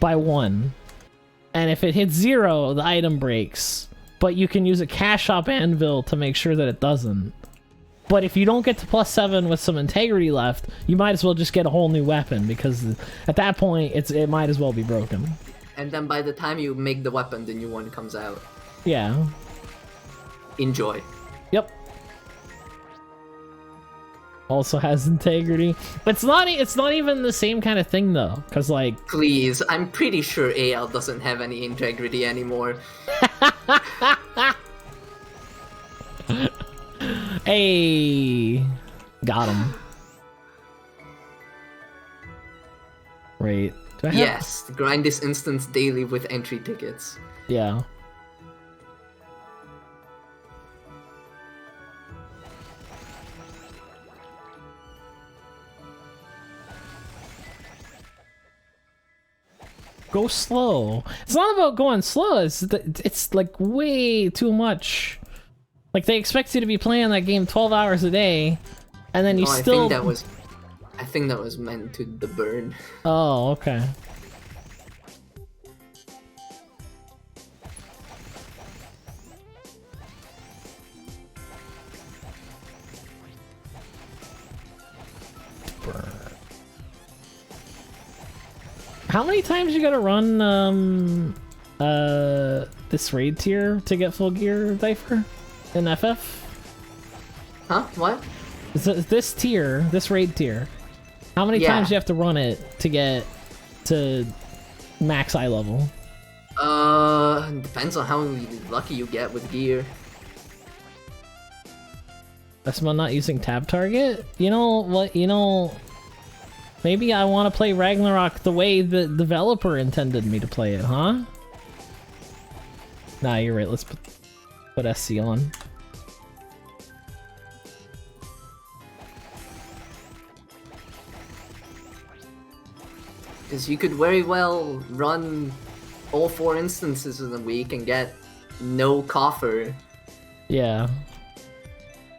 by 1. And if it hits 0, the item breaks. But you can use a cash shop anvil to make sure that it doesn't. But if you don't get to +7 with some integrity left, you might as well just get a whole new weapon, because at that point, it might as well be broken. And then by the time you make the weapon, the new one comes out. Yeah. Enjoy. Yep. Also has integrity. It's not even the same kind of thing though, because like, Please, I'm pretty sure AL doesn't have any integrity anymore. Hey, got him. Wait, do I have... Yes, grind this instance daily with entry tickets. Yeah. Go slow. It's not about going slow. It's like way too much. Like, they expect you to be playing that game 12 hours a day, and then you still... I think that was meant to the burn. Oh, okay. Burn. How many times you gotta run, this raid tier to get full gear, Diaper? In FF? Huh? What? This tier, this raid tier, how many times do you have to run it to get to max eye level? Depends on how lucky you get with gear. That's about not using tab target? You know what, maybe I want to play Ragnarok the way the developer intended me to play it, huh? Nah, you're right, let's put SC on. Because you could very well run all 4 instances in a week and get no coffer. Yeah.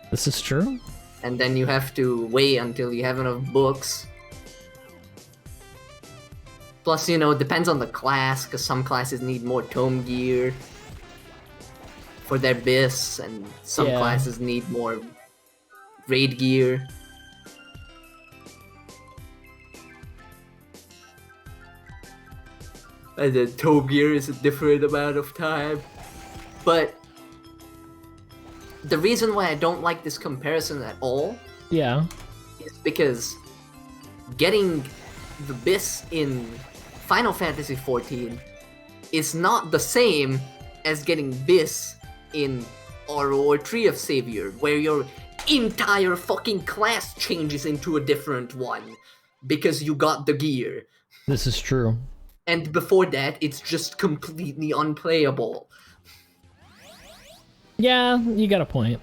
This is true? And then you have to wait until you have enough books. Plus, it depends on the class, because some classes need more tome gear for their bis, and some classes need more raid gear. and then toe gear is a different amount of time. But the reason why I don't like this comparison at all Yeah. is because getting the bis in Final Fantasy XIV is not the same as getting bis in RO or Tree of Savior, where your entire fucking class changes into a different one because you got the gear. This is true. And before that, it's just completely unplayable. Yeah, you got a point.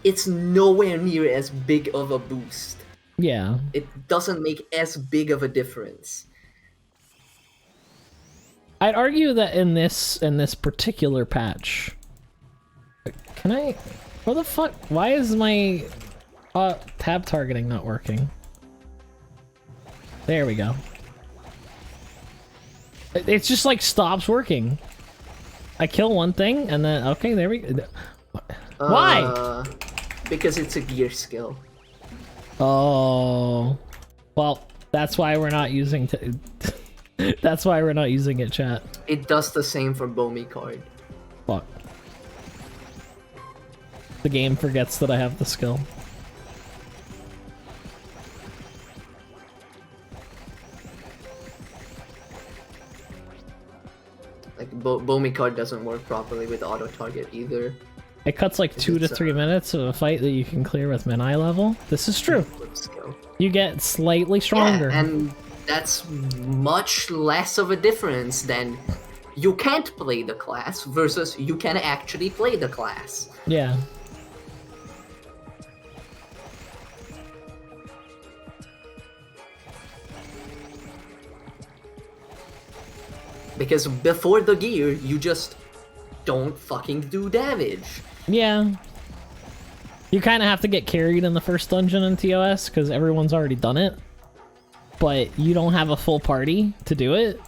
It's nowhere near as big of a boost. Yeah. It doesn't make as big of a difference. I'd argue that in this particular patch, can I? What the fuck? Why is my tab targeting not working? There we go. It's just like stops working. I kill one thing and then okay, there we go. Why? Because it's a gear skill. Oh, well, that's why we're not using. That's why we're not using it, chat. It does the same for Bomi card. Fuck. The game forgets that I have the skill. Like Bomi card doesn't work properly with auto target either. It cuts like 2 to 3 minutes of a fight that you can clear with Menai level. This is true. Skill. You get slightly stronger. Yeah, and that's much less of a difference than you can't play the class versus you can actually play the class. Yeah. Because before the gear, you just don't fucking do damage. Yeah. You kind of have to get carried in the first dungeon in TOS because everyone's already done it. But you don't have a full party to do it.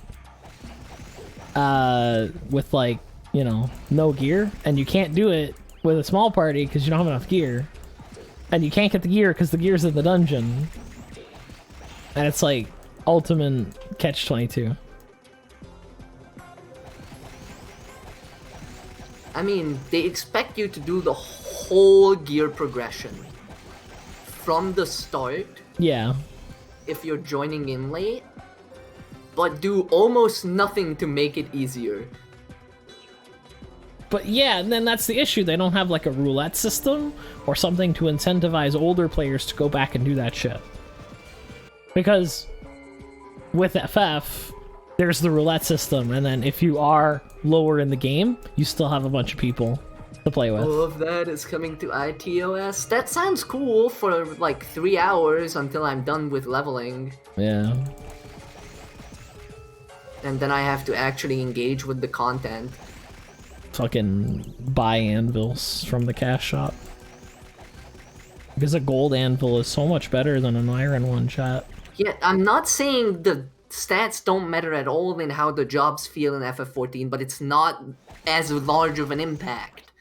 With like, you know, no gear. And you can't do it with a small party because you don't have enough gear. And you can't get the gear because the gear's in the dungeon. And it's like ultimate catch-22. I mean, they expect you to do the whole gear progression from the start. Yeah. If you're joining in late, but do almost nothing to make it easier. But yeah, and then that's the issue. They don't have like a roulette system or something to incentivize older players to go back and do that shit. Because with FF, there's the roulette system, and then if you are lower in the game, you still have a bunch of people to play with. All of that is coming to ITOS. That sounds cool for like 3 hours until I'm done with leveling. Yeah. And then I have to actually engage with the content. Fucking buy anvils from the cash shop. Because a gold anvil is so much better than an iron one, chat. Yeah, I'm not saying the stats don't matter at all in how the jobs feel in FF14, but it's not as large of an impact.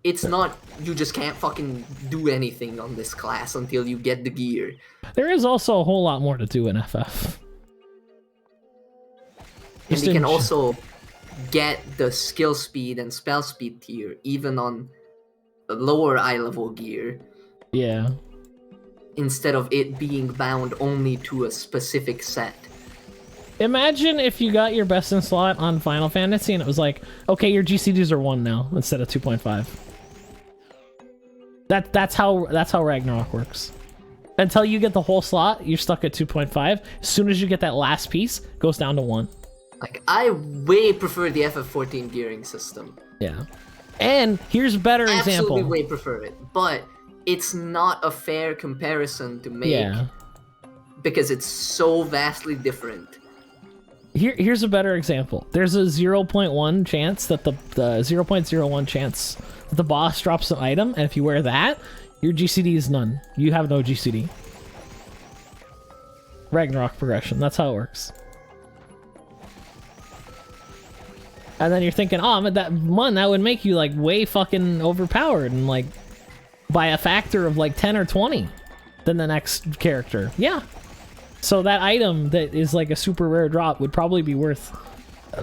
It's not, you just can't fucking do anything on this class until you get the gear. There is also a whole lot more to do in FF. And you can also get the skill speed and spell speed tier even on the lower eye level gear. Yeah. Instead of it being bound only to a specific set. Imagine if you got your best in slot on Final Fantasy and it was like, okay, your GCDs are 1 now instead of 2.5. That's how Ragnarok works. Until you get the whole slot, you're stuck at 2.5. As soon as you get that last piece, it goes down to 1. Like, I way prefer the FF14 gearing system. Yeah. And here's a better example. Absolutely way prefer it, but it's not a fair comparison to make. Yeah. Because it's so vastly different. Here's a better example. There's a 0.1 chance that the 0.01 chance that the boss drops an item, and if you wear that, your GCD is none. You have no GCD. Ragnarok progression. That's how it works. And then you're thinking, oh, but that would make you like way fucking overpowered and like by a factor of like 10 or 20 than the next character. Yeah, So that item that is like a super rare drop would probably be worth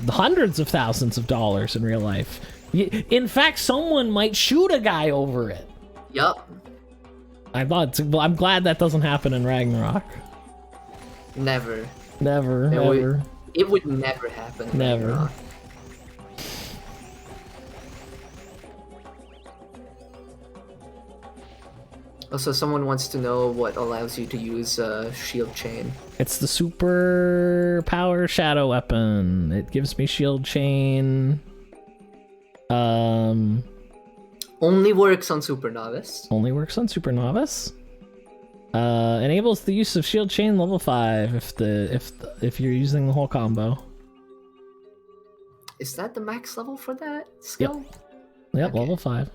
hundreds of thousands of dollars in real life. In fact, someone might shoot a guy over it. Yup. I'm glad that doesn't happen in Ragnarok. Never. Never, never. It would never happen. In Never. Ragnarok. Also, someone wants to know what allows you to use shield chain. It's the super power shadow weapon. It gives me shield chain. Only works on Super Novice. Only works on Super Novice. Enables the use of shield chain level 5 if you're using the whole combo. Is that the max level for that skill? Yep, Okay. level 5.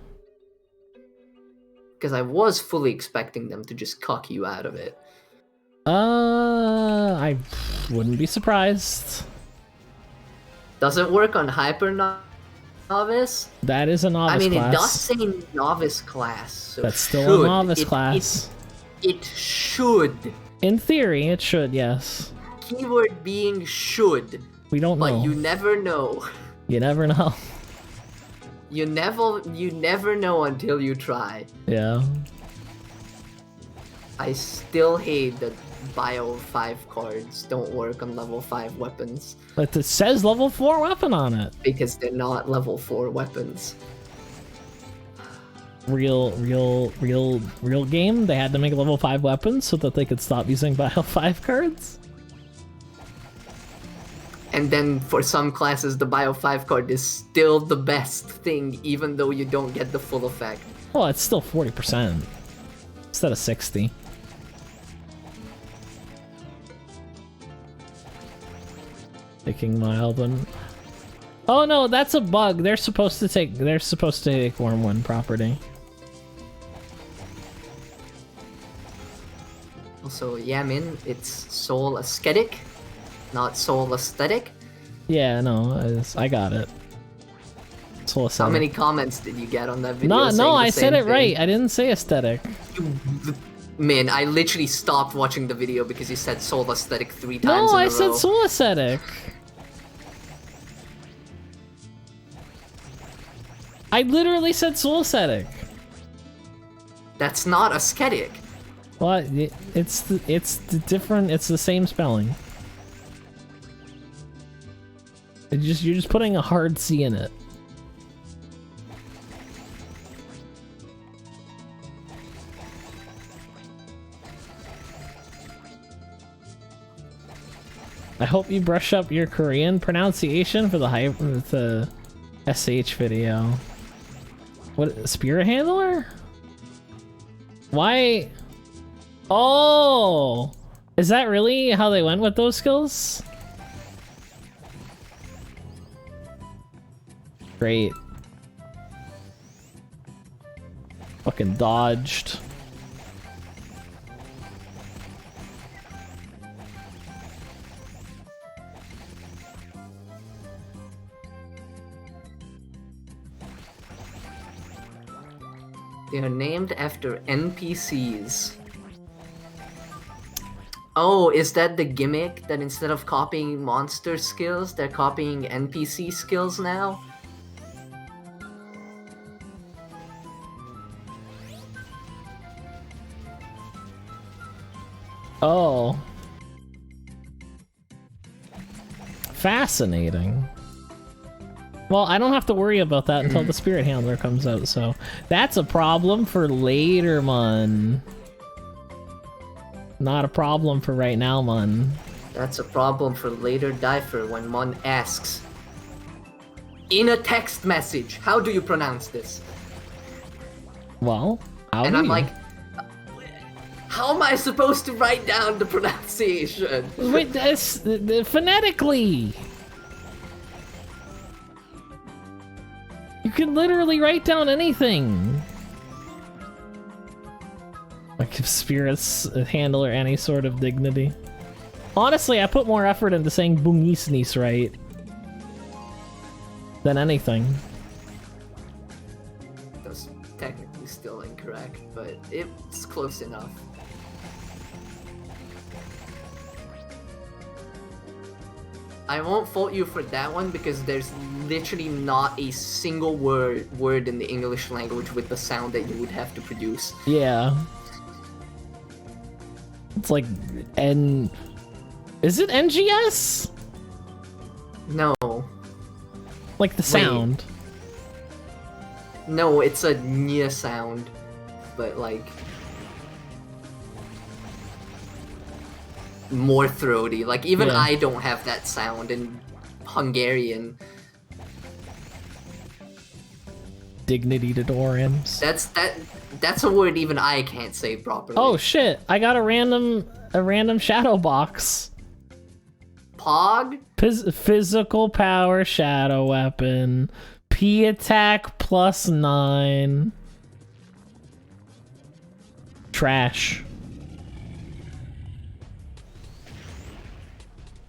Because I was fully expecting them to just cuck you out of it. I wouldn't be surprised. Doesn't work on Hyper Novice. That is a novice I mean, class. it does say Novice class. So That's still a novice It- class. It should. In theory, it should, yes. Keyword being should. We don't But know. you never know. You never know. You never know until you try. Yeah. I still hate that Bio 5 cards don't work on level 5 weapons But it says level 4 weapon on it. because they're not level 4 weapons. Real game. They had to make level 5 weapons so that they could stop using Bio 5 cards. And then for some classes, the Bio 5 card is still the best thing, even though you don't get the full effect. Well, it's still 40% instead of 60. Taking mild one. Oh no, that's a bug. They're supposed to take Wormwind property. Also, Yamin, it's soul aesthetic, not soul aesthetic. Yeah, no, I got it. Soul How aesthetic. many comments did you get on that video? No, saying no, the I same said it thing? right. I didn't say aesthetic. Man, I literally stopped watching the video because you said soul aesthetic 3 times No, in a I said row. soul aesthetic. I literally said soul aesthetic. That's not aesthetic. Well, it's the different. It's the same spelling. You're just putting a hard C in it. I hope you brush up your Korean pronunciation for the SH video. What, spirit handler? Why? Oh, is that really how they went with those skills? Great. Fucking dodged. They are named after NPCs. Oh, is that the gimmick that instead of copying monster skills, they're copying NPC skills now? Oh. Fascinating. Well, I don't have to worry about that until the spirit handler comes out, so that's a problem for later, man. Not a problem for right now, man. That's a problem for later Difer when Mon asks, in a text message, how do you pronounce this? Well, how And do I'm you? like, how am I supposed to write down the pronunciation? Wait, this phonetically. You can literally write down anything. Like if spirits handler any sort of dignity. Honestly, I put more effort into saying bungisnis right than anything. That's technically still incorrect, but it's close enough. I won't fault you for that one because there's literally not a single word in the English language with the sound that you would have to produce. Yeah. It's like is it NGS? No. Like the sound. No, it's a nya sound, but like more throaty. Like even Yeah. I don't have that sound in Hungarian. Dignity to Dorams. That's a word even I can't say properly. Oh shit! I got a random shadow box. Pog? Physical power shadow weapon. P attack +9. Trash.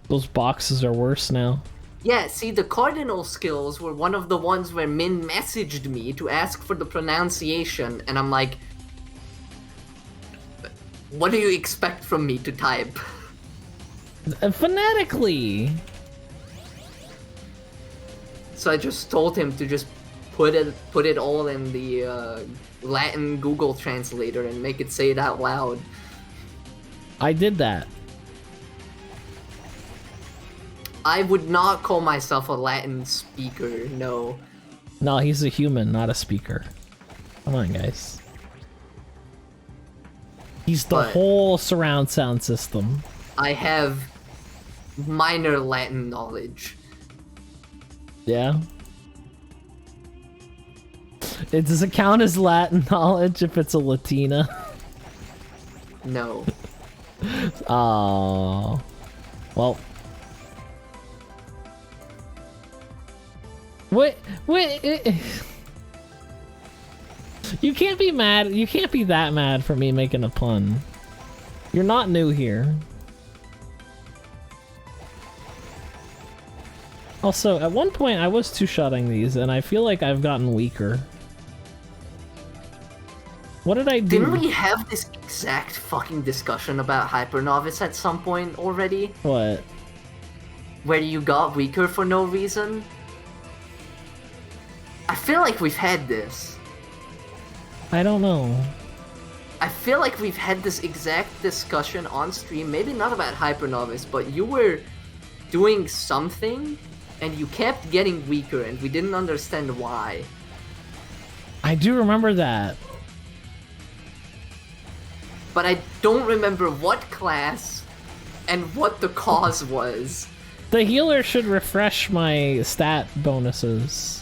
Those boxes are worse now. Yeah, see, the cardinal skills were one of the ones where Min messaged me to ask for the pronunciation, and I'm like, what do you expect from me to type? Phonetically. So I just told him to just put it all in the Latin Google translator and make it say it out loud. I did that. I would not call myself a Latin speaker, no. No, he's a human, not a speaker. Come on, guys. He's the But- whole surround sound system. I have minor Latin knowledge. Yeah. Does it count as Latin knowledge if it's a Latina? No. Oh. Well. What? You can't be mad. You can't be that mad for me making a pun. You're not new here. Also, at one point I was two-shotting these, and I feel like I've gotten weaker. What did I do? Didn't we have this exact fucking discussion about Hyper Novice at some point already? What? Where you got weaker for no reason? I feel like we've had this. I don't know. I feel like we've had this exact discussion on stream, maybe not about Hyper Novice, but you were doing something and you kept getting weaker and we didn't understand why. I do remember that. But I don't remember what class and what the cause was. The healer should refresh my stat bonuses.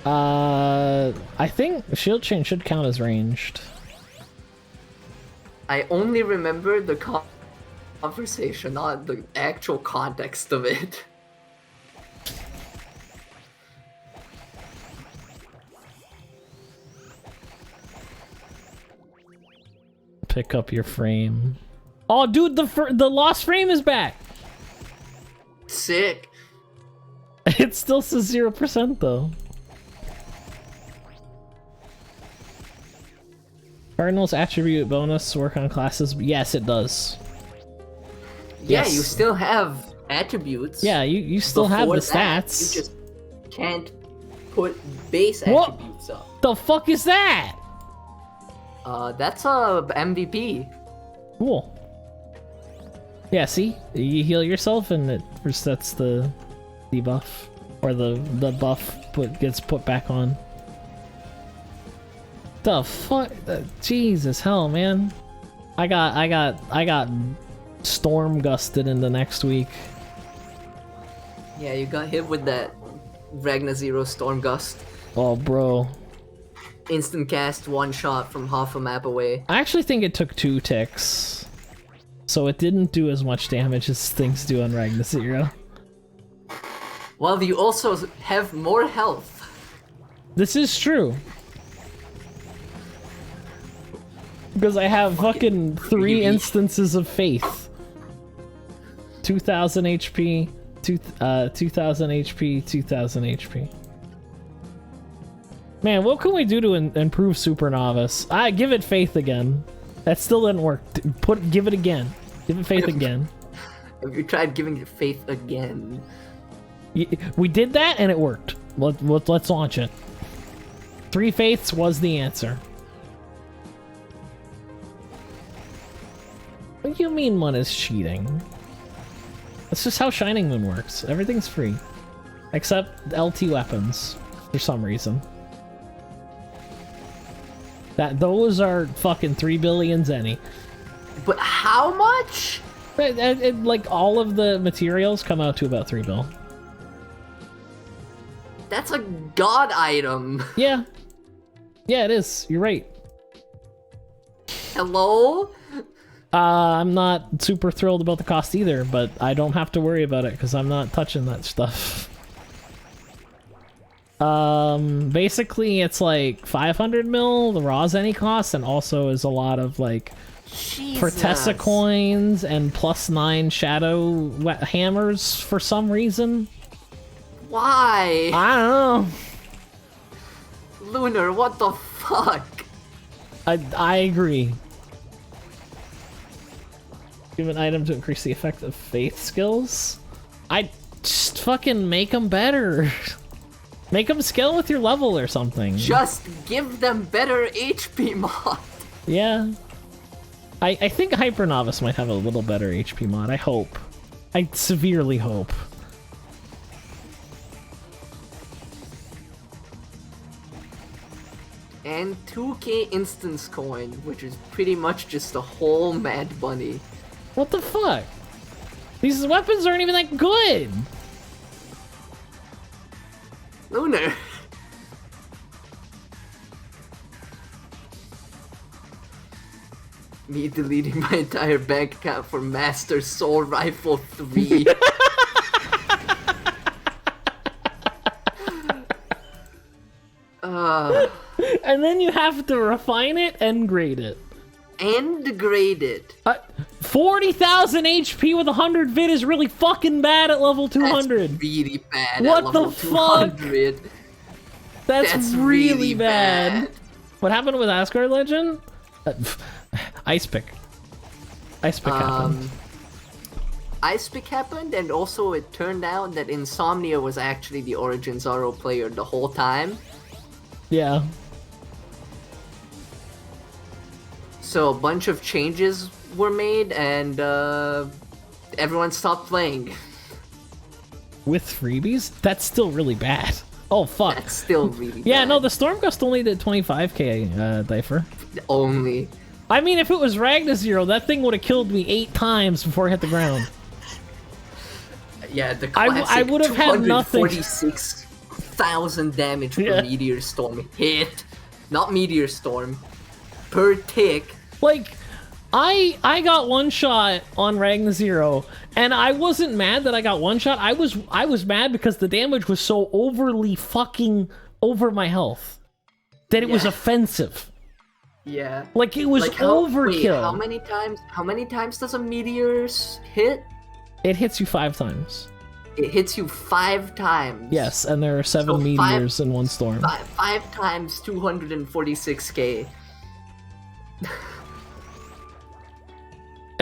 I think shield chain should count as ranged. I only remember the conversation, not the actual context of it. Pick up your frame. Oh, dude, the lost frame is back. Sick. It still says 0% though. Cardinals attribute bonus work on classes. Yes, it does. Yeah, Yes. you still have attributes. Yeah, you still have the Before that, stats. You just can't put base What? attributes up. The fuck is that? That's a MVP. Cool. Yeah, see? You heal yourself and it resets the debuff. Or the buff gets put back on. The fuck? Jesus, hell, man. I got storm gusted into next week. Yeah, you got hit with that Ragna Zero Storm Gust. Oh, bro. Instant cast, one shot from half a map away. I actually think it took 2 ticks. So it didn't do as much damage as things do on Ragna Zero. Well, you also have more health. This is true. Because I have fucking 3 instances of faith. 2000 HP, 2000 HP, 2000 HP. Man, what can we do to improve Super Novice? Give it faith again. That still didn't work. Give it again. Give it faith again. Have you tried giving it faith again? We did that and it worked. Let's launch it. 3 faiths was the answer. What do you mean one is cheating? That's just how Shining Moon works. Everything's free. Except LT weapons, for some reason. Those are fucking 3 billion zenny. But how much? Like, all of the materials come out to about 3 bill. That's a god item. Yeah. Yeah, it is. You're right. Hello? I'm not super thrilled about the cost either, but I don't have to worry about it because I'm not touching that stuff. Basically it's like 500 mil, the raw zenny cost, and also is a lot of like Fortessa coins and +9 shadow hammers for some reason. Why? I don't know. Lunar, what the fuck? I agree. Give an item to increase the effect of faith skills. I just fucking make them better. Make them scale with your level or something. Just give them better HP mod. Yeah. I think Hyper Novice might have a little better HP mod. I hope. I severely hope. And 2k instance coin, which is pretty much just a whole Mad Bunny. What the fuck? These weapons aren't even that good. Lunar. Me deleting my entire bank account for Master Soul Rifle 3. And then you have to refine it and grade it. And grade it. 40,000 HP with 100 vid is really fucking bad at level 200. That's really bad What at level the fuck? 200. That's really bad. What happened with Asgard Legend? Ice Pick. Ice Pick happened. Ice Pick happened, and also it turned out that Insomnia was actually the Origin Zaro player the whole time. Yeah. So a bunch of changes were made, and everyone stopped playing. With freebies? That's still really bad. Oh, fuck. That's still really Yeah, bad. no, the Stormgust only did 25k, Difer. Only. I mean, if it was Ragnarok, that thing would have killed me 8 times before it hit the ground. Yeah, the classic I would have had nothing. 246,000 damage per Meteor Storm hit. Not Meteor Storm. Per tick. Like, I got one shot on Ragnarok, and I wasn't mad that I got one shot. I was mad because the damage was so overly fucking over my health that it was offensive. Yeah. Like, it was overkill. Wait, how many times does a meteor hit? It hits you 5 times. It hits you 5 times. Yes, and there are 7 meteors in one storm. 5 times 246k.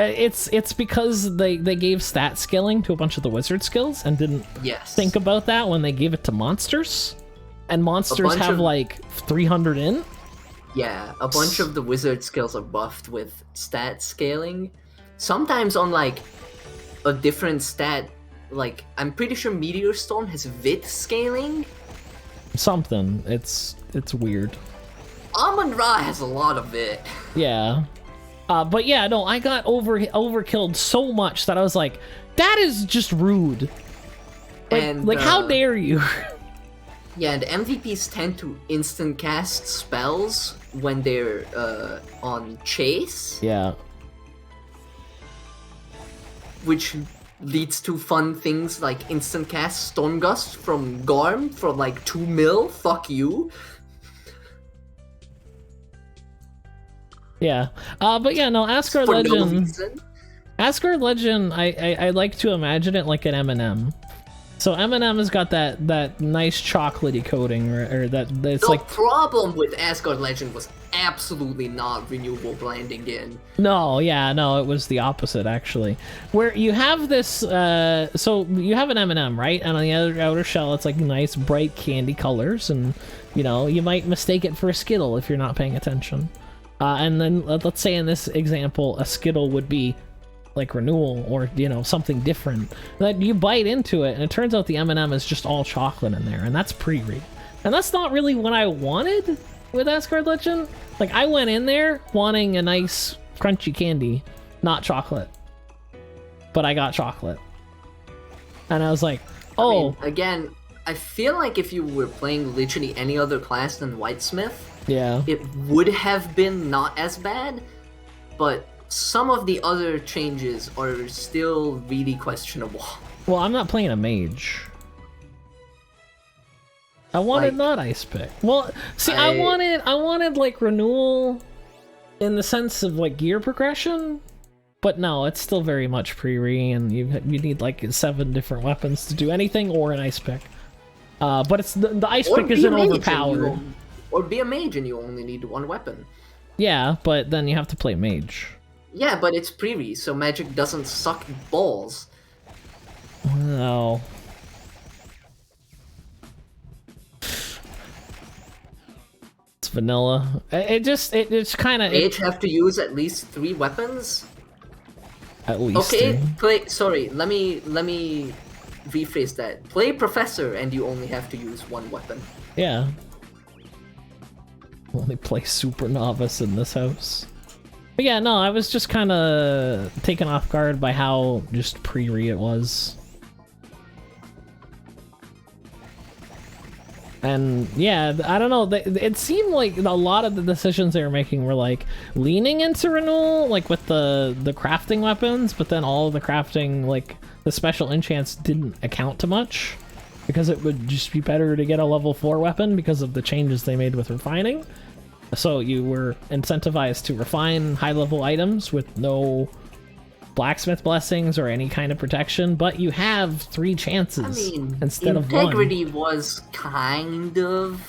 It's because they gave stat scaling to a bunch of the wizard skills and didn't think about that when they gave it to monsters. And monsters have like 300 in. Yeah, a bunch of the wizard skills are buffed with stat scaling. Sometimes on like a different stat, like I'm pretty sure Meteor Storm has Vit scaling. Something. It's weird. Amon-Ra has a lot of it. Yeah. But yeah, no, I got overkilled so much that I was like, that is just rude. Like how dare you? Yeah, and MVPs tend to instant cast spells when they're on chase. Yeah. Which leads to fun things like instant cast Stormgust from Garm for like 2 mil. Fuck you. Yeah. But yeah, no, Asgard Legend. Asgard Legend, I like to imagine it like an M&M. So M&M has got that nice chocolatey coating, or that it's the like. The problem with Asgard Legend was absolutely not renewable blending in. No, yeah, no, it was the opposite actually. Where you have this, so you have an M&M, right? And on the outer shell, it's like nice bright candy colors, and you know you might mistake it for a Skittle if you're not paying attention. And then let's say in this example, a Skittle would be like renewal or you know something different. That you bite into it, and it turns out the M&M is just all chocolate in there, and that's pre-read. And that's not really what I wanted with Asgard Legend. Like, I went in there wanting a nice crunchy candy, not chocolate. But I got chocolate. And I was like, oh. I mean, again, I feel like if you were playing literally any other class than Whitesmith, yeah, it would have been not as bad, but some of the other changes are still really questionable. Well, I'm not playing a mage. I wanted not Ice Pick. Well, see, I wanted like renewal in the sense of like gear progression, but no, it's still very much pre-re, and you need like 7 different weapons to do anything or an Ice Pick. But it's the Ice Pick isn't overpowered. Or be a mage and you only need 1 weapon. Yeah, but then you have to play mage. Yeah, but it's pre-re, so magic doesn't suck balls. No. It's vanilla. It's kind of. Mage have to use at least 3 weapons. At least. Okay, Sorry, let me rephrase that. Play Professor, and you only have to use 1 weapon. Yeah. Only play Super Novice in this house. But yeah, no, I was just kind of taken off guard by how just pre-re it was. And yeah, I don't know, it seemed like a lot of the decisions they were making were like leaning into renewal, like with the crafting weapons, but then all of the crafting, like the special enchants didn't account to much because it would just be better to get a level 4 weapon because of the changes they made with refining. So you were incentivized to refine high level items with no blacksmith blessings or any kind of protection, but you have 3 chances instead of 1. Integrity was kind of...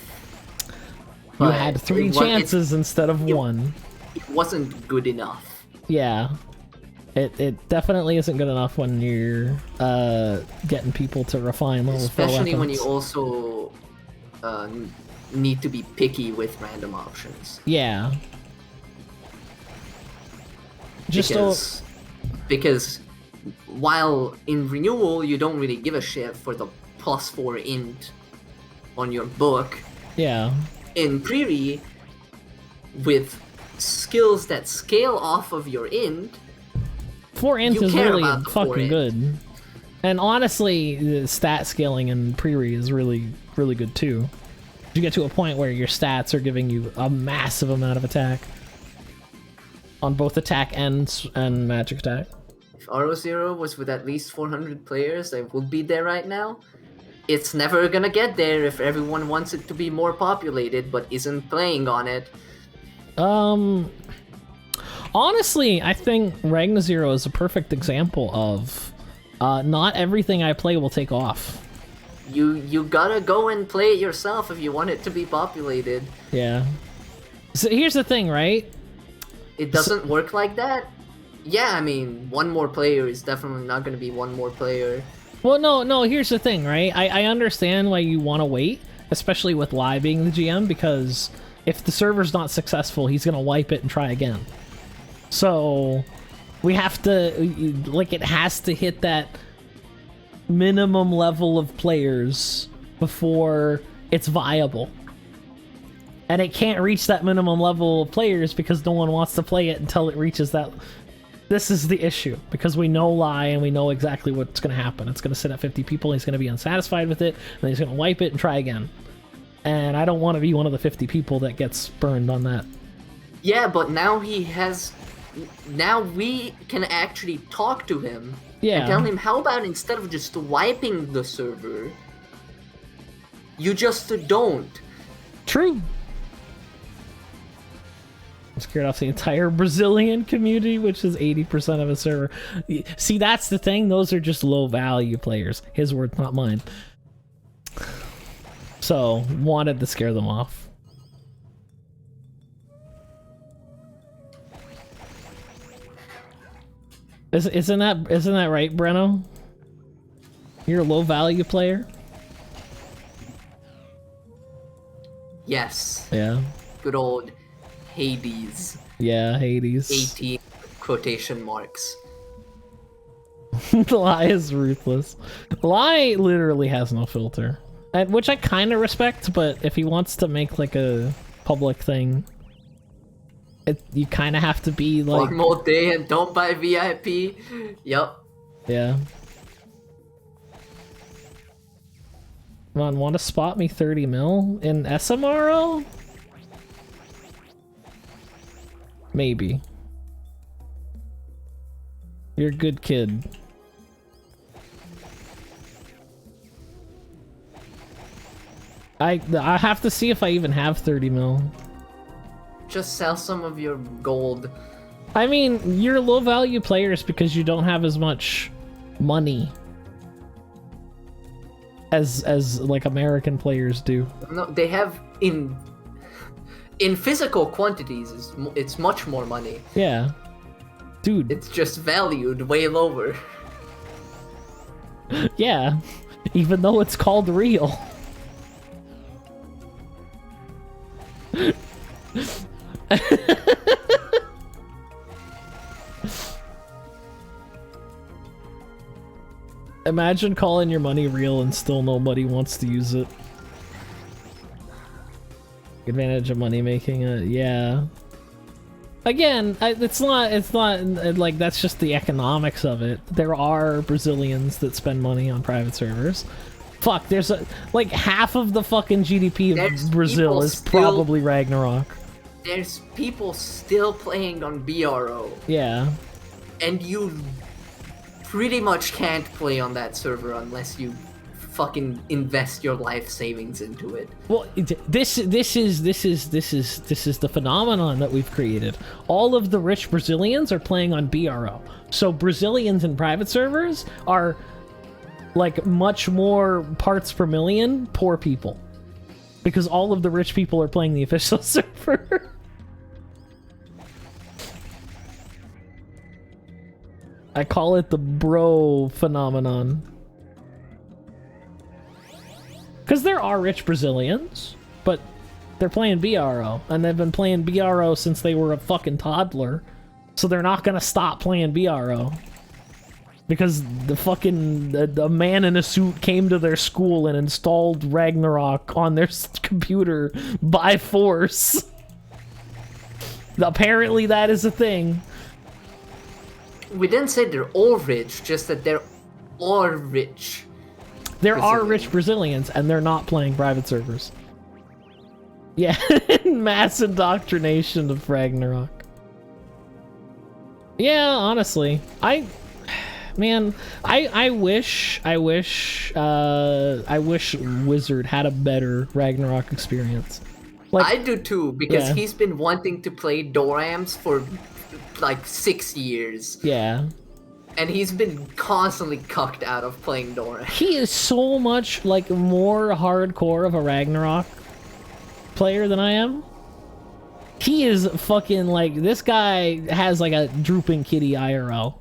You had 3 chances instead of 1. It wasn't good enough. Yeah. It definitely isn't good enough when you're getting people to refine level 4 weapons. Especially when you also need to be picky with random options. Yeah. Because while in renewal you don't really give a shit for the +4 int on your book. Yeah. In pre-re, with skills that scale off of your int, 4 int is really fucking good. And honestly, the stat scaling in pre-re is really, really good too. You get to a point where your stats are giving you a massive amount of attack on both attack and magic attack. If RO0 was with at least 400 players, I would be there right now. It's never gonna get there if everyone wants it to be more populated but isn't playing on it. Honestly, I think Ragnarok is a perfect example of not everything I play will take off. You gotta go and play it yourself if you want it to be populated. Yeah. So here's the thing, right? It doesn't work like that. Yeah, I mean, 1 more player is definitely not gonna be 1 more player. Well, no, here's the thing, right? I understand why you want to wait, especially with Lai being the GM, because if the server's not successful, he's gonna wipe it and try again. So, we have to, like, it has to hit that minimum level of players before it's viable. And it can't reach that minimum level of players because no one wants to play it until it reaches that. This is the issue, because we know Lai and we know exactly what's going to happen. It's going to sit at 50 people, he's going to be unsatisfied with it, and then he's going to wipe it and try again. And I don't want to be one of the 50 people that gets burned on that. Yeah, but now he has... Now we can actually talk to him. Yeah. And tell him, how about instead of just wiping the server, you just don't. True. Scared off the entire Brazilian community, which is 80% of a server. See, that's the thing. Those are just low value players. His words, not mine. So, wanted to scare them off. Isn't that right, Breno? You're a low value player? Yes. Yeah. Good old Hades. Yeah, Hades. 18 quotation marks. The lie is ruthless. Lie literally has no filter. Which I kind of respect, but if he wants to make like a public thing, you kind of have to be like... One more day and don't buy VIP. Yup. Yeah. Come on, want to spot me 30 mil in SMRO? Maybe. You're a good kid. I have to see if I even have 30 mil. Just sell some of your gold. I mean, you're low value players because you don't have as much money as like American players do. No, they have in physical quantities. It's much more money. Yeah, dude. It's just valued way lower. Yeah, even though it's called real. Imagine calling your money real and still nobody wants to use it. Advantage of money making it, yeah. Again, it's not like that's just the economics of it. There are Brazilians that spend money on private servers. Fuck, there's like half of the fucking GDP of Brazil is probably Ragnarok. There's people still playing on BRO. Yeah. And you pretty much can't play on that server unless you fucking invest your life savings into it. Well, this is the phenomenon that we've created. All of the rich Brazilians are playing on BRO. So Brazilians in private servers are like much more parts per million poor people. Because all of the rich people are playing the official server. I call it the bro phenomenon. Because there are rich Brazilians, but they're playing BRO, and they've been playing BRO since they were a fucking toddler, so they're not gonna stop playing BRO. Because the fucking the man in a suit came to their school and installed Ragnarok on their computer by force. Apparently that is a thing. We didn't say they're all rich, just that they're all rich. There are rich Brazilians, and they're not playing private servers. Yeah, mass indoctrination of Ragnarok. Yeah, honestly, I wish Wizard had a better Ragnarok experience. Like, I do too, because he's been wanting to play Dorams for like 6 years. Yeah. And he's been constantly cucked out of playing Dorams. He is so much like more hardcore of a Ragnarok player than I am. He is fucking like, this guy has like a drooping kitty IRL.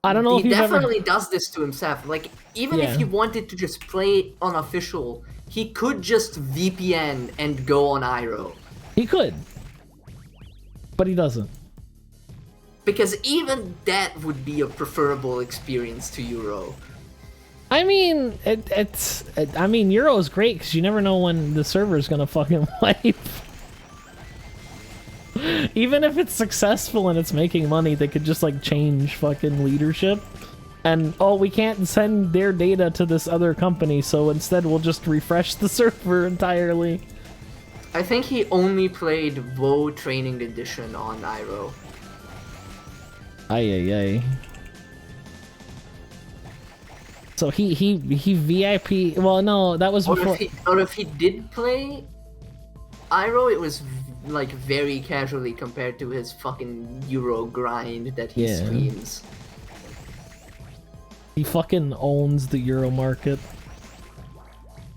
I don't know if he you've definitely does this to himself. Like, even if he wanted to just play unofficial, he could just VPN and go on IRO. He could. But he doesn't. Because even that would be a preferable experience to Euro. I mean, I mean, Euro is great because you never know when the server is gonna fucking wipe. Even if it's successful and it's making money, they could just like change fucking leadership. And, oh, we can't send their data to this other company, so instead we'll just refresh the server entirely. I think he only played WoW Training Edition on IRO. Ay. So he VIP. Well, no, that was before. Or if he did play IRO, it was like very casually compared to his fucking Euro grind that he streams. He fucking owns the Euro market,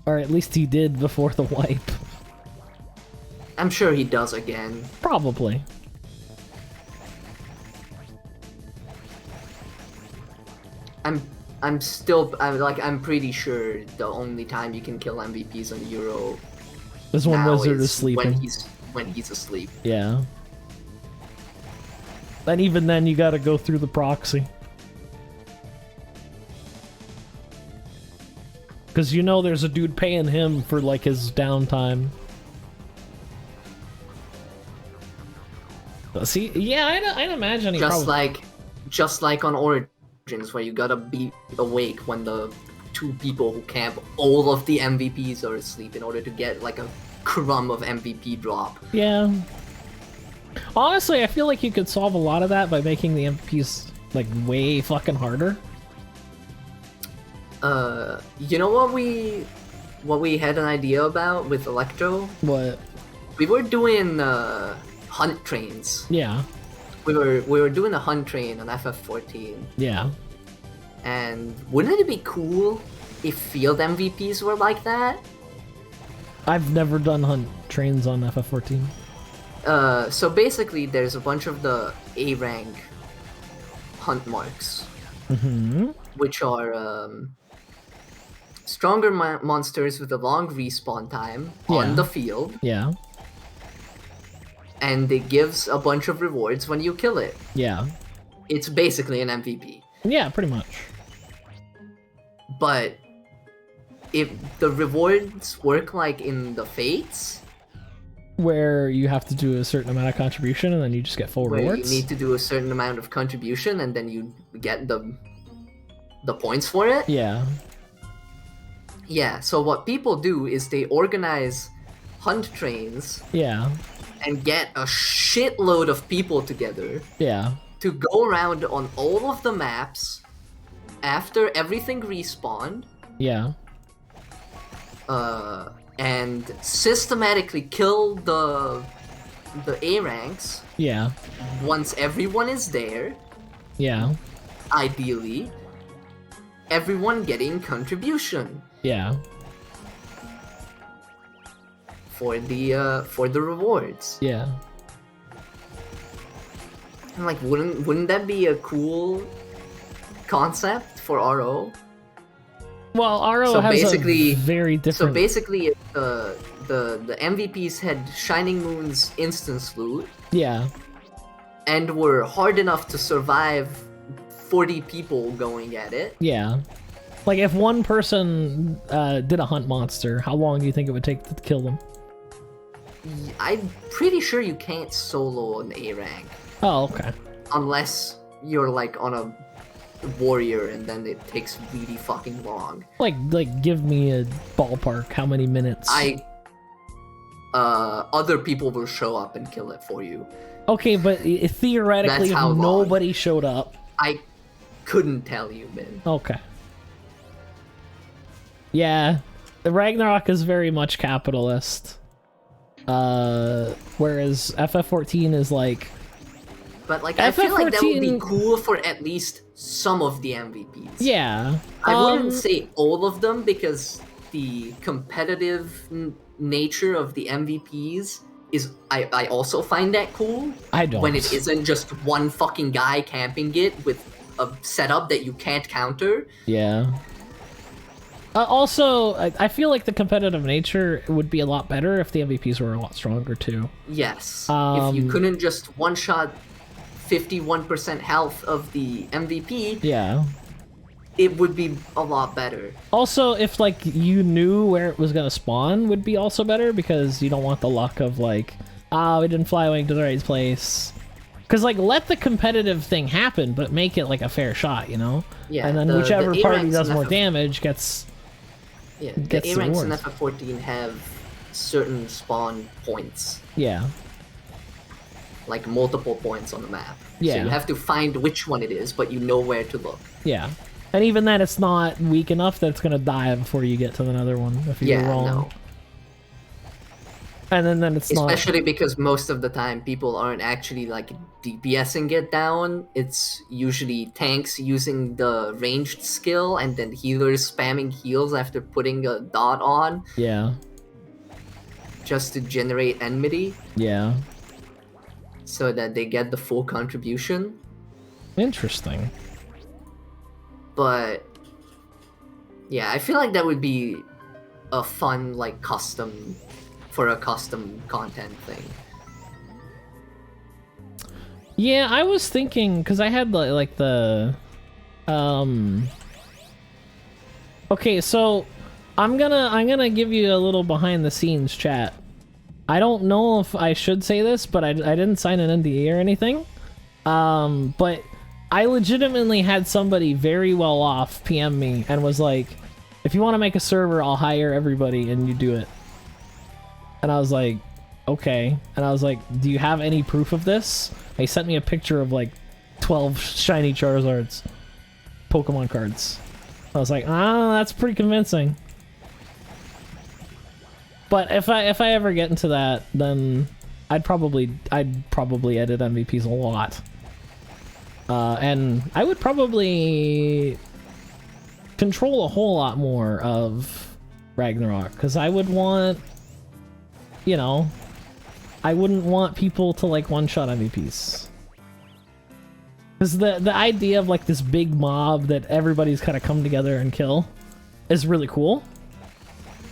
or at least he did before the wipe. I'm sure he does again. Probably. I'm pretty sure the only time you can kill MVPs on Euro This one now wizard is is sleeping. when he's asleep. Yeah. And even then, you gotta go through the proxy. Because you know there's a dude paying him for, like, his downtime. See, yeah, I'd imagine he Just like on Origins, where you gotta be awake when the two people who camp all of the MVPs are asleep in order to get, like, a crumb of MVP drop. Yeah. Honestly, I feel like you could solve a lot of that by making the MVPs, like, way fucking harder. You know what we had an idea about with Electro? What? We were doing hunt trains. Yeah. We were doing a hunt train on FF14. Yeah. And wouldn't it be cool if field MVPs were like that? I've never done hunt trains on FF14. So basically, there's a bunch of the A rank hunt marks, which are stronger monsters with a long respawn time on the field. Yeah. And it gives a bunch of rewards when you kill it. Yeah. It's basically an MVP. Yeah, pretty much. But if the rewards work like in the Fates, where you have to do a certain amount of contribution and then you just get full where rewards? you need to do a certain amount of contribution and then you get the points for it. Yeah. Yeah, so what people do is they organize hunt trains. Yeah. And get a shitload of people together. Yeah. To go around on all of the maps after everything respawned. Yeah. And systematically kill the A ranks. Yeah. Once everyone is there. Yeah. Ideally, everyone getting contribution. Yeah. For the rewards. Yeah. And like, wouldn't that be a cool concept for RO? Well, RO has a very different. So basically, the MVPs had Shining Moon's instance loot. Yeah. And were hard enough to survive 40 people going at it. Yeah. Like, if one person did a hunt monster, how long do you think it would take to kill them? I'm pretty sure you can't solo an A rank. Oh, okay. Unless you're like on a warrior, and then it takes really fucking long. Like, give me a ballpark. How many minutes? Other people will show up and kill it for you. Okay, but theoretically, if nobody showed up, I couldn't tell you, man. Okay. Yeah, the Ragnarok is very much capitalist. Whereas FF14 is like... But like, I feel like that would be cool for at least some of the MVPs. Yeah. I wouldn't say all of them, because the competitive nature of the MVPs is... I also find that cool. I don't. When it isn't just one fucking guy camping it with a setup that you can't counter. Yeah. Also, I feel like the competitive nature would be a lot better if the MVPs were a lot stronger, too. Yes. If you couldn't just one-shot 51% health of the MVP, yeah, it would be a lot better. Also, if, like, you knew where it was gonna spawn, would be also better, because you don't want the luck of, like, we didn't fly away to the right place. Because, like, let the competitive thing happen, but make it, like, a fair shot, you know? Yeah, and then whichever party does more damage gets... Yeah, the A ranks in FF14 have certain spawn points. Yeah. Like multiple points on the map. Yeah. So you have to find which one it is, but you know where to look. Yeah. And even then, it's not weak enough that it's gonna die before you get to another one if you're wrong. No. And then it's especially because most of the time people aren't actually like DPSing it down. It's usually tanks using the ranged skill and then healers spamming heals after putting a dot on. Yeah. Just to generate enmity. Yeah. So that they get the full contribution. Interesting. But yeah, I feel like that would be a fun like custom for a custom content thing. Yeah, I was thinking because I had like the okay, so I'm gonna give you a little behind the scenes chat. I don't know if I should say this, but I didn't sign an NDA or anything. But I legitimately had somebody very well off PM me and was like, if you want to make a server, I'll hire everybody and you do it. And I was like, okay. And I was like, do you have any proof of this? He sent me a picture of like 12 shiny Charizards, Pokemon cards. I was like, that's pretty convincing. But if I ever get into that, then I'd probably edit MVPs a lot. And I would probably control a whole lot more of Ragnarok, because I would want, you know, I wouldn't want people to like one-shot MVPs. Because the idea of like this big mob that everybody's kind of come together and kill is really cool.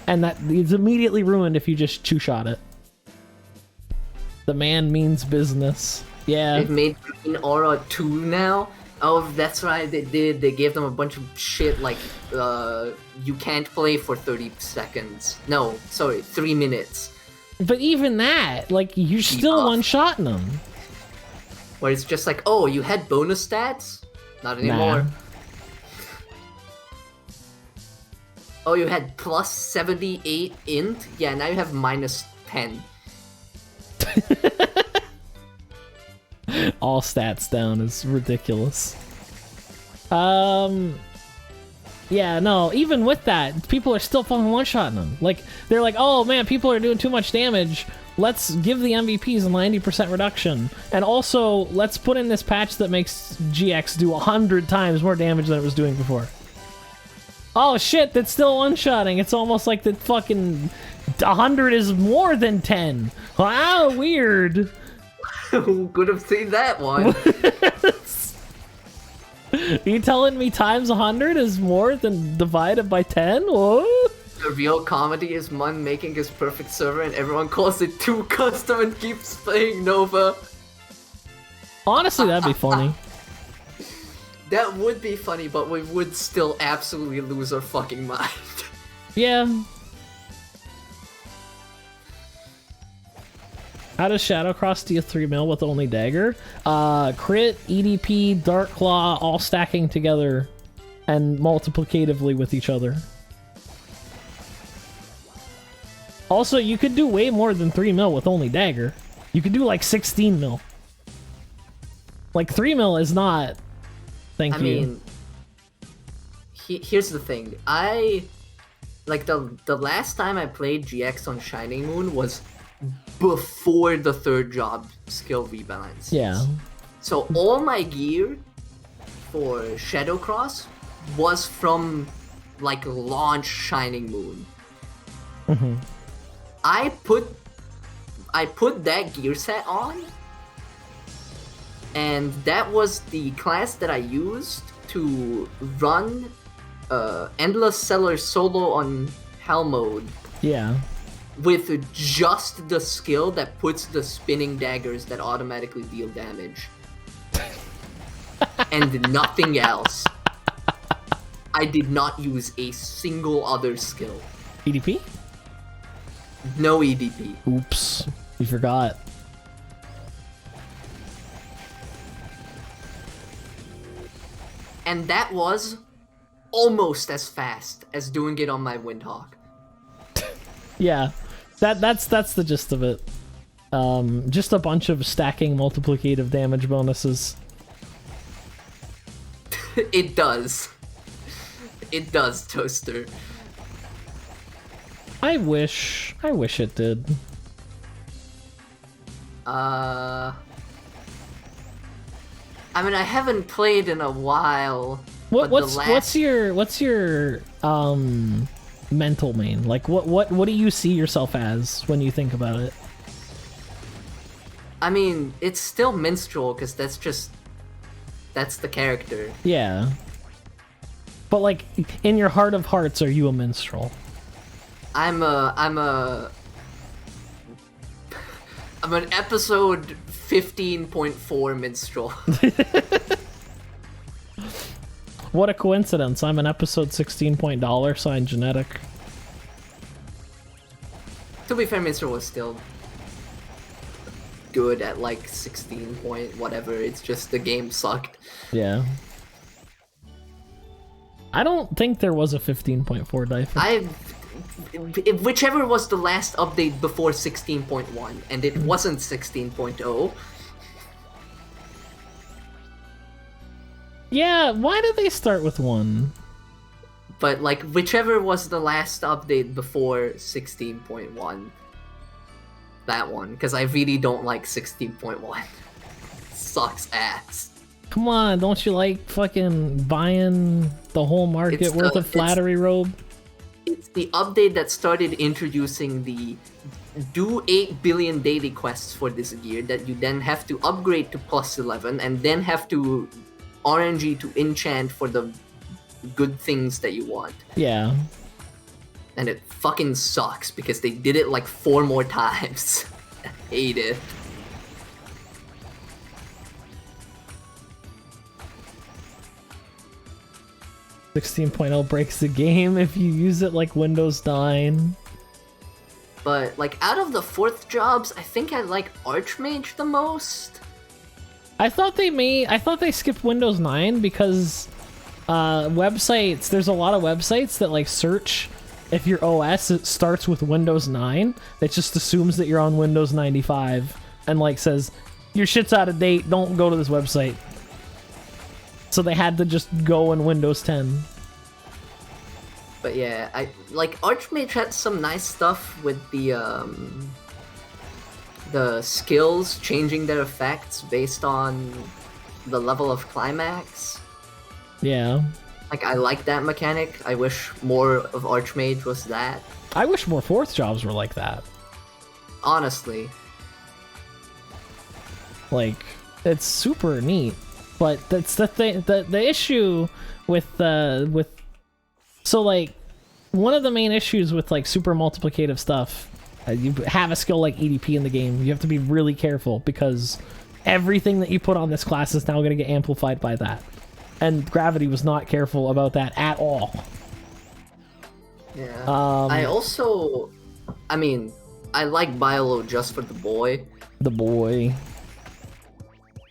And that is immediately ruined if you just two-shot it. The man means business. Yeah. They've made Green Aura 2 now. Oh, that's right, they did. They gave them a bunch of shit like, you can't play for 30 seconds. No, sorry, 3 minutes. But even that, like, you're still one-shotting them. Where it's just like, oh, you had bonus stats? Not anymore. Nah. Oh, you had plus 78 int? Yeah, now you have minus 10. All stats down is ridiculous. Yeah, no, even with that, people are still fucking one-shotting them. Like, they're like, oh man, people are doing too much damage. Let's give the MVPs a 90% reduction. And also, let's put in this patch that makes GX do 100 times more damage than it was doing before. Oh shit, that's still one-shotting. It's almost like the fucking 100 is more than 10. Wow, weird. Who could have seen that one? You telling me times 100 is more than divided by 10? What? The real comedy is Mun making his perfect server and everyone calls it too custom and keeps playing Nova. Honestly, that'd be funny. That would be funny, but we would still absolutely lose our fucking mind. Yeah. How does Shadowcross deal 3 mil with only dagger? Crit, EDP, Dark Claw, all stacking together and multiplicatively with each other. Also, you could do way more than 3 mil with only dagger. You could do like 16 mil. Like 3 mil is not. Thank you. I mean, here's the thing. Like the last time I played GX on Shining Moon was before the 3rd job skill rebalance. Yeah. So all my gear for Shadowcross was from like launch Shining Moon. Mm-hmm. I put that gear set on, and that was the class that I used to run Endless Cellar solo on Hell mode. Yeah. With just the skill that puts the spinning daggers that automatically deal damage. And nothing else. I did not use a single other skill. EDP? No EDP. Oops. You forgot. And that was almost as fast as doing it on my Windhawk. Yeah. That's the gist of it. Just a bunch of stacking multiplicative damage bonuses. It does. It does, Toaster. I wish it did. I mean, I haven't played in a while. What's your mental main? Like what do you see yourself as when you think about it? I mean, it's still minstrel because that's the character. Yeah. But like, in your heart of hearts, are you a minstrel? I'm an episode 15.4 minstrel. What a coincidence! I'm an episode $16 genetic. To be fair, minstrel was still good at like 16 point whatever. It's just the game sucked. Yeah. I don't think there was a 15.4 Difer. Whichever was the last update before 16.1, and it wasn't 16.0. Yeah, why did they start with 1? But like whichever was the last update before 16.1, that one, because I really don't like 16.1. Sucks ass. Come on, don't you like fucking buying the whole market worth of flattery robe? It's the update that started introducing the do 8 billion daily quests for this gear that you then have to upgrade to plus 11 and then have to RNG to enchant for the good things that you want. Yeah. And it fucking sucks because they did it like 4 more times. I hate it. .16.0 breaks the game if you use it like Windows 9. But like out of the 4th jobs, I think I like Archmage the most. I thought they skipped Windows 9 because websites, there's a lot of websites that like search if your OS it starts with Windows 9. It just assumes that you're on Windows 95 and like says your shit's out of date, don't go to this website. So they had to just go in Windows 10. But yeah, I like Archmage had some nice stuff with the skills changing their effects based on the level of climax. Yeah. Like I like that mechanic. I wish more of Archmage was that. I wish more 4th jobs were like that. Honestly. Like, it's super neat. But that's the thing. The issue with so like one of the main issues with like super multiplicative stuff, you have a skill like EDP in the game. You have to be really careful because everything that you put on this class is now going to get amplified by that. And Gravity was not careful about that at all. Yeah. I like Biolo just for the boy. The boy.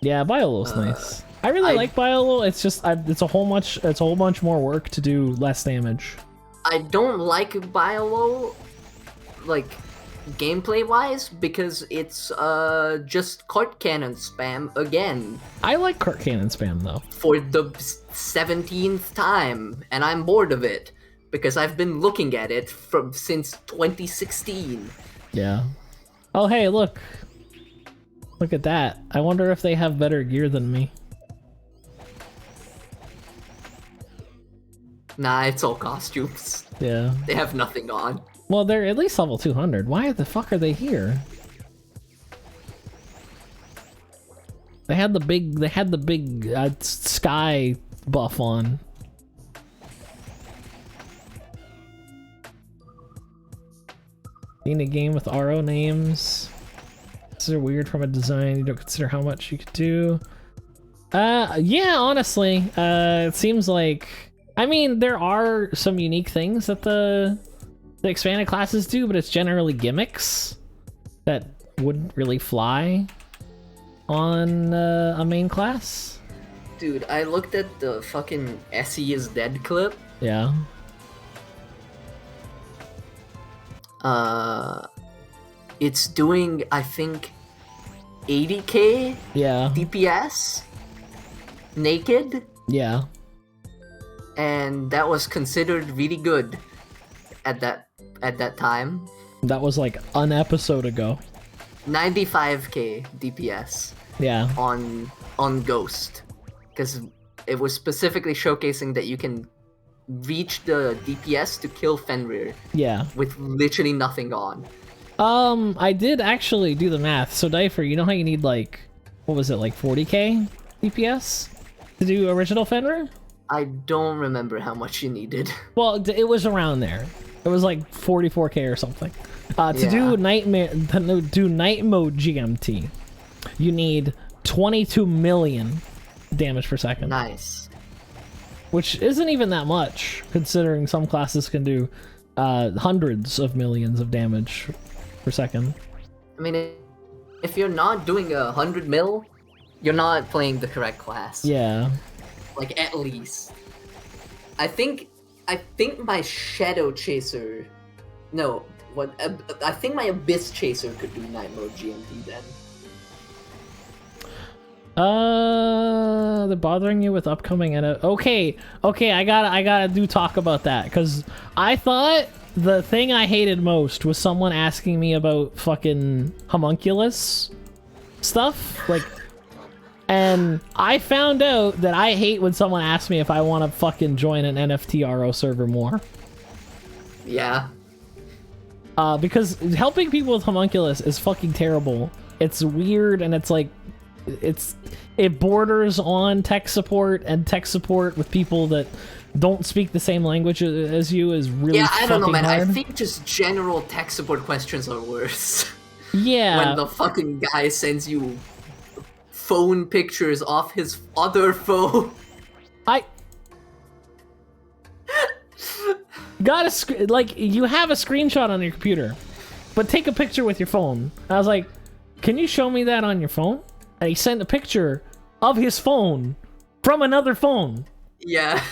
Yeah, Biolo's nice. I really like Biolo. It's just it's a whole bunch more work to do less damage. I don't like Biolo, like gameplay wise, because it's just cart cannon spam again. I like cart cannon spam though. For the 17th time, and I'm bored of it because I've been looking at it since 2016. Yeah. Oh hey, look. Look at that. I wonder if they have better gear than me. Nah, it's all costumes. Yeah. They have nothing on. Well, they're at least level 200. Why the fuck are they here? They had the big sky buff on. In a game with RO names. This is weird from a design. You don't consider how much you could do. Yeah, honestly, it seems like. I mean, there are some unique things that the expanded classes do, but it's generally gimmicks that wouldn't really fly on a main class. Dude, I looked at the fucking Essie is dead clip. Yeah. It's doing, I think, 80k Yeah. DPS naked, Yeah. and that was considered really good at that time. That was like an episode ago. 95k DPS Yeah. on Ghost, because it was specifically showcasing that you can reach the DPS to kill Fenrir Yeah. with literally nothing on. I did actually do the math. So Difer, you know how you need like, what was it, like 40k DPS to do original Fenrir? I don't remember how much you needed. Well, it was around there. It was like 44k or something. To do night mode GMT, you need 22 million damage per second. Nice. Which isn't even that much, considering some classes can do hundreds of millions of damage per second. I mean, if you're not doing 100 mil, you're not playing the correct class. Yeah. Like, at least. I think my Shadow Chaser... No, what? I think my Abyss Chaser could do night mode GMT then. They're bothering you with upcoming okay, I gotta do talk about that, because I thought the thing I hated most was someone asking me about fucking homunculus stuff, like, and I found out that I hate when someone asks me if I want to fucking join an NFT RO server more. Yeah. Because helping people with homunculus is fucking terrible. It's weird, and it's like, it borders on tech support, and tech support with people that don't speak the same language as you is really I don't know, man. hard. I think just general tech support questions are worse. Yeah. When the fucking guy sends you phone pictures off his other phone. Like, you have a screenshot on your computer, but take a picture with your phone. I was like, can you show me that on your phone? And he sent a picture of his phone from another phone. Yeah.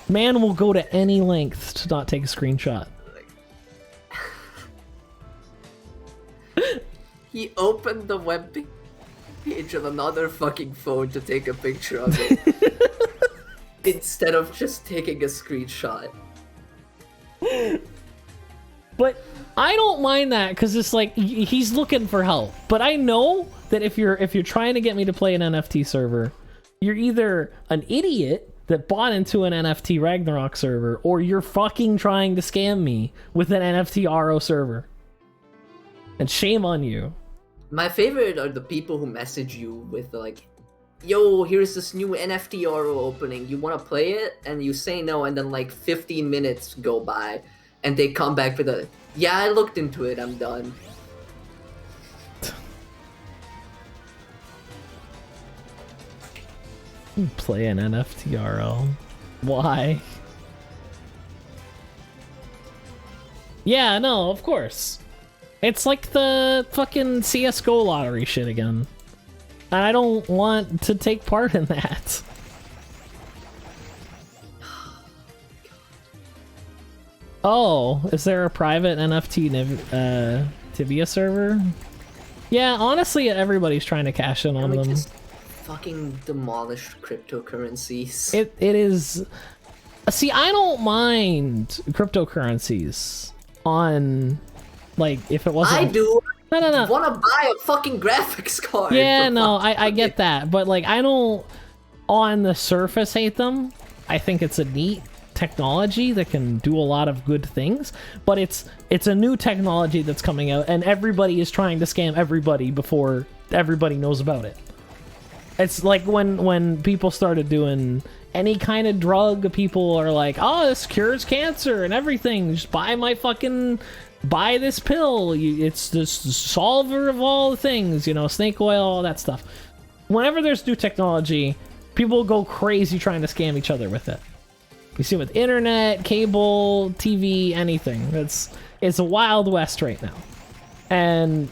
Man will go to any length to not take a screenshot. He opened the web page on another fucking phone to take a picture of it. Instead of just taking a screenshot. But I don't mind that, because it's like, he's looking for help. But I know that if you're trying to get me to play an NFT server, you're either an idiot that bought into an NFT Ragnarok server, or you're fucking trying to scam me with an NFT RO server. And shame on you. My favorite are the people who message you with like, yo, here's this new NFT RO opening, you want to play it? And you say no, and then like 15 minutes go by, and they come back with a, yeah, I looked into it, I'm done. Play an NFT RO. Why? Yeah, no, of course. It's like the fucking CSGO lottery shit again. And I don't want to take part in that. Oh, is there a private NFT Tibia server? Yeah, honestly, everybody's trying to cash in on them. Just fucking demolish cryptocurrencies. It is... See, I don't mind cryptocurrencies on, like, if it wasn't... I do. No. I want to buy a fucking graphics card. Yeah, no, I get that, but like, I don't on the surface hate them. I think it's a neat technology that can do a lot of good things, but it's a new technology that's coming out, and everybody is trying to scam everybody before everybody knows about it. It's like when people started doing any kind of drug, people are like, oh, this cures cancer and everything, just buy this pill, it's the solver of all the things, you know, snake oil, all that stuff. Whenever there's new technology, people go crazy trying to scam each other with it. You see it with internet, cable, TV, anything. It's a wild west right now. And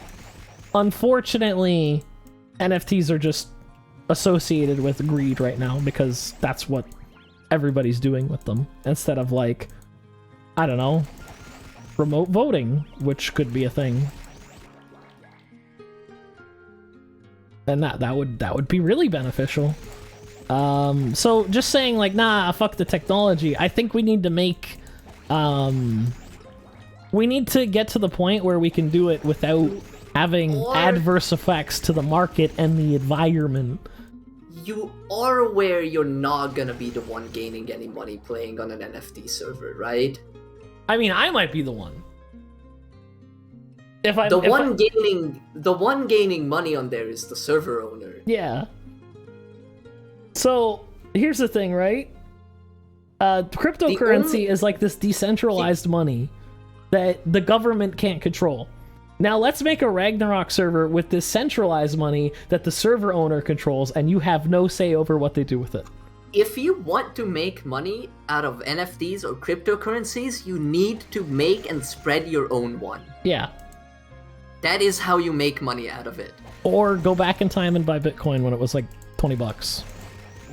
unfortunately, NFTs are just associated with greed right now, because that's what everybody's doing with them, instead of, like, I don't know, remote voting, which could be a thing. And that would be really beneficial. So just saying, like, nah, fuck the technology. I think we need to make we need to get to the point where we can do it without having adverse effects to the market and the environment. You are aware you're not gonna be the one gaining any money playing on an NFT server, right? I mean, I might be the one. The one gaining money on there is the server owner. Yeah. So here's the thing, right? Cryptocurrency is like this decentralized money that the government can't control. Now let's make a Ragnarok server with this centralized money that the server owner controls, and you have no say over what they do with it. If you want to make money out of NFTs or cryptocurrencies, you need to make and spread your own one. Yeah. That is how you make money out of it. Or go back in time and buy Bitcoin when it was like $20.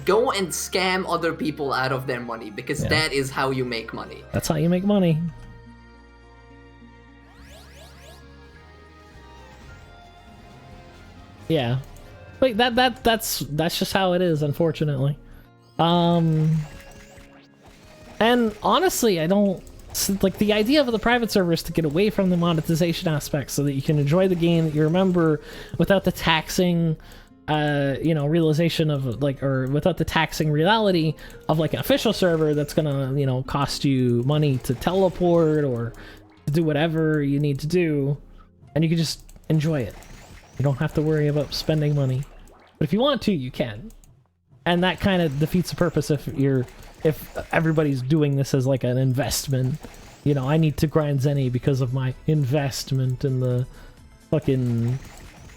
Go and scam other people out of their money, because that is how you make money. That's how you make money. Yeah. Like that's just how it is, unfortunately. And honestly, I don't like the idea of the private server is to get away from the monetization aspect so that you can enjoy the game that you remember without the taxing realization of like, or without the taxing reality of like an official server that's gonna, cost you money to teleport or to do whatever you need to do, and you can just enjoy it. You don't have to worry about spending money. But if you want to, you can. And that kind of defeats the purpose if everybody's doing this as like an investment. I need to grind Zenny because of my investment in the fucking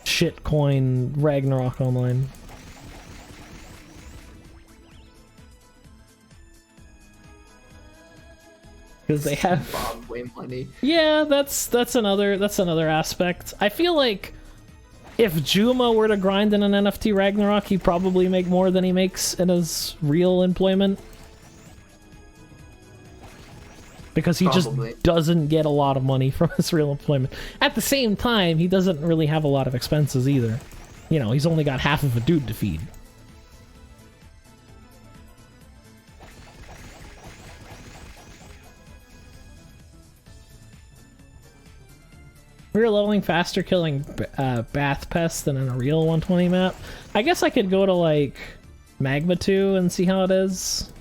shitcoin Ragnarok Online. Because they have Zimbabwe money. Yeah, that's another aspect. I feel like if Juma were to grind in an NFT Ragnarok, he'd probably make more than he makes in his real employment. Because he just doesn't get a lot of money from his real employment. At the same time, he doesn't really have a lot of expenses either. He's only got half of a dude to feed. We were leveling faster killing bath pests than in a real 120 map. I guess I could go to like Magma 2 and see how it is.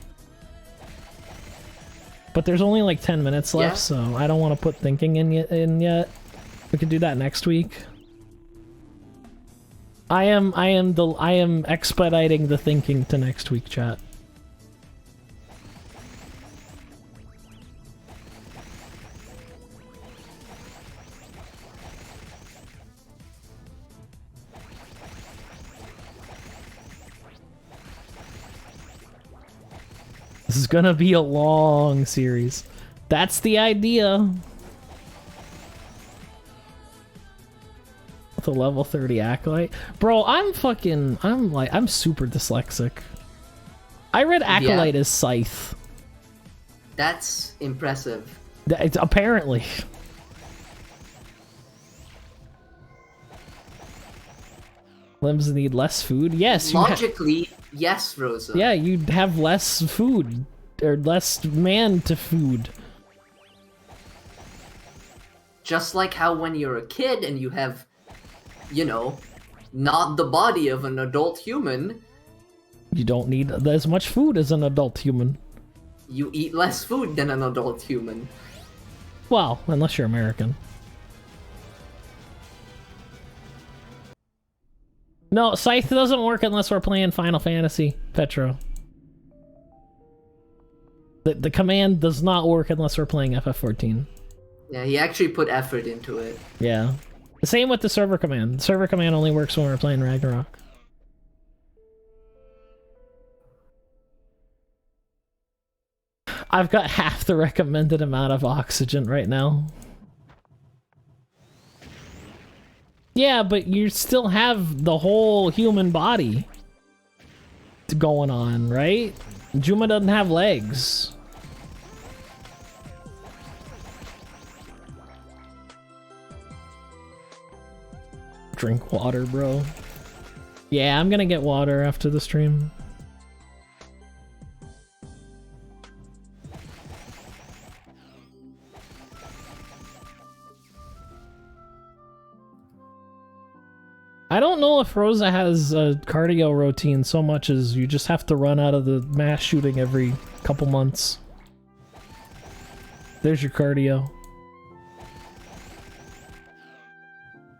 But there's only like 10 minutes left, so I don't want to put thinking in yet. We could do that next week. I am expediting the thinking to next week, chat. This is gonna be a long series. That's the idea. The level 30 Acolyte. Bro, I'm super dyslexic. I read Acolyte as Scythe. That's impressive. Apparently. Limbs need less food? Yes. Logically, yes, Rosa. Yeah, you'd have less food. Or less man to food. Just like how when you're a kid and you have, not the body of an adult human. You don't need as much food as an adult human. You eat less food than an adult human. Well, unless you're American. No, Scythe doesn't work unless we're playing Final Fantasy, Petro. The command does not work unless we're playing FF14. Yeah, he actually put effort into it. Yeah. The same with the server command. The server command only works when we're playing Ragnarok. I've got half the recommended amount of oxygen right now. Yeah, but you still have the whole human body going on, right? Juma doesn't have legs. Drink water, bro. Yeah, I'm gonna get water after the stream. I don't know if Rosa has a cardio routine so much as you just have to run out of the mass shooting every couple months. There's your cardio.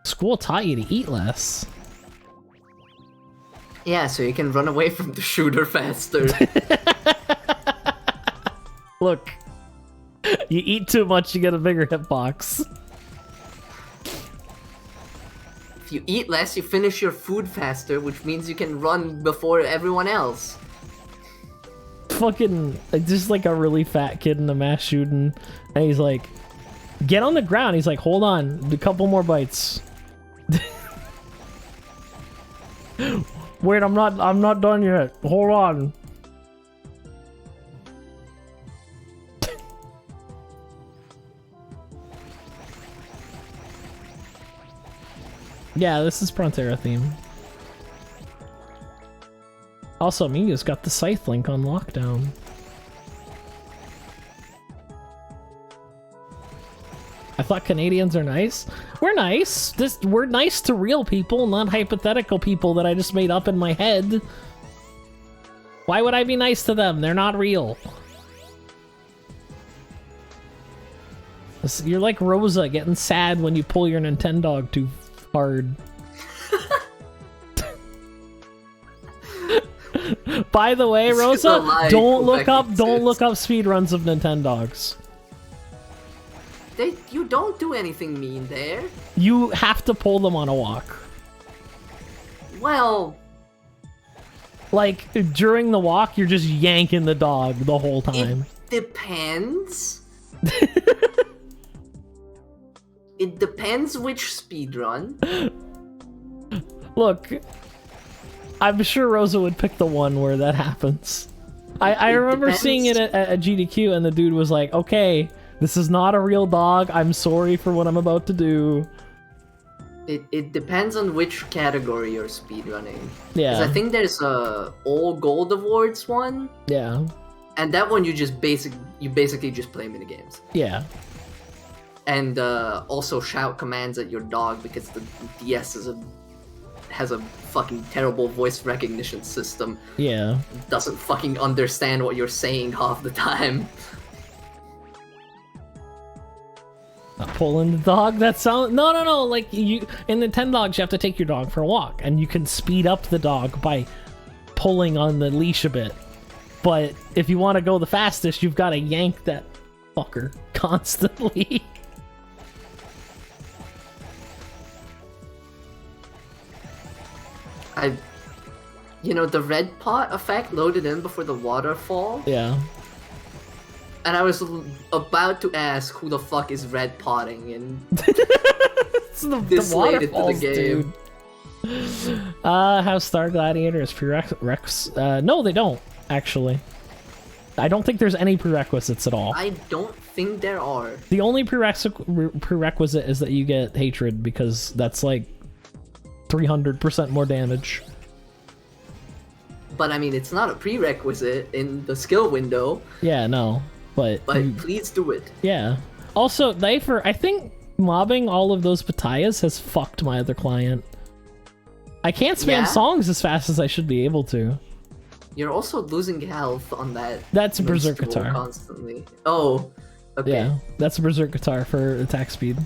School taught you to eat less. Yeah, so you can run away from the shooter faster. Look, you eat too much, you get a bigger hitbox. If you eat less, you finish your food faster, which means you can run before everyone else. Fucking, just like a really fat kid in a mass shooting, and he's like, get on the ground. He's like, hold on, a couple more bites. Wait, I'm not done yet. Hold on. Yeah, this is Frontera theme. Also, Mia's got the Scythe link on lockdown. I thought Canadians are nice. We're nice. We're nice to real people, not hypothetical people that I just made up in my head. Why would I be nice to them? They're not real. You're like Rosa getting sad when you pull your Nintendo too hard. By the way, Rosa, don't look up speedruns of Nintendogs. You don't do anything mean there. You have to pull them on a walk. Well, like during the walk, you're just yanking the dog the whole time. It depends. It depends which speedrun. Look, I'm sure Rosa would pick the one where that happens. I remember seeing it at GDQ, and the dude was like, okay, this is not a real dog. I'm sorry for what I'm about to do. It depends on which category you're speedrunning. Yeah. 'Cause I think there's a All Gold Awards one. Yeah. And that one you basically just play minigames. Yeah. And also shout commands at your dog because the DS has a fucking terrible voice recognition system. Yeah. Doesn't fucking understand what you're saying half the time. Not pulling the dog? That sound no. Like you in Nintendogs, you have to take your dog for a walk, and you can speed up the dog by pulling on the leash a bit. But if you want to go the fastest, you've got to yank that fucker constantly. The red pot effect loaded in before the waterfall. Yeah. And I was about to ask who the fuck is red potting, and It's this late into the game. Dude. Have Star Gladiator as prerequisites? No, they don't, actually. I don't think there's any prerequisites at all. I don't think there are. The only prerequisite is that you get Hatred, because that's like 300% more damage. But I mean, it's not a prerequisite in the skill window. Yeah, no. But please do it. Yeah. Also, I think mobbing all of those Batallas has fucked my other client. I can't spam songs as fast as I should be able to. You're also losing health on that. That's a Berserk guitar. Constantly. Oh, okay. Yeah, that's a Berserk guitar for attack speed.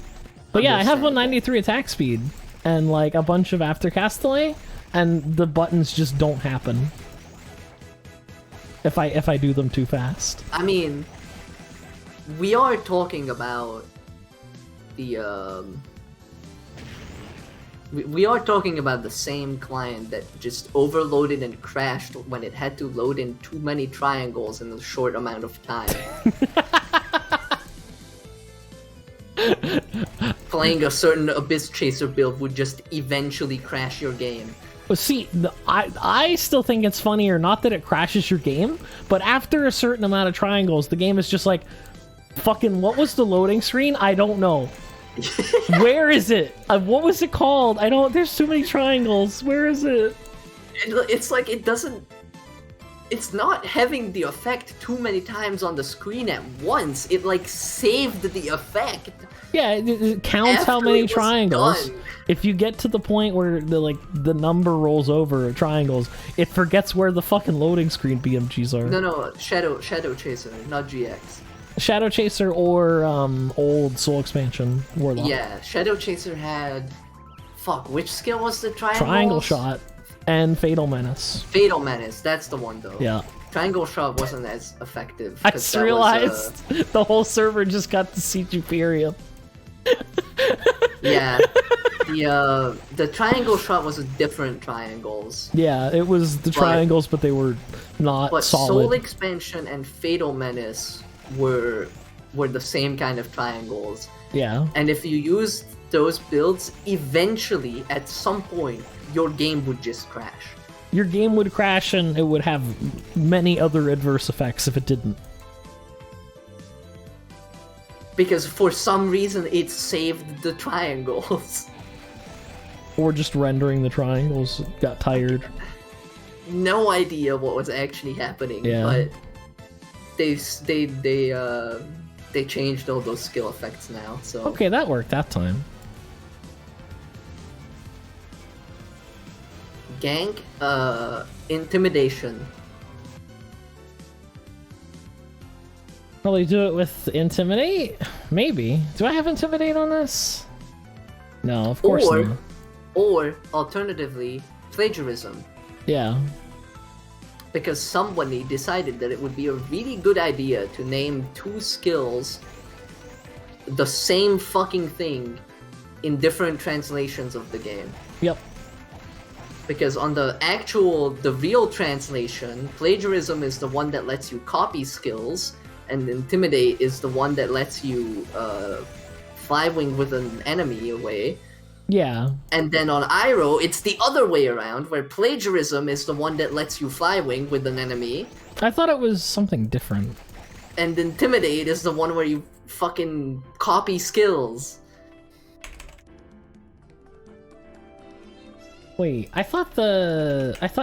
But yeah, I have 193 attack speed and like a bunch of aftercast delay, and the buttons just don't happen if I do them too fast. I mean, we are talking about the we are talking about the same client that just overloaded and crashed when it had to load in too many triangles in a short amount of time. Playing a certain Abyss Chaser build would just eventually crash your game. But see, I still think it's funnier not that it crashes your game, but after a certain amount of triangles, the game is just like, fucking, what was the loading screen? I don't know. Where is it? What was it called? I don't. There's too many triangles. Where is it? It's like it doesn't. It's not having the effect too many times on the screen at once. It like saved the effect. Yeah, it counts how many triangles. Done. If you get to the point where the number rolls over triangles, it forgets where the fucking loading screen BMGs are. No, Shadow Chaser, not GX. Shadow Chaser or old Soul Expansion Warlock. Yeah, Shadow Chaser had... Fuck, which skill was the triangle? Triangle Shot. and Fatal Menace. Fatal Menace, that's the one though. Yeah. Triangle Shot wasn't as effective. I 'cause just that was, realized the whole server just got to see Juperium. yeah. The Triangle Shot was different triangles. Yeah, it was the triangles, but they were not But solid. Soul Expansion and Fatal Menace were the same kind of triangles. Yeah. And if you used those builds, eventually, at some point, your game would just crash. Your game would crash and it would have many other adverse effects if it didn't. Because for some reason, it saved the triangles. Or just rendering the triangles got tired. No idea what was actually happening, Yeah. but they changed all those skill effects now. So Okay, that worked that time. gank, intimidation. Probably do it with Intimidate? Maybe. Do I have Intimidate on this? No, of course not. Or alternatively, plagiarism. Yeah. Because somebody decided that it would be a really good idea to name two skills the same fucking thing in different translations of the game. Yep. Because on the real translation, plagiarism is the one that lets you copy skills, and intimidate is the one that lets you fly-wing with an enemy away. Yeah. And then on Iroh, it's the other way around, where plagiarism is the one that lets you fly-wing with an enemy, I thought it was something different. and intimidate is the one where you fucking copy skills. Wait, I thought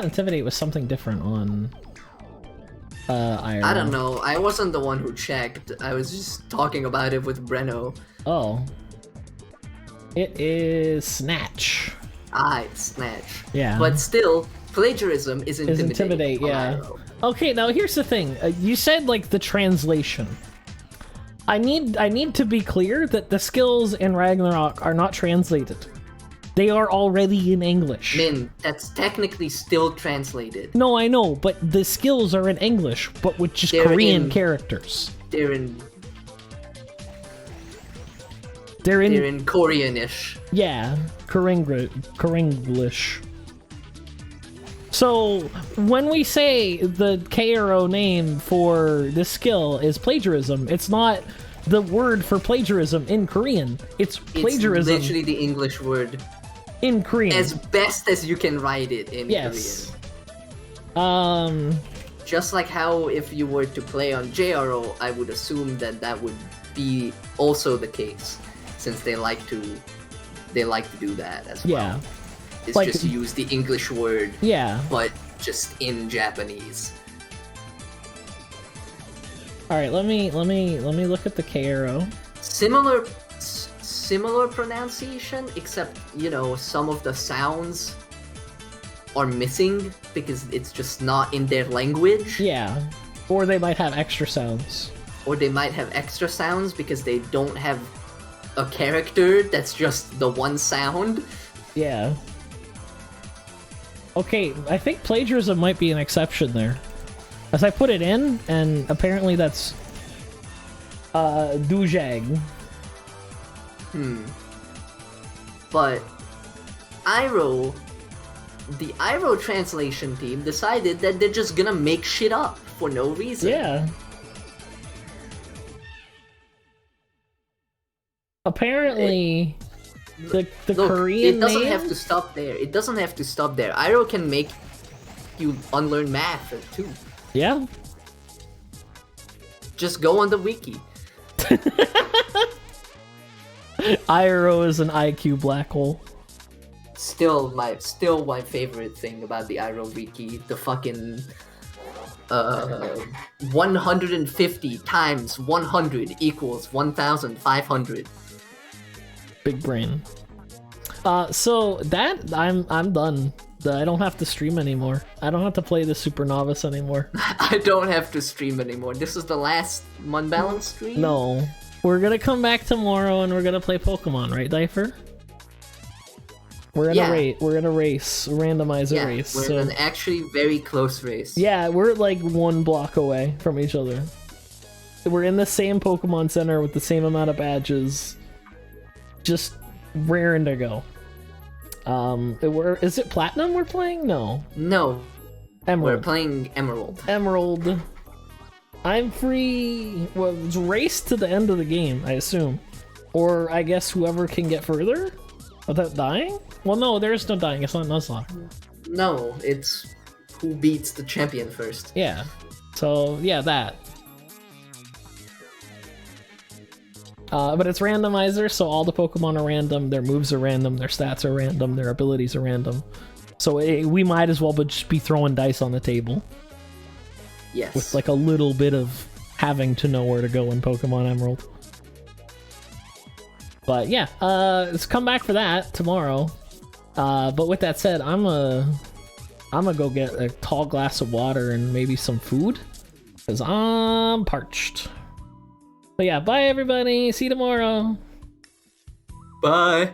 Intimidate was something different on Iroh. I don't know. I wasn't the one who checked. I was just talking about it with Breno. Oh. It is Snatch. It's Snatch. Yeah. But still, plagiarism is Is intimidate. Intimidate, yeah. Iroh. Okay, now here's the thing. You said like the translation. I need to be clear that the skills in Ragnarok are not translated. They are already in English. Min, that's technically still translated. No, I know, but the skills are in English, but with just They're Korean in- characters. They're in They're in Koreanish. yeah, Korenglish. So when we say the KRO name for this skill is plagiarism, it's not the word for plagiarism in Korean. It's plagiarism It's literally the English word. in Korean. As best as you can write it in Yes. Korean. Just like how if you were to play on JRO, I would assume that would be also the case, since they like to do that as well. Yeah. It's Like- just use the English word, Yeah. but just in Japanese. All right, let me look at the KRO. Similar pronunciation, except some of the sounds are missing because it's just not in their language, Yeah. Or they might have extra sounds. or they might have extra sounds because they don't have a character that's just the one sound. Yeah. Okay, I think plagiarism might be an exception there. As I put it in, and apparently that's Dujag. But Iroh, the Iroh translation team decided that they're just gonna make shit up for no reason. Yeah. Apparently, the Look, Korean it doesn't name... have to stop there. It doesn't have to stop there. Iroh can make you unlearn math too. Yeah. Just go on the wiki. Iroh is an IQ black hole. Still my favorite thing about the Iroh wiki, the fucking 150 times 100 equals 1,500. Big brain. So that I'm done. I don't have to stream anymore. I don't have to play the Super Novice anymore. I don't have to stream anymore. This is the last Munbalance stream? We're in Yeah. a race. We're in a race, randomizer Yeah, race. we're So in an actually very close race. yeah, we're like 1 block away from each other. We're in the same Pokemon Center with the same amount of badges, just raring to go. Is it Platinum we're playing? No, No, we're Emerald. playing Emerald. Emerald. I'm free. Well, it's race to the end of the game, I assume, or I guess whoever can get further without dying. Well, no, there's no dying. It's not Nuzlocke. No, it's who beats the champion first. Yeah. So yeah, that. But it's randomizer, so all the Pokemon are random, their moves are random, their stats are random, their abilities are random. So we might as well just be throwing dice on the table Yes. with like a little bit of having to know where to go in Pokemon Emerald. But yeah, let's come back for that tomorrow. But with that said, I'm gonna go get a tall glass of water and maybe some food, because I'm parched. But yeah, bye everybody. See you tomorrow. Bye.